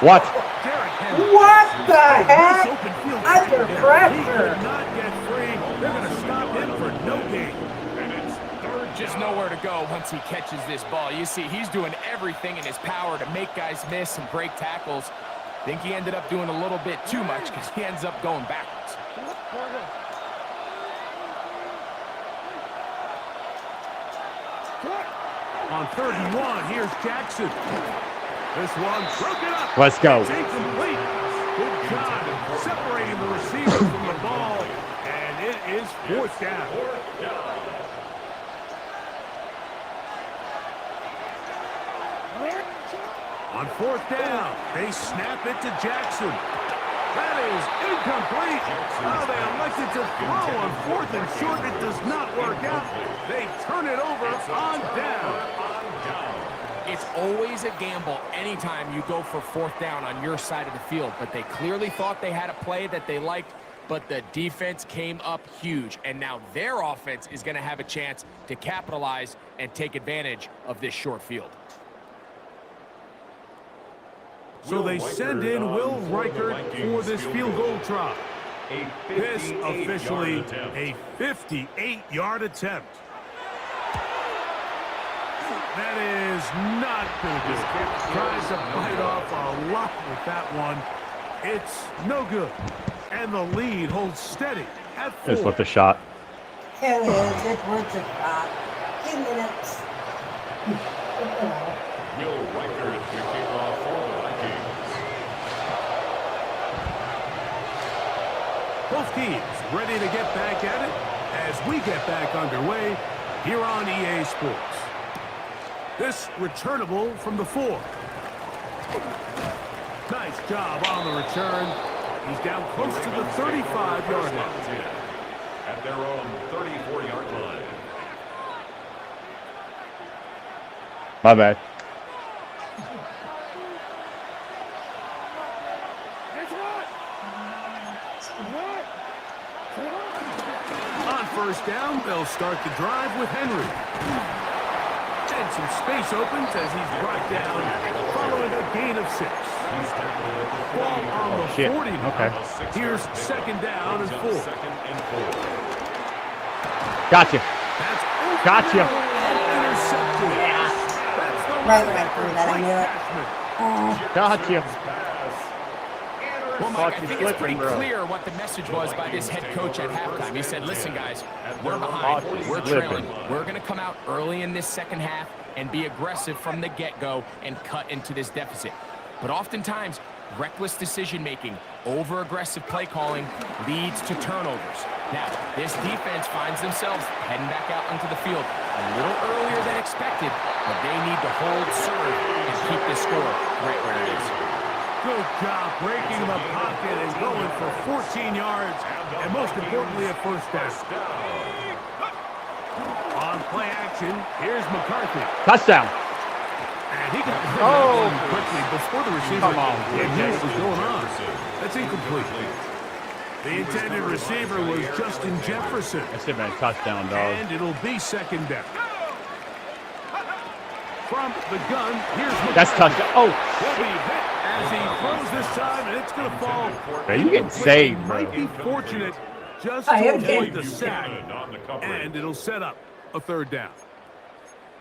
What? What the heck? Under He pressure. could not get free. They're going to stop him for no gain. Just nowhere to go once he catches this ball. You see, he's doing everything in his power to make guys miss and break tackles. Think he ended up doing a little bit too much because he ends up going backwards. On 3rd and 1, here's Jackson. This one broken up. Let's go. It's incomplete. Good job separating the receiver from the ball, and it is 4th down. On 4th down, they snap it to Jackson. That is incomplete. Oh, they elected to throw on 4th and short. It does not work out. They turn it over on down. It's always a gamble anytime you go for 4th down on your side of the field, but they clearly thought they had a play that they liked, but the defense came up huge, and now their offense is going to have a chance to capitalize and take advantage of this short field. So they send in Will Reichert for this field goal try. This officially a 58-yard attempt. That is not going to do. Tries to bite off a lot with that one. It's no good. And the lead holds steady at 4. It's worth a shot. It is. It's worth a shot. 2 minutes. Will Reichert, the kickoff for the Vikings. Both teams ready to get back at it as we get back underway here on EA Sports. This returnable from the 4. Nice job on the return. He's down close to the 35-yard line. At their own 34-yard line. My bad. On first down, they'll start the drive with Henry. And some space opens as he's brought down following a gain of 6. Ball on the 40. Okay. Here's 2nd down and 4. Gotcha. Gotcha. Intercepted. Right when I threw that, I knew it. Gotcha. Well, Mike, I think it's pretty clear what the message was by this head coach at halftime. He said, listen, guys, we're behind. We're trailing. We're going to come out early in this second half and be aggressive from the get-go and cut into this deficit. But oftentimes, reckless decision-making, over-aggressive play calling leads to turnovers. Now, this defense finds themselves heading back out onto the field a little earlier than expected, but they need to hold serve and keep this score right where it is. Good job breaking the pocket and going for 14 yards, and most importantly, a first down. On play action, here's McCarthy. Touchdown. And he got quickly before the receiver Come on, knew what was going on. That's incomplete. The intended receiver was Justin Jefferson. That should have been a touchdown, dog. And it'll be second down. From the gun, here's McCarthy. That's touchdown. Oh. He'll be hit as he throws this time, and it's going to fall. Bro, you getting saved, bro. Might be fortunate just to avoid the sack, and it'll set up a third down.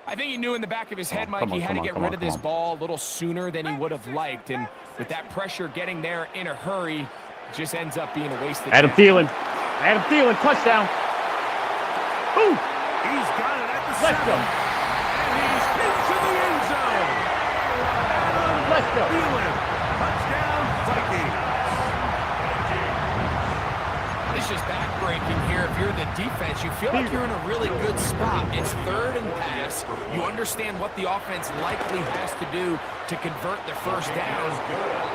I think he knew in the back of his head, Mike, he had to get rid of this ball a little sooner than he would have liked. And with that pressure getting there in a hurry, it just ends up being a wasted Adam Thielen, touchdown. Boom. He's got it at the Let's go. And he's into the end zone. Let's go. Thielen, touchdown, Vikings. It's just backbreaking here. If you're the defense, you feel like you're in a really good spot. It's third and pass. You understand what the offense likely has to do to convert the first down.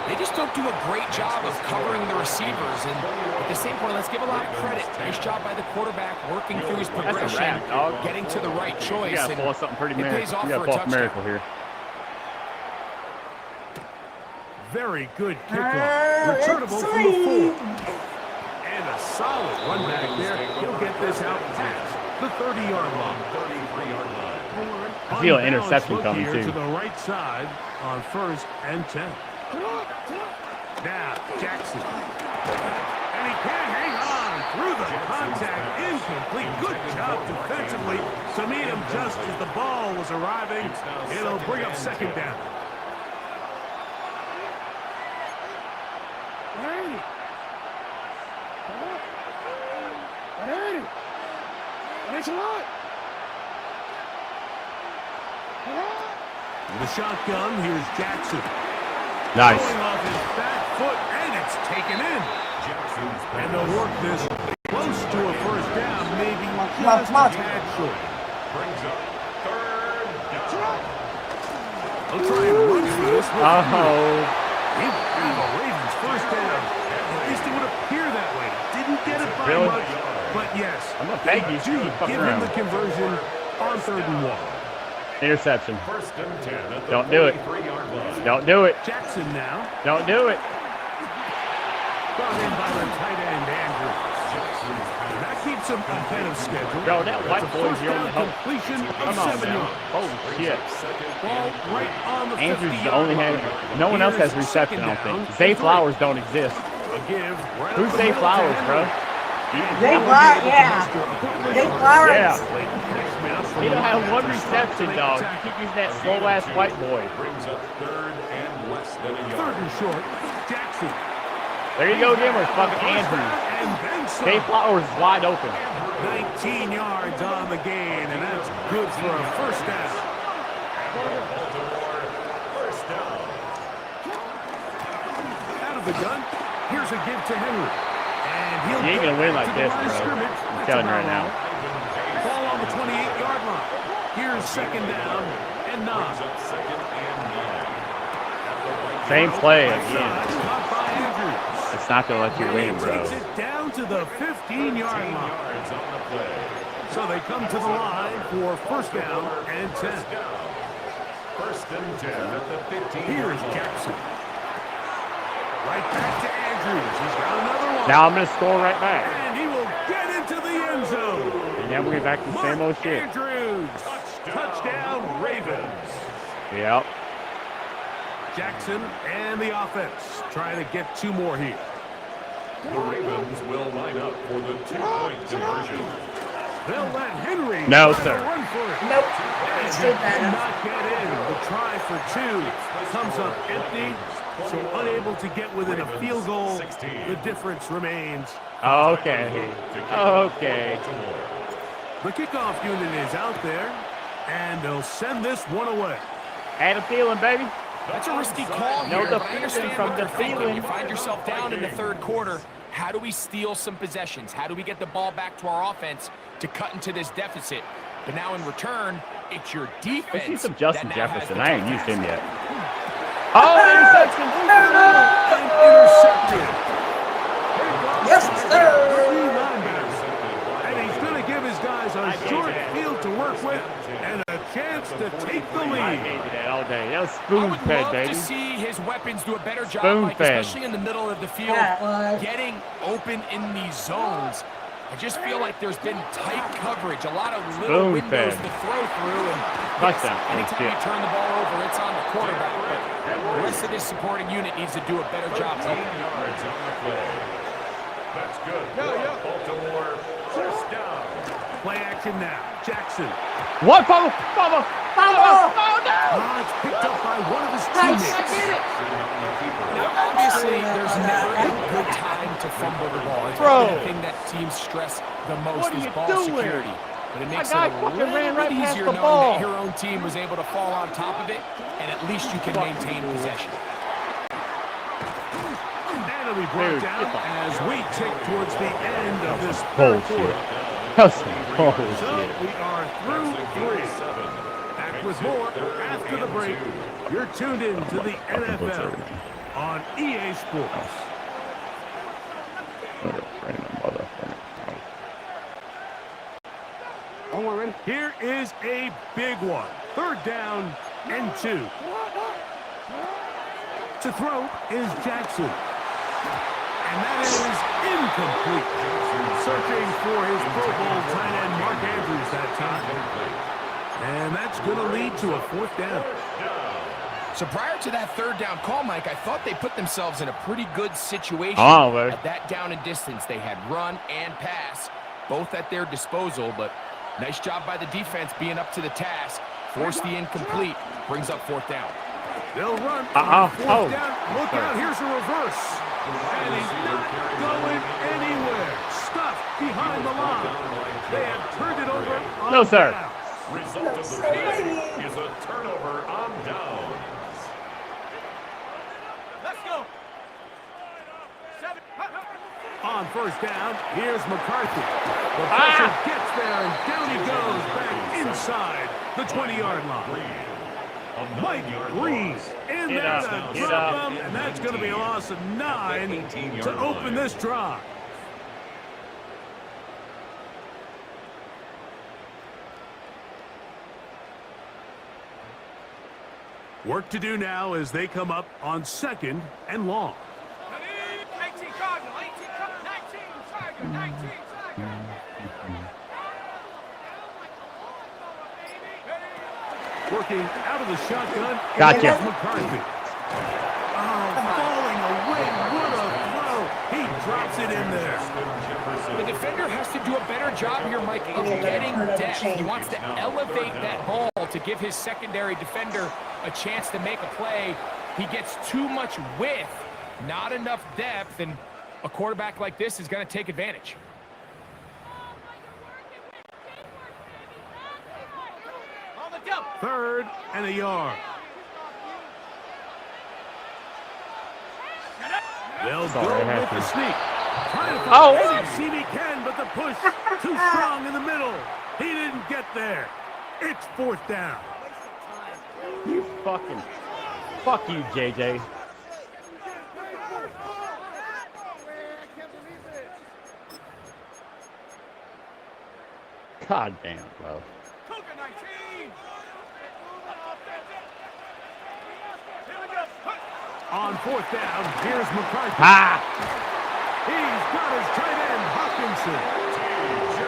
They just don't do a great job of covering the receivers. And at the same point, let's give a lot of credit. Nice job by the quarterback working through his progression, getting to the right choice. You gotta pull something pretty it pays off you gotta for a pull off a touchdown. miracle here. Very good kickoff. Returnable from the 4. And a solid run back there. He'll get this out past the 30-yard line. I feel an interception coming, too. To the right side on 1st and 10. Now, Jackson. And he can't hang on through the contact. Incomplete. Good job defensively to meet him just as the ball was arriving. It'll bring up second down. The shotgun, here's Jackson. Nice. Going off his back foot, and it's taken in. And they'll work this close to a first down, maybe just a tad short. Brings up third down. They'll try and run through this. Oh. He will have a Ravens first down. At least it would appear that way. Didn't get it by Really? much, but yes. I'm gonna beg you. Do give him the conversion on 3rd and 1. Interception. First and 10 at the Don't do it. 43-yard line. Don't do it. Jackson now. Don't do it. Brought in by the tight end, Andrews. And that keeps him ahead of schedule. Bro, that white That's a boy's first here on down the help. completion of Come on 7 now. yards. Holy shit. Ball right on the Andrews 50-yard only line. had, no one else has Here's reception, I second don't think. down Zay and 3. Flowers don't exist. A give right Who's up the Zay middle to Flowers, Henry. bro? Zay Flowers, yeah. Zay Flowers. Yeah. He don't have one reception, dog. You keep using that slow-ass white boy. Brings up third and less than a yard. 3rd and short. Jackson. There you go again with fucking Andrews. And then some. Zay Flowers is wide open. 19 yards on the gain, and that's good for a first down. Baltimore, first down. Out of the gun, here's a give to Henry. And he'll You ain't gonna win like to the this, line of bro. scrimmage. I'm That's telling you right about now. all. Ball on the 28-yard line. Here's second down and 9. Same play again. Caught by Andrews. It's not gonna let you win, bro. Takes it down to the 15-yard line. So they come to the line for first down and 10. First and 10 at the 15. Here's Jackson. Right back to Andrews. He's got another one. Now I'm gonna score right back. And he will get into the end zone. And then we're back to the same old shit. Andrews. Touchdown, Ravens. Yep. Jackson and the offense trying to get 2 more here. The Ravens will line up for the 2-point conversion. They'll let Henry No, try sir. to run for it. Nope. And Stood he that did up. not get in. The try for 2 comes up empty. So unable to get within a field goal, the difference remains. Okay. Okay. The kickoff unit is out there, and they'll send this one away. Had a feeling, baby. That's a risky call Know here, the but I feeling understand from what the they're thinking. feeling. You find yourself down in the third quarter. How do we steal some possessions? How do we get the ball back to our offense to cut into this deficit? But now in return, it's your defense. I see some Justin that now has Jefferson. the I ain't tough used him task. yet. Oh, interception! Intercepted. Yes, sir. And he's going to give his guys a short field to work with and a chance to take the I lead. gave you that all day. That was I spoon would fed, love baby. to see his weapons do a better job, Spoon Mike, fed. especially in the middle of the field, Yeah, it was. getting open in these zones. I just feel like there's been tight coverage, a lot of little Spoon windows fed. to throw through. And Touchdown. anytime you turn the ball over, it's on the quarterback. But the rest of this supporting unit needs to do a better job. 15 yards on the play. That's good. Baltimore, first down. Play action now. Jackson. What? Fumble! Fumble! Fumble! Oh, no! It's picked up by one of his teammates. Now, obviously, there's never a good time to fumble the ball. It's Bro. the thing that teams stress the most What are is you ball doing? security. But it makes it guy a fucking little ran bit right past easier the knowing ball. that your own team was able to fall on top of it, and at least you can maintain possession. And it'll be brought Dude, down as we tick towards the end of this Bullshit. quarter. That's So bullshit. we are through three. Back with more after the break. You're tuned in to the NFL on EA Sports. Here is a big one. 3rd down and 2. To throw is Jackson. And that is incomplete. Searching for his Pro Bowl tight end Mark Andrews that time. And that's going to lead to a 4th down. So prior to that 3rd down call, Mike, I thought they put themselves in a pretty good situation at that down and distance. They had run and pass, both at their disposal, but nice job by the defense being up to the task. Force the incomplete, brings up 4th down. They'll run on 4th down. Look out, here's a reverse. And he's not going anywhere. Stuffed behind the line. They have turned it over on No, sir. downs. Result of the play is a turnover on downs. Let's go. On 1st down, here's McCarthy. The pressure gets there, and down he goes back inside the 20-yard line. Mike Green in there to drop him, and that's going to be a loss of 9 to open this drive. Work to do now as they come up on 2nd and long. 18 Cardinal, 18 Cardinal, 19 Tiger, 19 Tiger. Working out of the shotgun. Gotcha. Is McCarthy. Oh, falling away. What a throw. He drops it in there. The defender has to do a better job here, Mike, of getting depth. He wants to elevate that ball to give his secondary defender a chance to make a play. He gets too much width, not enough depth, and a quarterback like this is going to take advantage. On the dump. 3rd and a yard. They'll go with the sneak. Trying to find any seam he can, but the push too strong in the middle. He didn't get there. It's 4th down. You fucking... Fuck you, JJ. God damn, bro. Cougar 19. On 4th down, here's McCarthy. He's got his tight end, Hopkinson.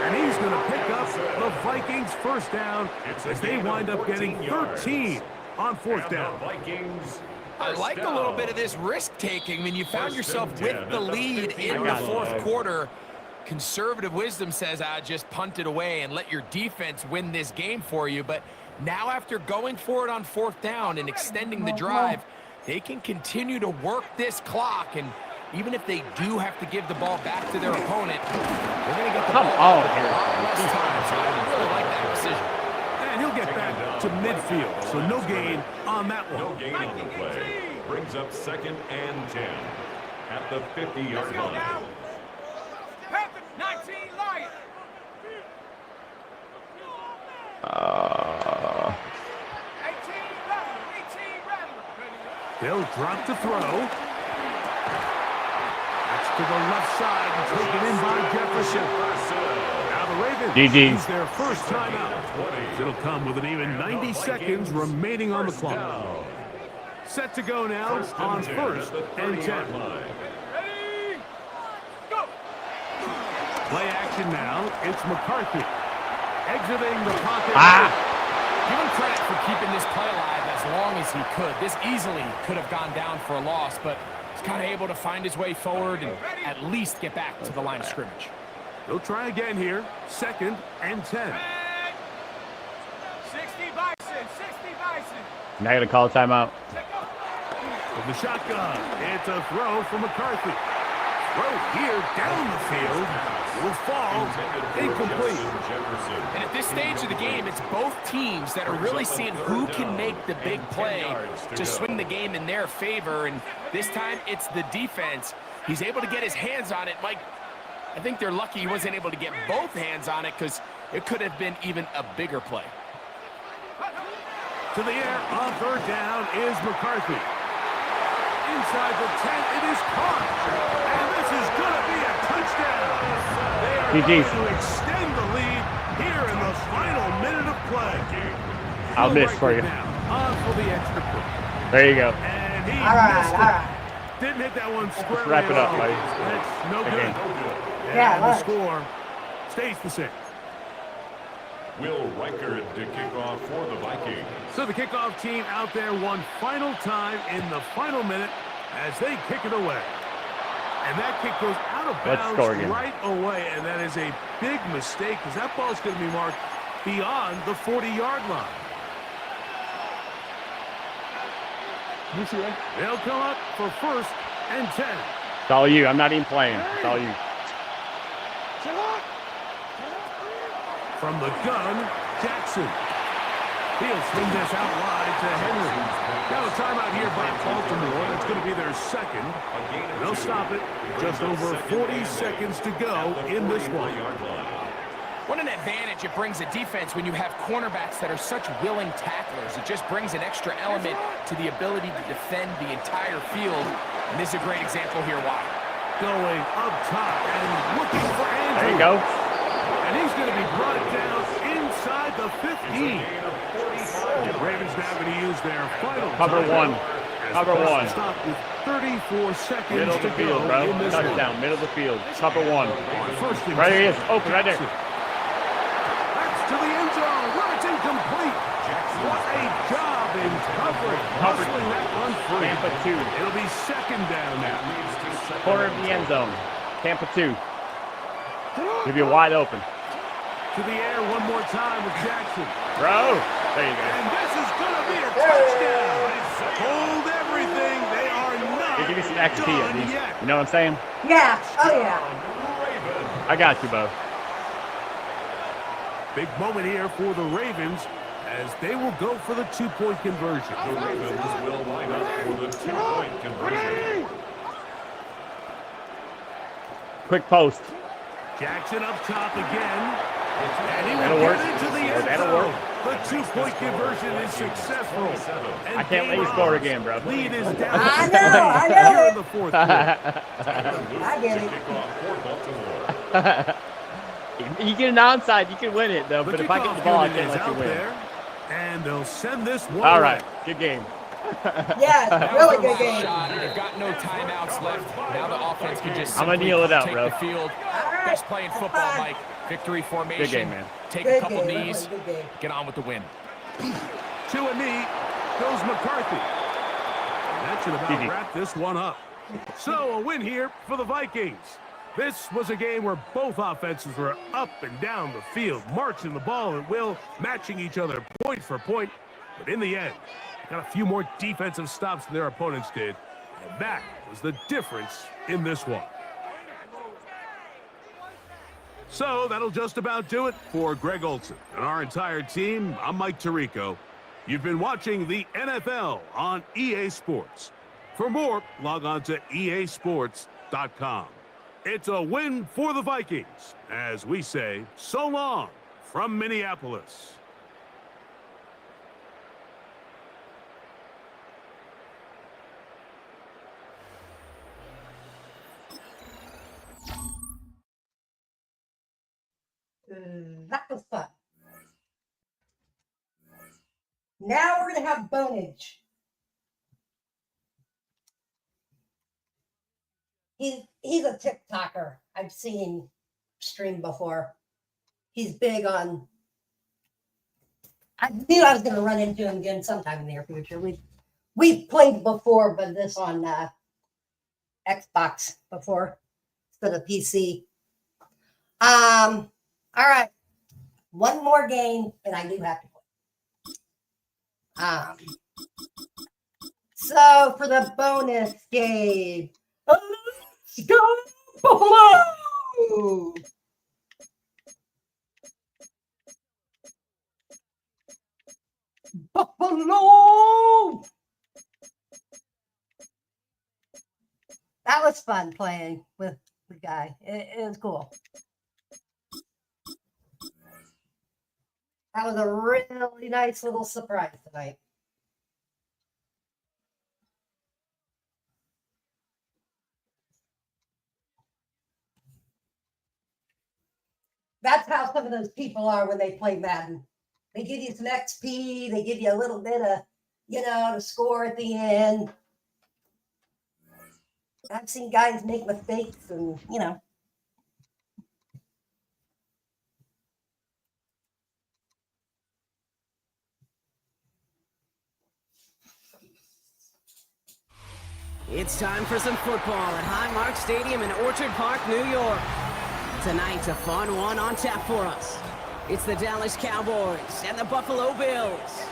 And he's going to pick up the Vikings' 1st down as they wind up getting 13 on 4th down. I like a little bit of this risk-taking. I mean, you found yourself with the lead in the 4th quarter. Conservative wisdom says, just punt it away and let your defense win this game for you. But now after going for it on 4th down and extending the drive, they can continue to work this clock, and even if they do have to give the ball back to their opponent, they're going to get the ball back a lot less time. So I really like that decision. And he'll get back to midfield, so no gain on that one. No gain on the play. Brings up 2nd and 10 at the 50-yard line. 19 Lions. They'll drop to throw. That's to the left side and taken in by Jefferson. Now the Ravens use their first timeout. It'll come with an even 90 seconds remaining on the clock. Set to go now on 1st and 10. Ready? Go. Play action now. It's McCarthy. Exiting the pocket. Give him credit for keeping this play alive as long as he could. This easily could have gone down for a loss, but he's kind of able to find his way forward and at least get back to the line of scrimmage. He'll try again here. 2nd and 10. 60 Bison. 60 Bison. Now I got to call a timeout. From the shotgun, it's a throw for McCarthy. Throw here down the field. Will fall incomplete. And at this stage of the game, it's both teams that are really seeing who can make the big play to swing the game in their favor. And this time, it's the defense. He's able to get his hands on it. Mike, I think they're lucky he wasn't able to get both hands on it because it could have been even a bigger play. To the air on 3rd down is McCarthy. Inside the 10, it is caught. And this is going to be a touchdown. They are going to extend the lead here in the final minute of play. I'll miss for you. On for the extra point. There you go. And he All right. didn't hit that one squarely. Wrap it up, buddy. That's no good. Yeah, And the score stays the same. Will Reichert to kick off for the Vikings. So the kickoff team out there one final time in the final minute as they kick it away. And that kick goes out of bounds right away, and that is a big mistake because that ball is going to be marked beyond the 40-yard line. They'll come up for 1st and 10. It's all you. I'm not even playing. It's all you. From the gun, Jackson. He'll swing this out wide to Henry. Now a timeout here by Baltimore. That's going to be their 2nd. They'll stop it. Just over 40 seconds to go in this one. What an advantage it brings a defense when you have cornerbacks that are such willing tacklers. It just brings an extra element to the ability to defend the entire field. And this is a great example here why. Going up top and looking for Andrews. There you go. And he's going to be brought down inside the 15. The Ravens now going to use their final Cover one. Cover one. Stop with 34 seconds middle of the field, bro. Touchdown. Middle of the field. Cover one. Right here he is. Open right there. That's to the end zone. Where it's incomplete. What a job in covering. Hustling that one free. Tampa 2. It'll be 2nd down now. Corner of the end zone. Tampa 2. Give you wide open. To the air one more time with Jackson. Bro. There you go. And this is going to be a touchdown. Hold everything. They are not Hey, give me some XP at least. yet. You know what I'm saying? Yeah. Oh, yeah. I got you, Bo. Big moment here for the Ravens as they will go for the 2-point conversion. The Ravens will line up for the 2-point conversion. Quick post. Jackson up top again. And he That'll will work. get into the end That'll zone. work. The 2-point conversion is successful. And I can't let you score again, bro. lead is down. I know Here it. in the 4th quarter. I get it. You get an onside, you can win it, though. But if I get the ball, I can't let you win. There, and they'll send this one. All right. Good game. Yeah, really good game. Shot, and they've got no timeouts left. Now the offense can just I'm gonna simply kneel it out, take bro. the field. Best play in football, Mike. Victory formation. Good game, man. Take Good a couple game. knees. Good game. Get on with the win. To a knee goes McCarthy. And that should about wrap this one up. So a win here for the Vikings. This was a game where both offenses were up and down the field, marching the ball at will, matching each other point for point. But in the end, got a few more defensive stops than their opponents did. And that was the difference in this one. So that'll just about do it for Greg Olson and our entire team. I'm Mike Tirico. You've been watching the NFL on EA Sports. For more, log on to easports.com. It's a win for the Vikings, as we say so long from Minneapolis. That was fun. Now we're going to have Bonage. He's a TikToker. I've seen him stream before. He's big on. I knew I was going to run into him again sometime in the near future. We've played before, but this on Xbox before instead of PC. All right, one more game, and I do have to play. So for the bonus game, let's go Buffalo! Buffalo! That was fun playing with the guy. It was cool. That was a really nice little surprise tonight. That's how some of those people are when they play Madden. They give you some XP. They give you a little bit of, to score at the end. I've seen guys make mistakes and, It's time for some football at Highmark Stadium in Orchard Park, New York. Tonight, a fun one on tap for us. It's the Dallas Cowboys and the Buffalo Bills.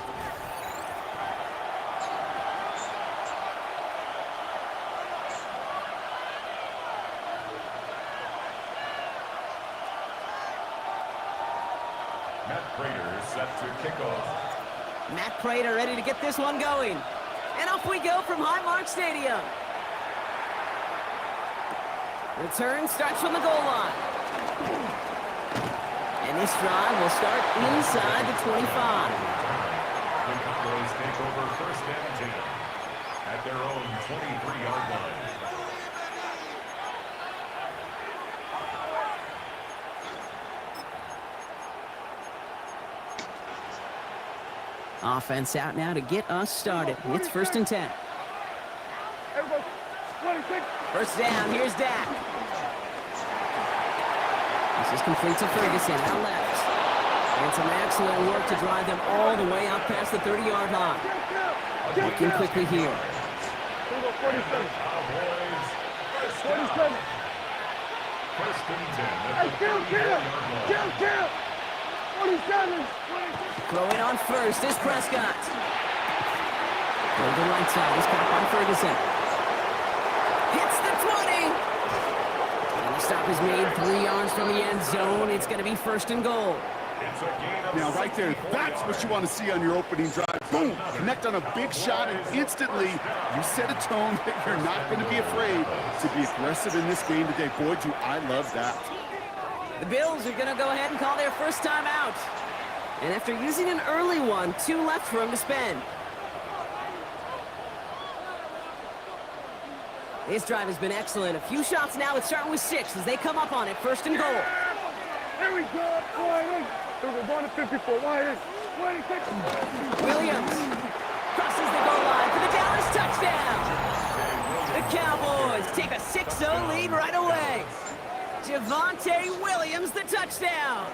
Matt Prater set to kick off. Matt Prater ready to get this one going. And off we go from Highmark Stadium. Return starts from the goal line. And this drive will start inside the 25. The Cowboys take over first and 10 at their own 23-yard line. Offense out now to get us started. It's first and 10. First down, here's Dak. This is complete to Ferguson out left. And some excellent work to drive them all the way out past the 30-yard line. Working quickly here. 47. First and 10. 47. Throw it on first is Prescott. Go to the right side. He's caught by Ferguson. Hits the 20. And the stop is made 3 yards from the end zone. It's going to be first and goal. Now, right there, that's what you want to see on your opening drive. Boom! Connect on a big shot, and instantly you set a tone that you're not going to be afraid to be aggressive in this game today. Boy, do I love that. The Bills are going to go ahead and call their first time out. And after using an early one, 2 left for him to spend. This drive has been excellent. A few shots now. It's starting with 6 as they come up on it. First and goal. Here we go. We're going to 54. Williams crosses the goal line for the Dallas touchdown. The Cowboys take a 6-0 lead right away. Javonte Williams, the touchdown.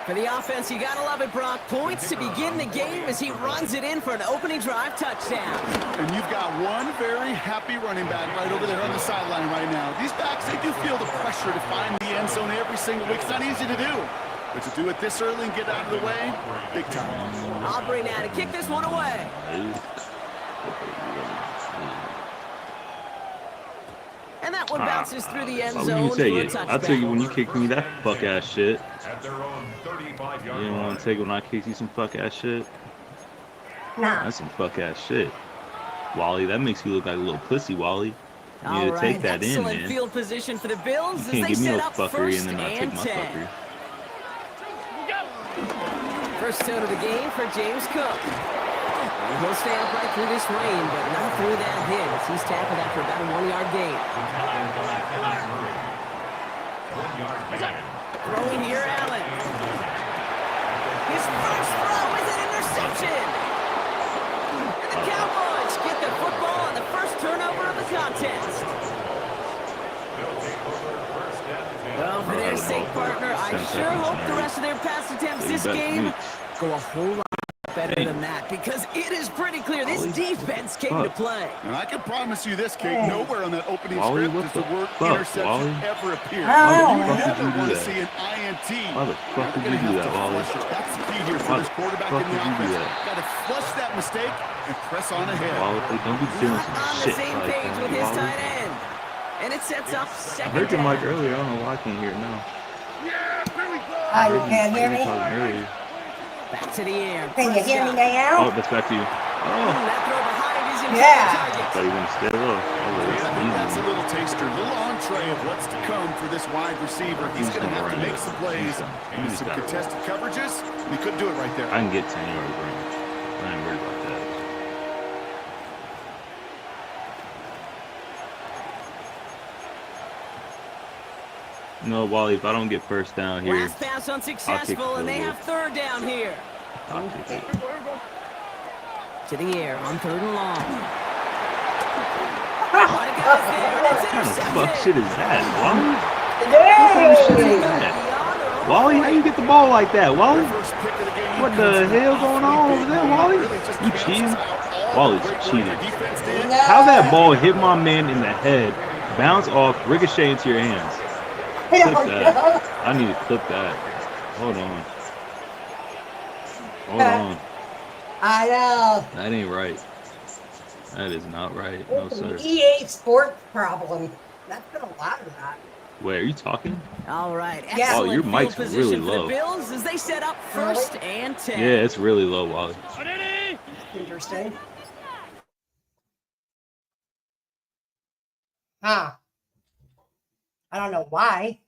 For the offense, you gotta love it, Brock. Points to begin the game as he runs it in for an opening drive touchdown. And you've got one very happy running back right over there on the sideline right now. These backs, they do feel the pressure to find the end zone every single week. It's not easy to do. But to do it this early and get out of the way, big time. Aubrey now to kick this one away. And that one bounces through the end zone. Why would you take it? I'll take it when you kick me that fuck ass shit. You don't want to take it when I kick you some fuck ass shit? Nah. That's some fuck ass shit. Wally, that makes you look like a little pussy, Wally. You need to take that in, man. Field position for the Bills. You can't give me no fuckery and then I take my fuckery. First out of the game for James Cook. He'll stay upright through this rain, but not through that hit as he's tackled after about a 1-yard gain. Throwing here, Allen. His first throw is an interception. And the Cowboys get the football on the first turnover of the contest. Well, for their sake, partner, I sure hope the rest of their pass attempts this game go a whole lot better than that, because it is pretty clear this defense came to play. And I can promise you this, Kate, nowhere on that opening script does the word interception ever appear. Why You the fuck never did you want do to see that? an INT. Why the fuck did you do that, Wally? That's the key here for this quarterback in the offense. Got to flush that mistake and press on ahead. Wally, don't be doing some On the shit same like page that, with his Wally. tight end. And it sets up I second heard your down. mic earlier. I don't know why I can't hear it now. You can't hear me? Back to the air. Can you hear me now? Oh, that's back to you. Oh. That throw behind is in Yeah. I thought you were going to stay low. That's a little taster, a little entree of what's to come for this wide receiver. He's going to have to make some plays and some contested coverages. He couldn't do it right there. I can get 10 yards, bro. I ain't worried about that. No, Wally, if I don't get first down here, Last pass unsuccessful, and they have third down here. I'll kick it. To the air on third and long. What kind of fuck shit is that, Wally? What kind of shit is that? Wally, how you get the ball like that, Wally? What the hell going on over there, Wally? You cheating? Wally's cheating. How that ball hit my man in the head, bounce off, ricochet into your hands? Clip that. I need to clip that. Hold on. Hold on. I know. That ain't right. That is not right. No, sir. EA Sports problem. That's been a lot of that. Wait, are you talking? All right. Yeah. Oh, your mic's really For the low. Bills as they set up first and 10. Yeah, it's really low, Wally. Interesting. Huh. I don't know why.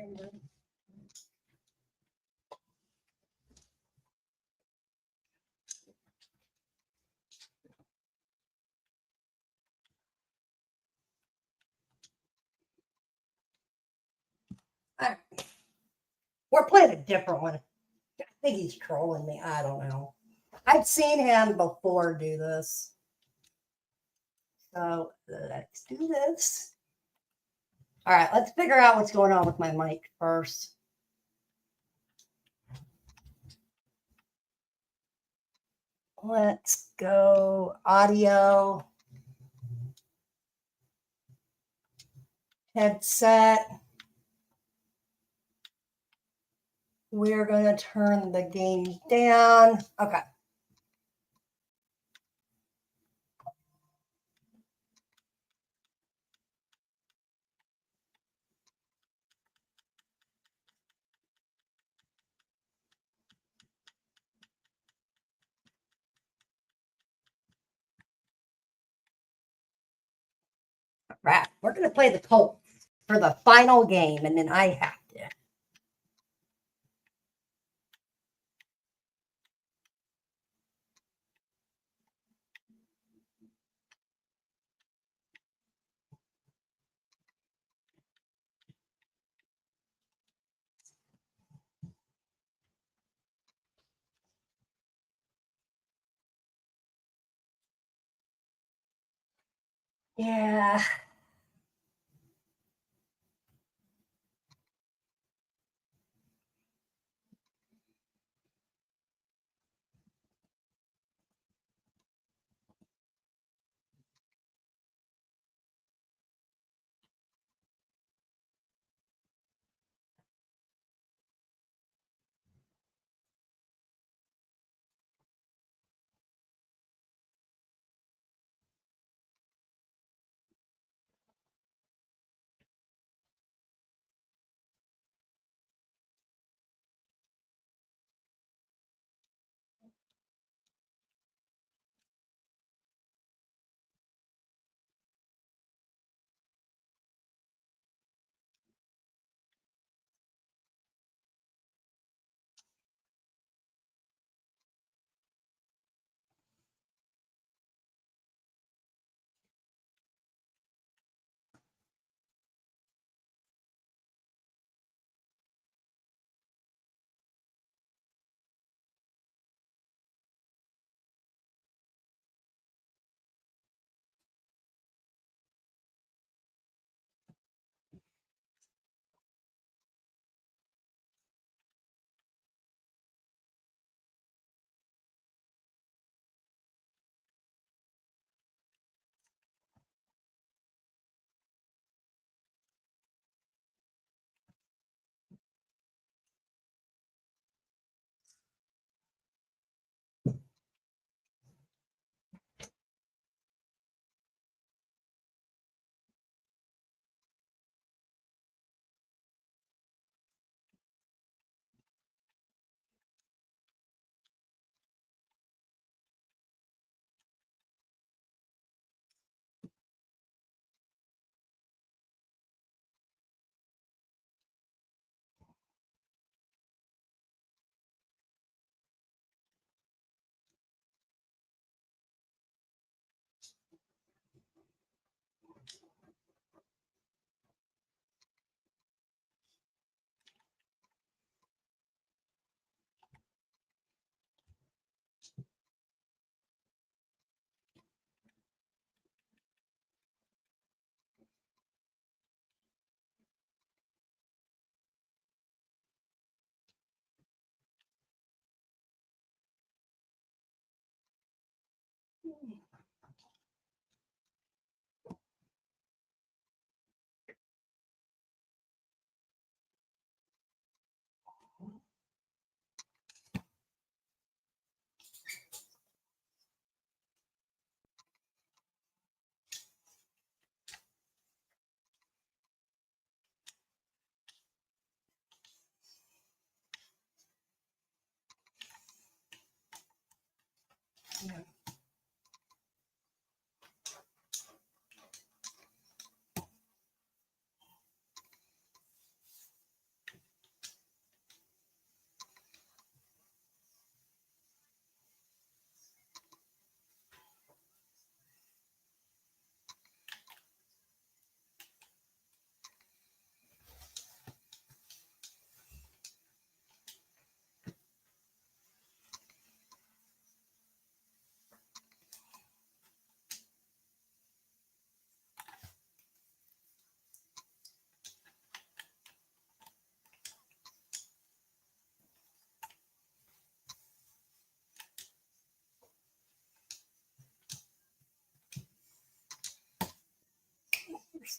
All right. We're playing a different one. I think he's trolling me. I don't know. I've seen him before do this. So let's do this. All right, let's figure out what's going on with my mic first. Let's go audio, headset. We're going to turn the gain down. Okay. All right. We're going to play the Colts for the final game, and then I have to. Yeah.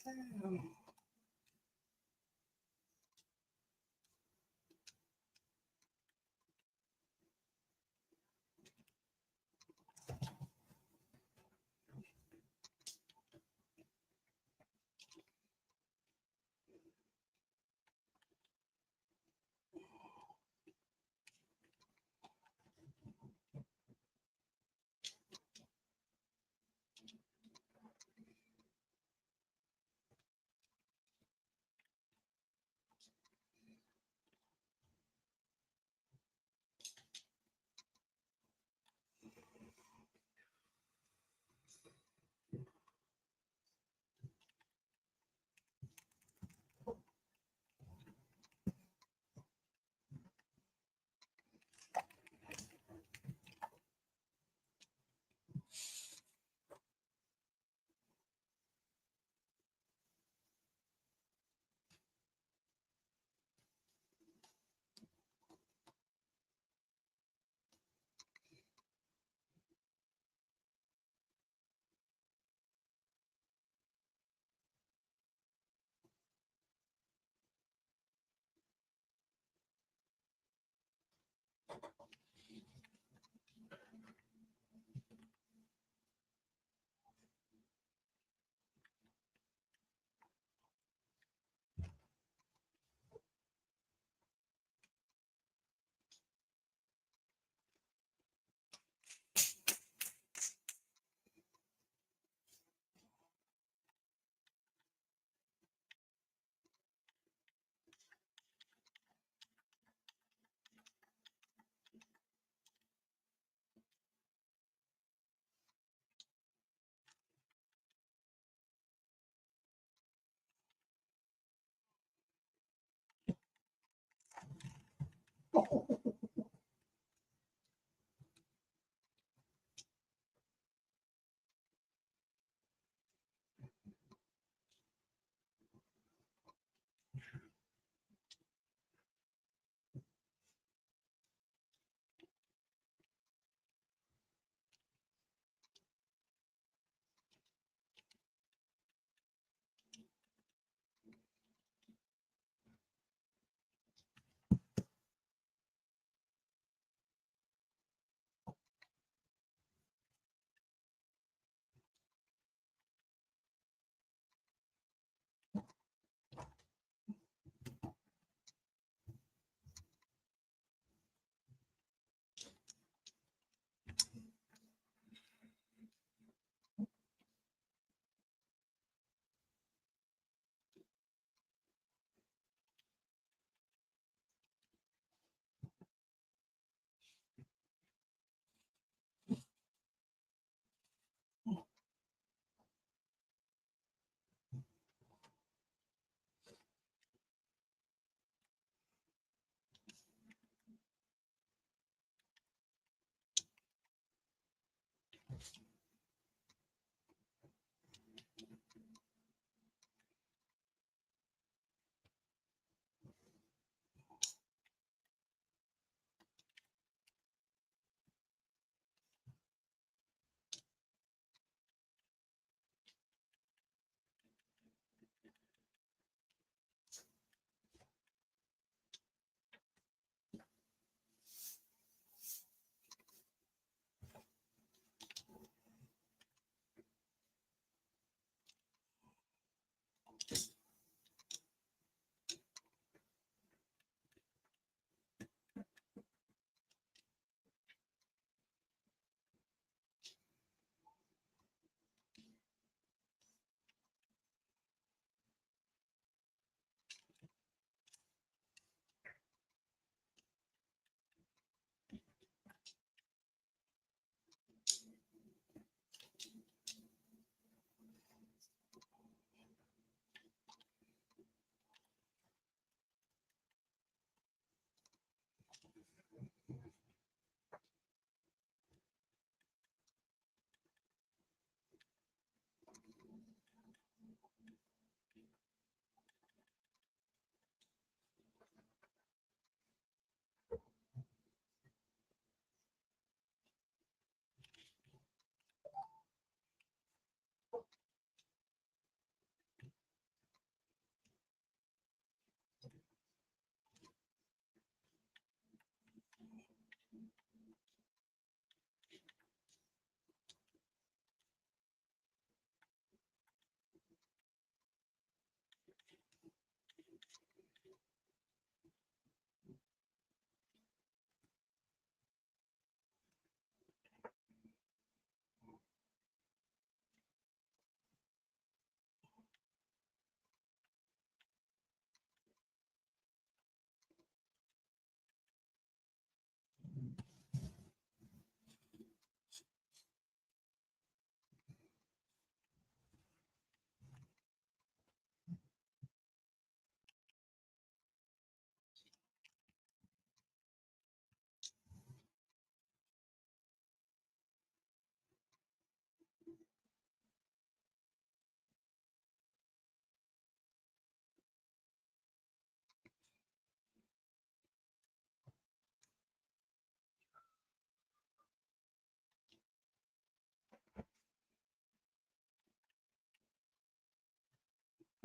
first down.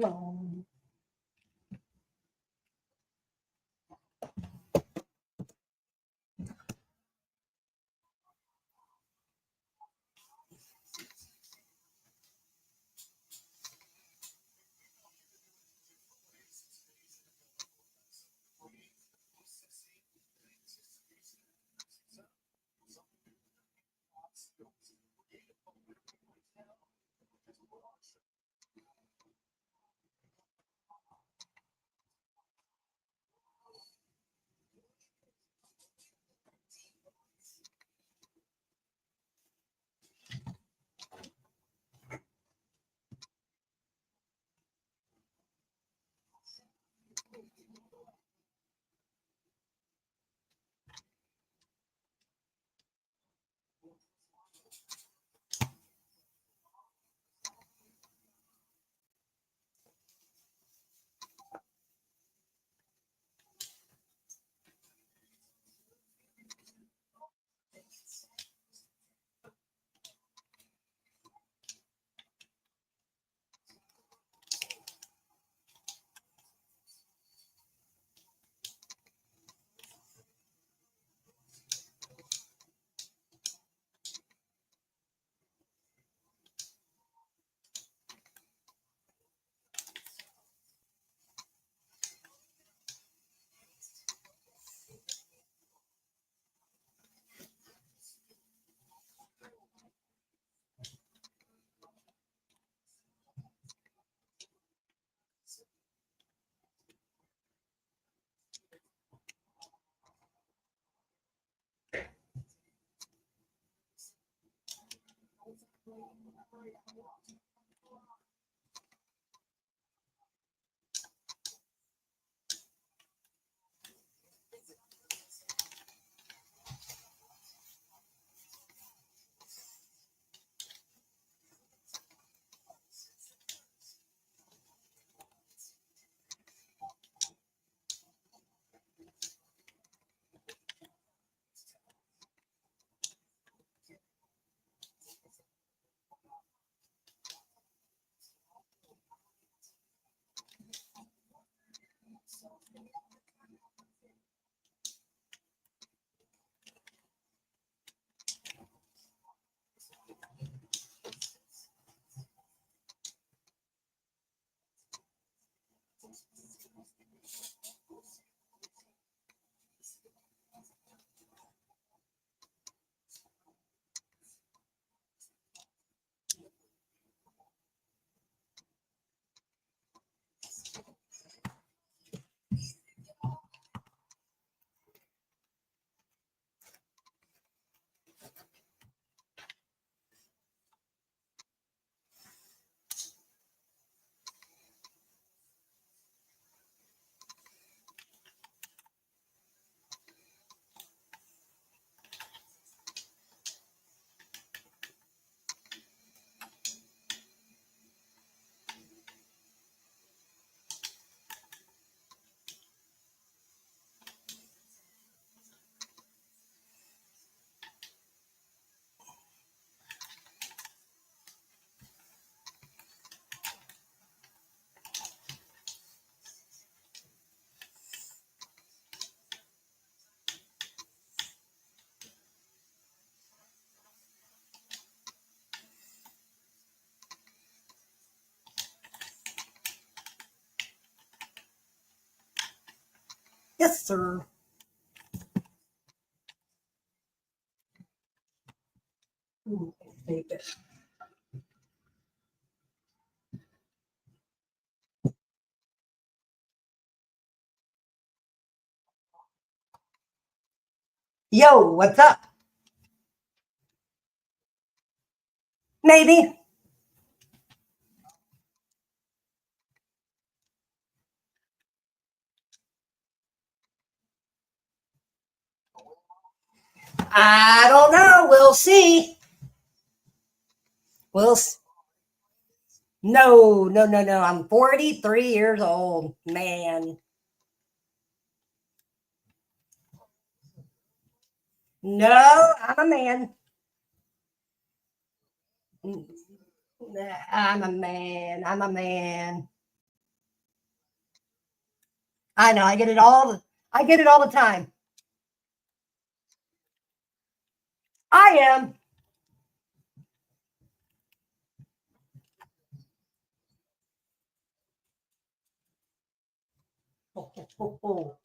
Oh. Yes, sir. Save it. Yo, what's up? Maybe. I don't know. We'll see. No, no, no, no. I'm 43 years old, man. No, I'm a man. I'm a man. I'm a man. I know. I get it all the time. I am. Oh.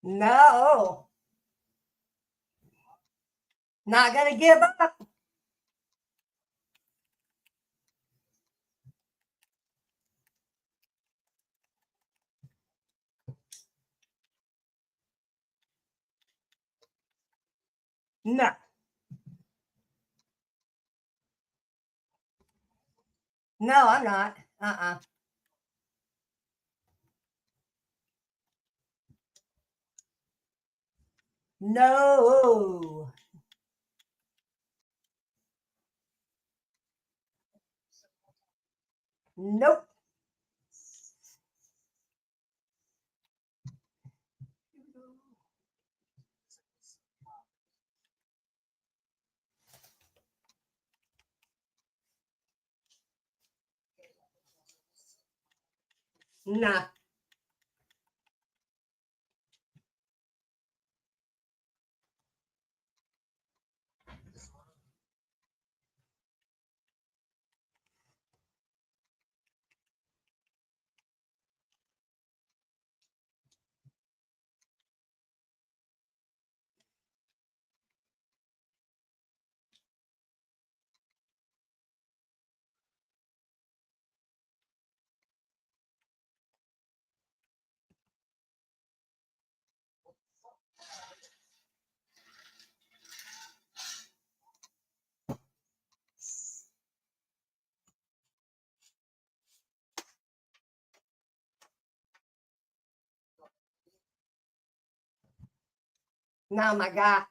No. Not gonna give up. No. No, I'm not. No. Nope. Nah. No, my God.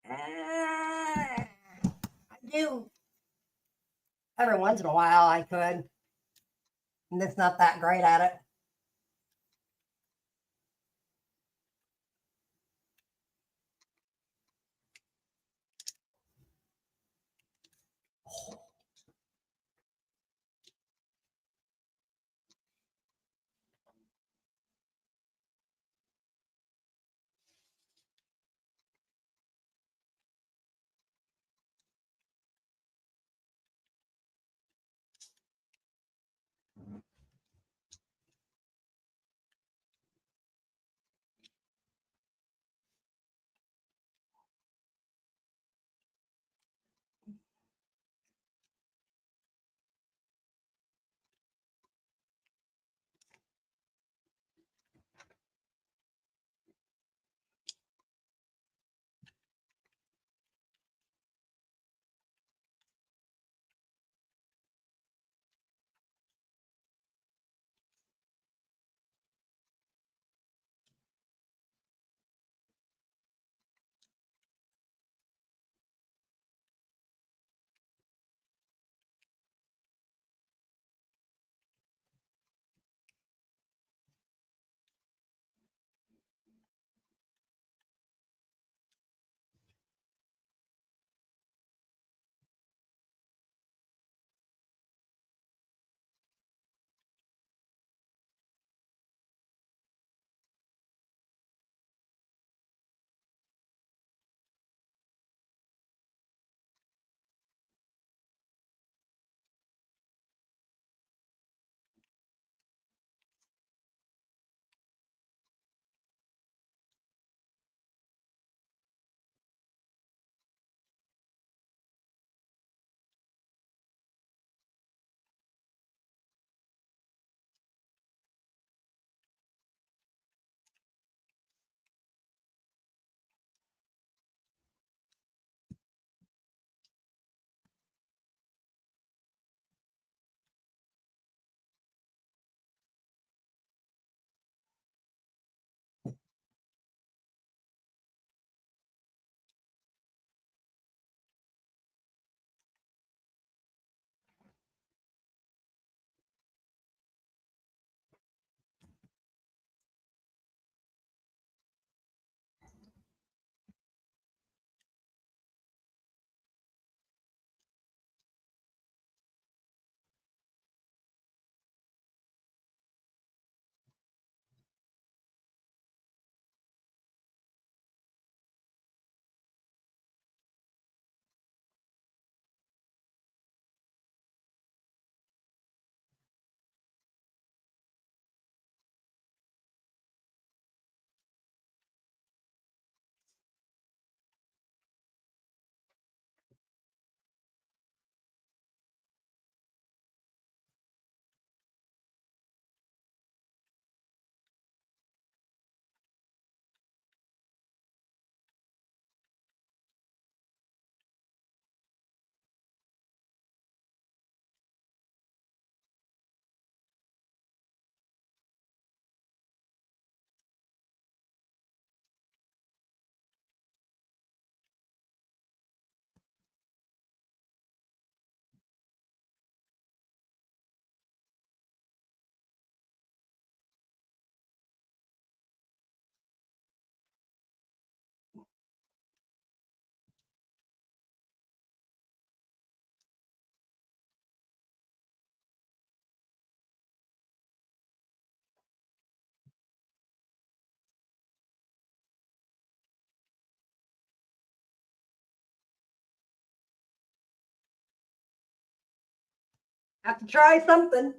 I do. Every once in a while I could. And it's not that great at it. Have to try something.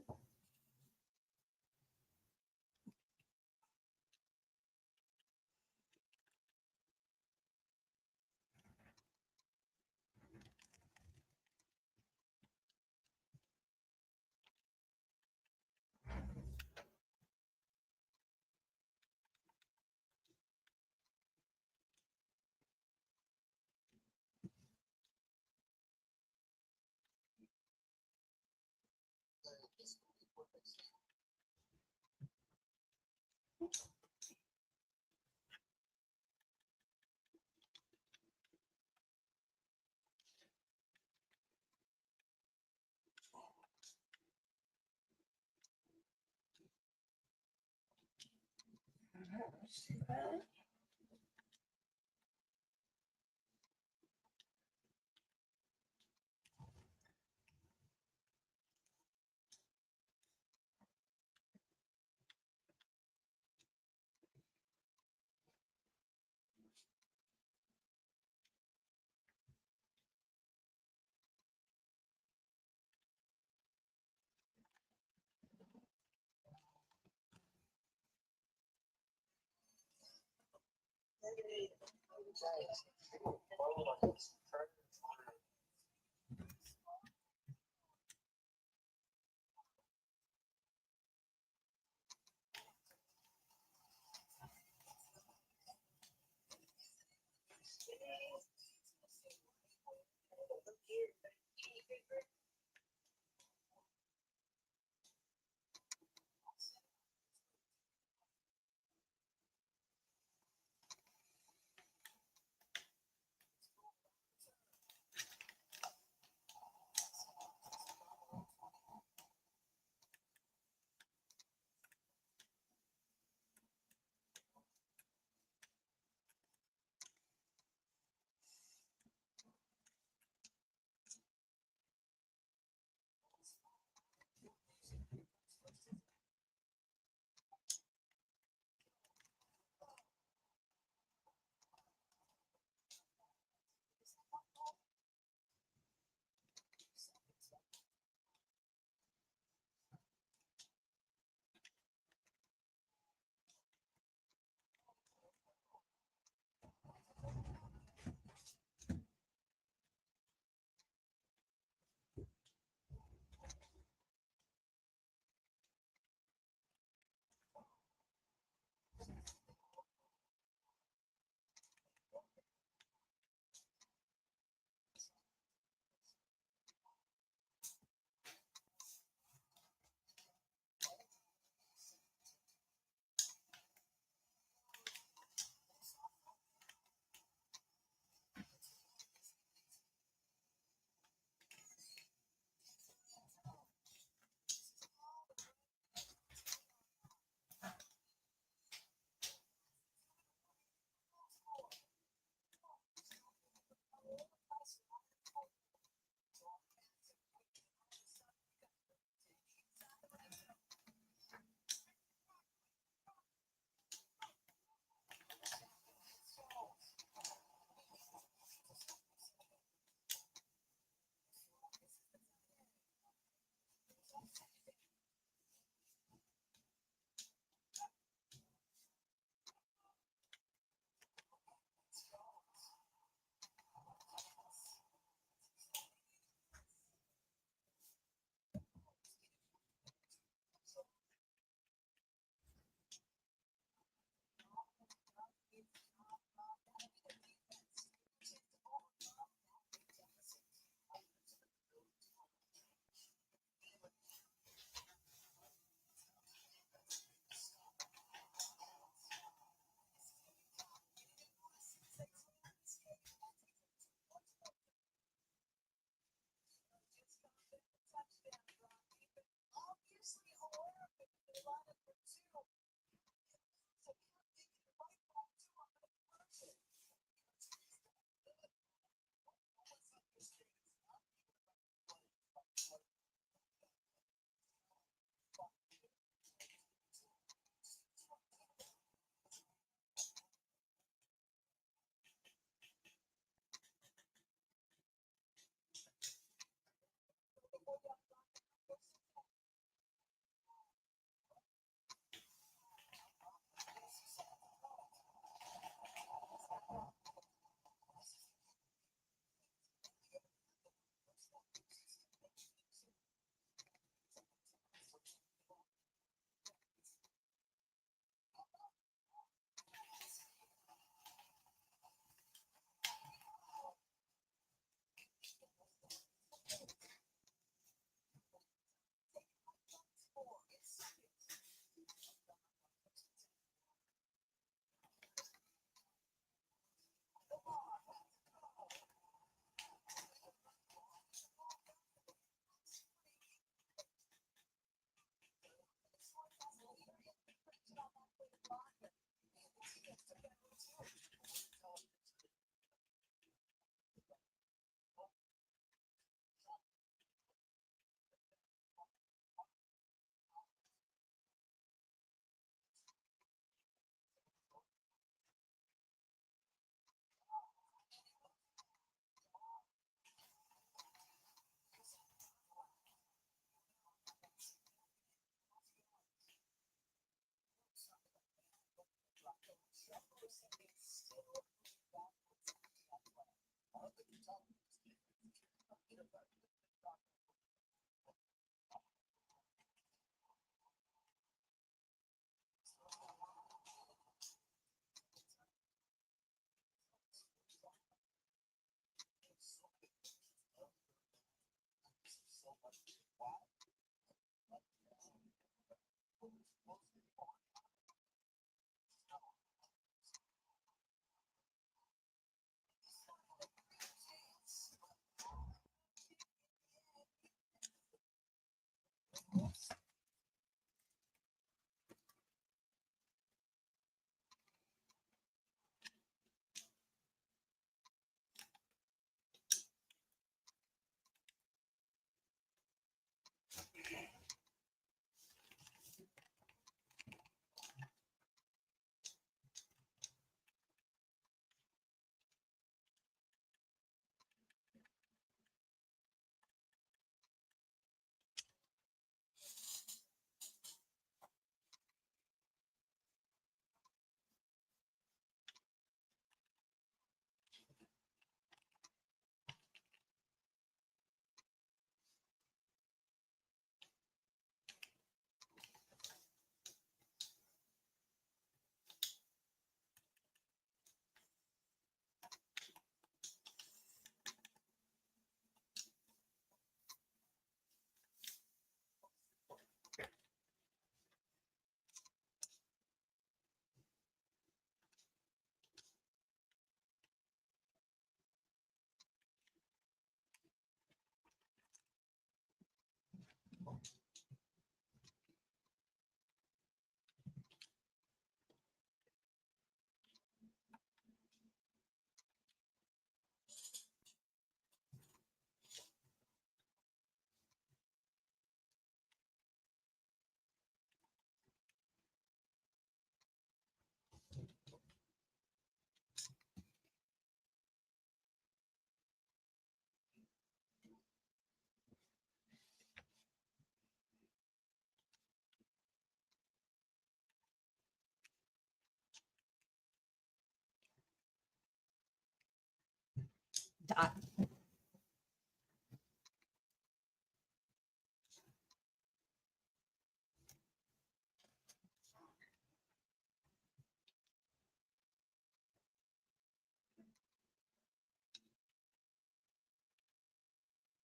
Dot.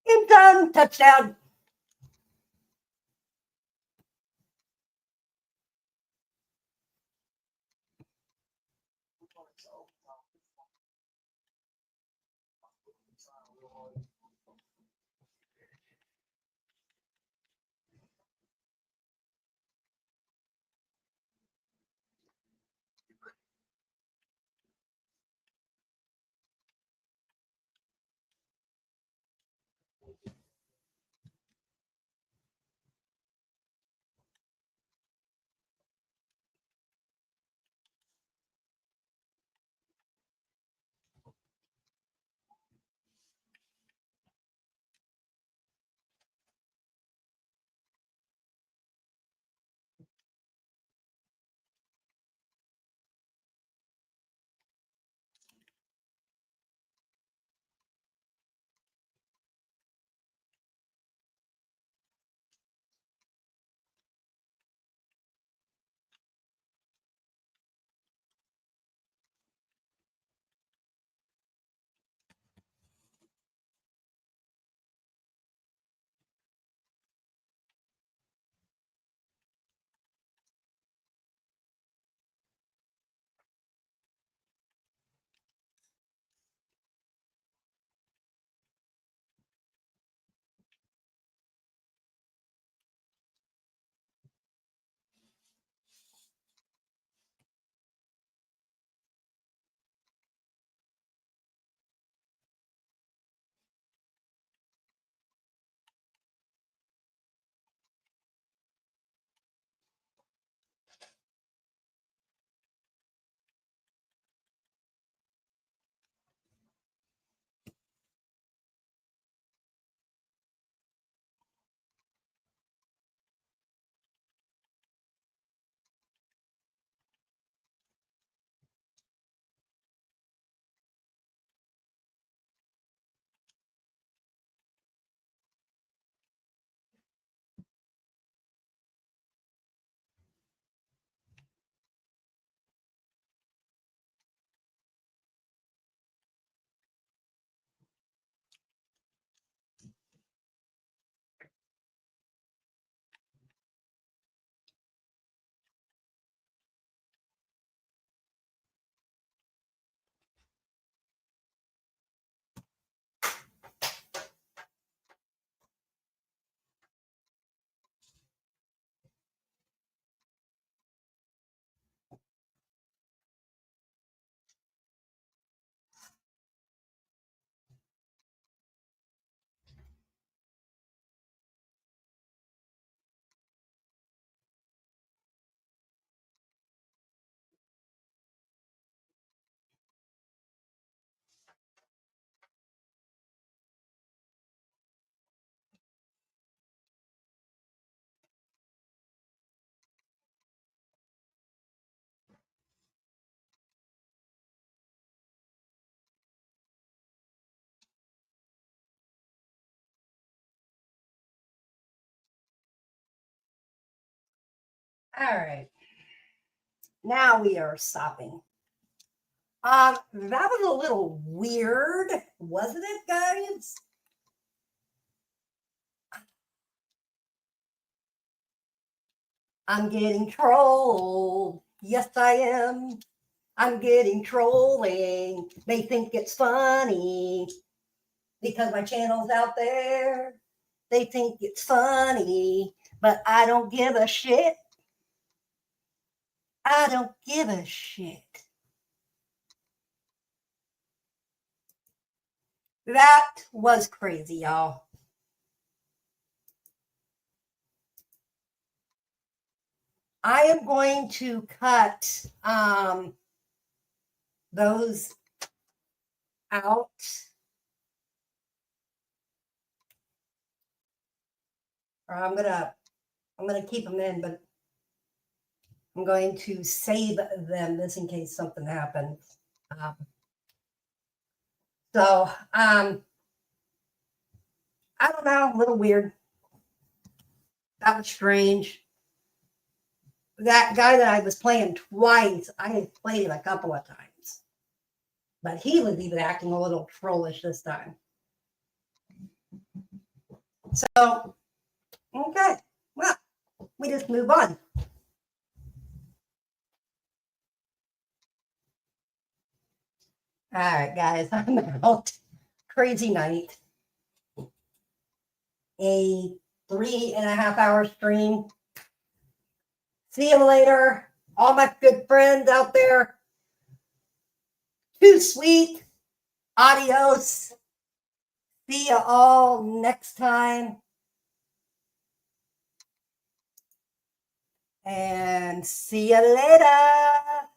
End zone, touchdown. All right. Now we are stopping. That was a little weird, wasn't it, guys? I'm getting trolled. Yes, I am. I'm getting trolling. They think it's funny because my channel's out there. They think it's funny, but I don't give a shit. I don't give a shit. That was crazy, y'all. I am going to cut those out. Or I'm gonna keep them in, but I'm going to save them just in case something happens. I don't know, a little weird. That was strange. That guy that I was playing twice, I had played him a couple of times, but he was even acting a little trollish this time. So, okay, well, we just move on. All right, guys, I'm out. Crazy night. A 3.5-hour stream. See you later. All my good friends out there. Too sweet. Adios. See you all next time. And see you later.